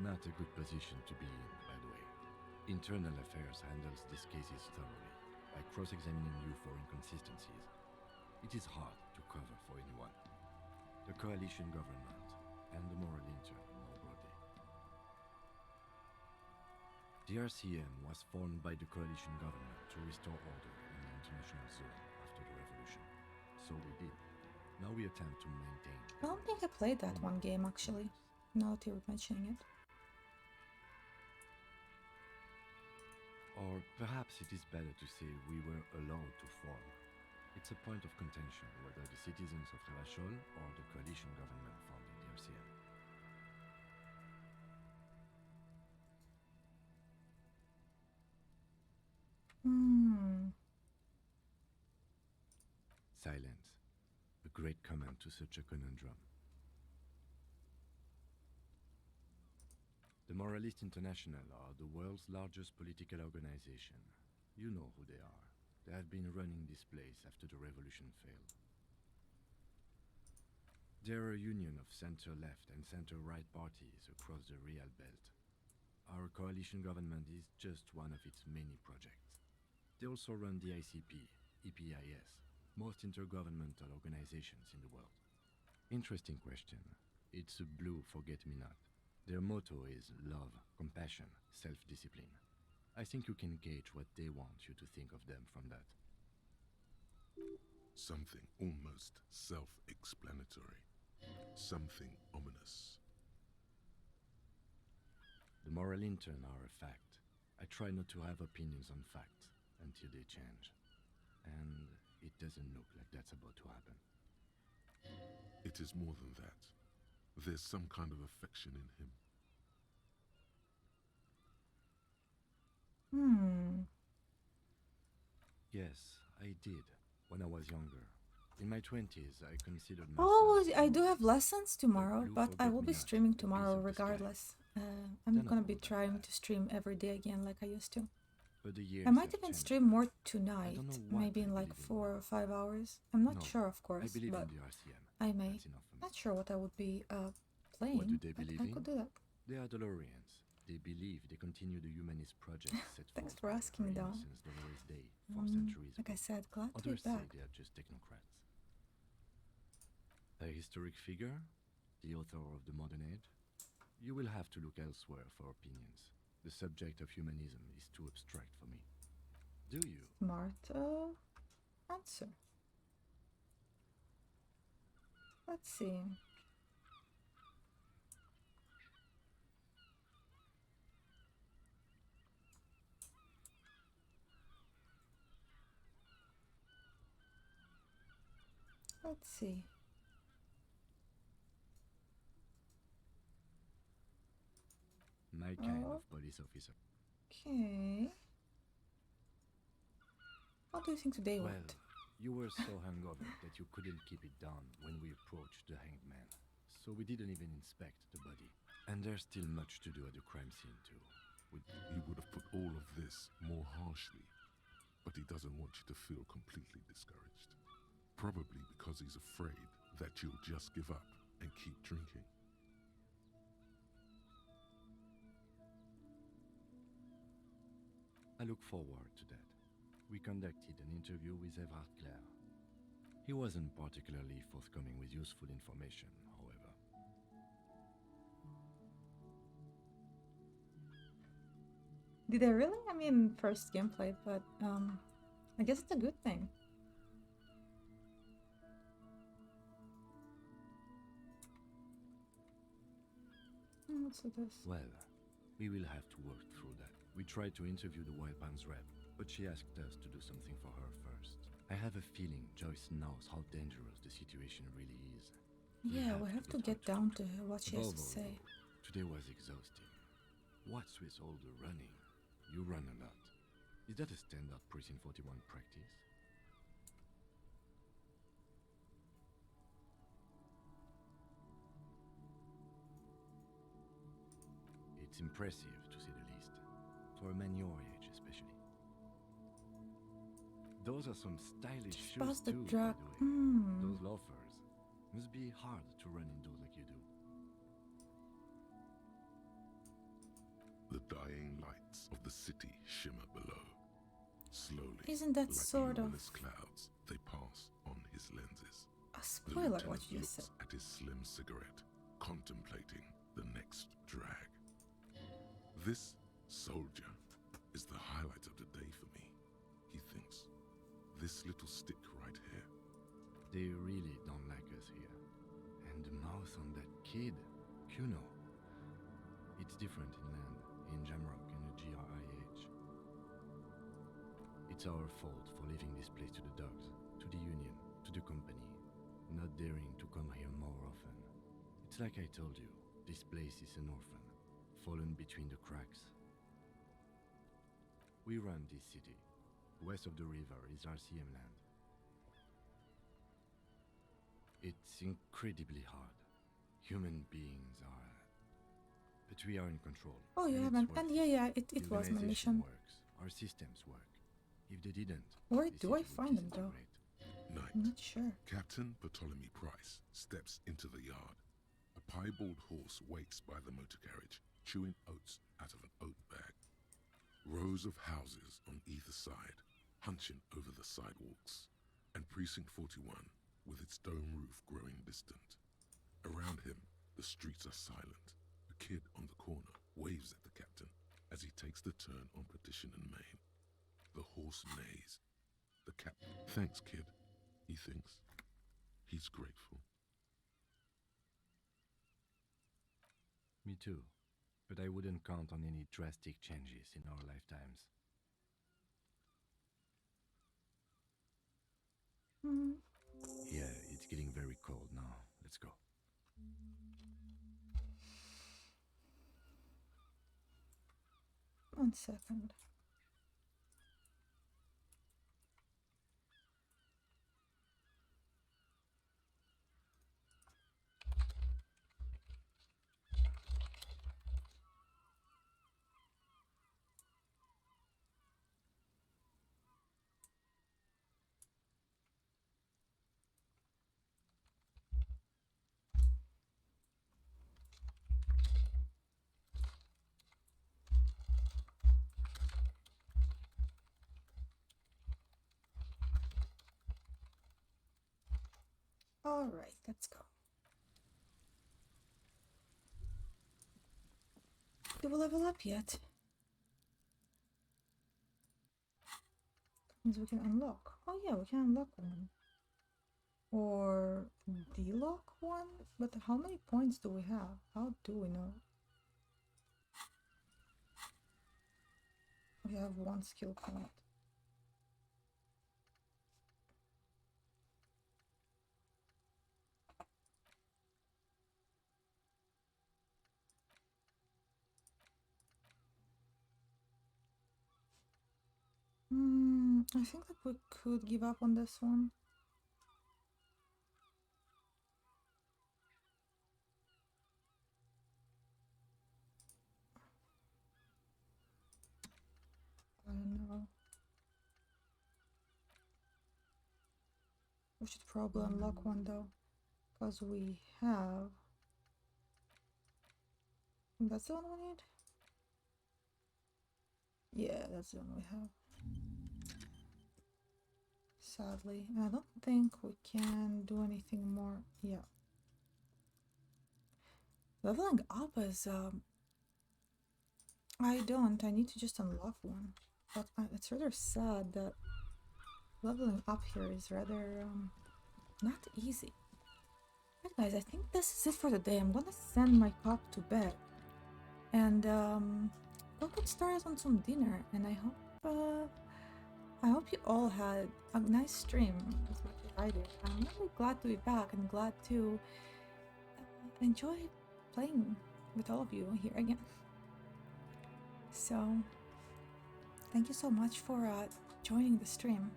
Not a good position to be in, by the way. Internal Affairs handles these cases thoroughly, by cross-examining you for inconsistencies. It is hard to cover for anyone. The coalition government, and the moral intern more broadly. The RCM was formed by the coalition government to restore order in the international zone after the revolution. So we did. Now we attempt to maintain... I don't think I played that one game, actually, now that you're mentioning it. Or perhaps it is better to say we were allowed to form. It's a point of contention whether the citizens of Ravachol or the coalition government founded the RCM. Silence. A great comment to such a conundrum. The Moralist International are the world's largest political organization. You know who they are. They have been running this place after the revolution failed. They're a union of center-left and center-right parties across the Real Belt. Our coalition government is just one of its many projects. They also run the ICP, EPIS, most intergovernmental organizations in the world. Interesting question. It's a blue forget-me-not. Their motto is love, compassion, self-discipline. I think you can gauge what they want you to think of them from that. Something almost self-explanatory. Something ominous. The moral intern are a fact. I try not to have opinions on facts until they change. And it doesn't look like that's about to happen. It is more than that. There's some kind of affection in him. Yes, I did, when I was younger. In my 20s, I considered myself... Oh, I do have lessons tomorrow, but I will be streaming tomorrow regardless. I'm gonna be trying to stream every day again like I used to. But the years I might have even changed. stream more tonight, don't know what maybe in I like believe in. 4 or 5 hours. I'm not No, sure, of course, I believe but in the RCM. I may. That's enough for me. Not sure what I would be playing, What do they but believe I in? could do that. They are DeLoreans. They believe they continue the humanist project set Thanks forth for by asking, Our though. Innocence Dolores Day 4 centuries Like I ago. said, glad to be Others say back. they are just technocrats. A historic figure, the author of the modern age. You will have to look elsewhere for opinions. The subject of humanism is too abstract for me. Do you? Smart answer. Let's see. Let's see. My kind of police officer. Okay. How do you think today Well, went? you were so hungover that you couldn't keep it down when we approached the hanged man. So we didn't even inspect the body. And there's still much to do at the crime scene too. He would have put all of this more harshly, but he doesn't want you to feel completely discouraged. Probably because he's afraid that you'll just give up and keep drinking. I I look forward to that. We conducted an interview with Everard Clare. He wasn't particularly forthcoming with useful information, however. Did they really? I mean, first gameplay, but I guess it's a good thing. What's this? Well, we will have to work through that. We tried to interview the Wildbands rep, but she asked us to do something for her first. I have a feeling Joyce knows how dangerous the situation really is. Yeah, we have to get down to what she has to Above all, say. though, today was exhausting. What's with all the running? You run a lot. Is that a standard Precinct 41 practice? It's impressive, to say the least. For a man your age, especially. Those are some stylish shoes Past the too, by drug. the way. Those loafers. Must be hard to run indoors like you do. The dying lights of the city shimmer below. Slowly, Isn't that like sort of luminous clouds, they pass on his lenses. a The spoiler what lieutenant you just looks said? at his slim cigarette, contemplating the next drag. This soldier is the highlight of the day for me, he thinks. This little stick right here. They really don't like us here. And the mouth on that kid, Kuno. It's different inland, in Jamrock and the GRIH. It's our fault for leaving this place to the dogs, to the Union, to the company, not daring to come here more often. It's like I told you, this place is an orphan, fallen between the cracks. We run this city. West of the river is RCM land. It's incredibly hard. Human beings are... But we are in control. Oh yeah, and and yeah, it the was my organization mission. works. Our systems work. If they didn't, Where this do I city would find them though? disintegrate. Night. I'm not sure. Captain Bartholomew Price steps into the yard. A piebald horse waits by the motor carriage, chewing oats out of an oat bag. Rows of houses on either side, hunching over the sidewalks, and Precinct 41, with its dome roof growing distant. Around him, the streets are silent. A kid on the corner waves at the captain as he takes the turn on Petition and Main. The horse neighs. The captain, thanks, kid, he thinks. He's grateful. Me too. But I wouldn't count on any drastic changes in our lifetimes. Yeah, it's getting very cold now. Let's go. One second. All right, let's go. Do we level up yet? Means we can unlock. Oh yeah, we can unlock one. Or delock one? But how many points do we have? How do we know? We have one skill point. I think that we could give up on this one. I don't know. We should probably unlock one though, because we have... That's the one we need? Yeah, that's the one we have. Sadly, I don't think we can do anything more. Yeah. Leveling up is, I need to just unlock one. But it's rather sad that leveling up here is rather, not easy. Right, guys, I think this is it for today. I'm gonna send my cop to bed. And, go get started on some dinner. And I hope you all had a nice stream as much as I did. I'm really glad to be back and glad to enjoy playing with all of you here again. So, thank you so much for joining the stream.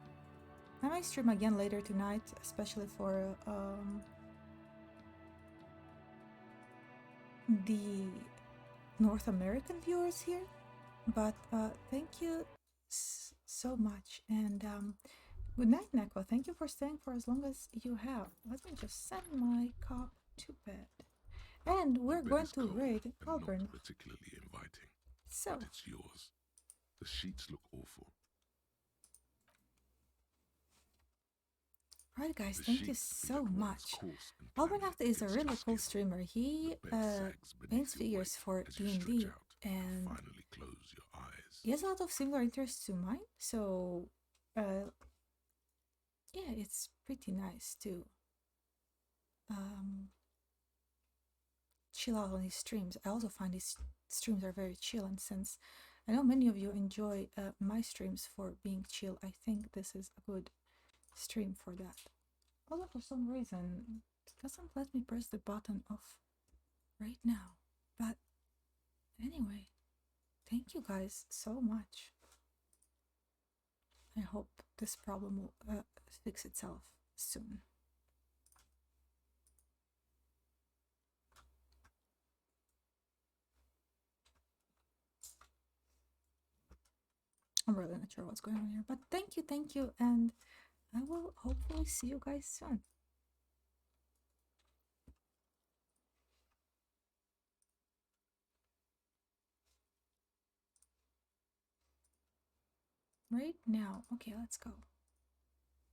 I might stream again later tonight, especially for the North American viewers here. But thank you so much, and good night, Neko. Thank you for staying for as long as you have. Let me just send my cop to bed. And we're going to raid Auburn. Not particularly inviting. So, but it's yours. The sheets look awful. right, guys, thank you so much. Auburn is a really cool streamer. He paints figures for D&D, and Finally close your eyes. he has a lot of similar interests to mine. So, yeah, it's pretty nice to chill out on his streams. I also find his streams are very chill, and since I know many of you enjoy my streams for being chill, I think this is a good stream for that. Although for some reason it doesn't let me press the button off right now. But anyway, thank you guys so much. I hope this problem will fix itself soon. I'm really not sure what's going on here, but thank you, and I will hopefully see you guys soon. Right now. Okay, let's go.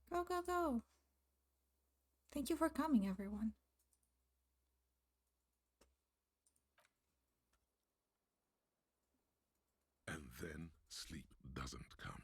Go, go, go. Thank you for coming, everyone. And then sleep doesn't come.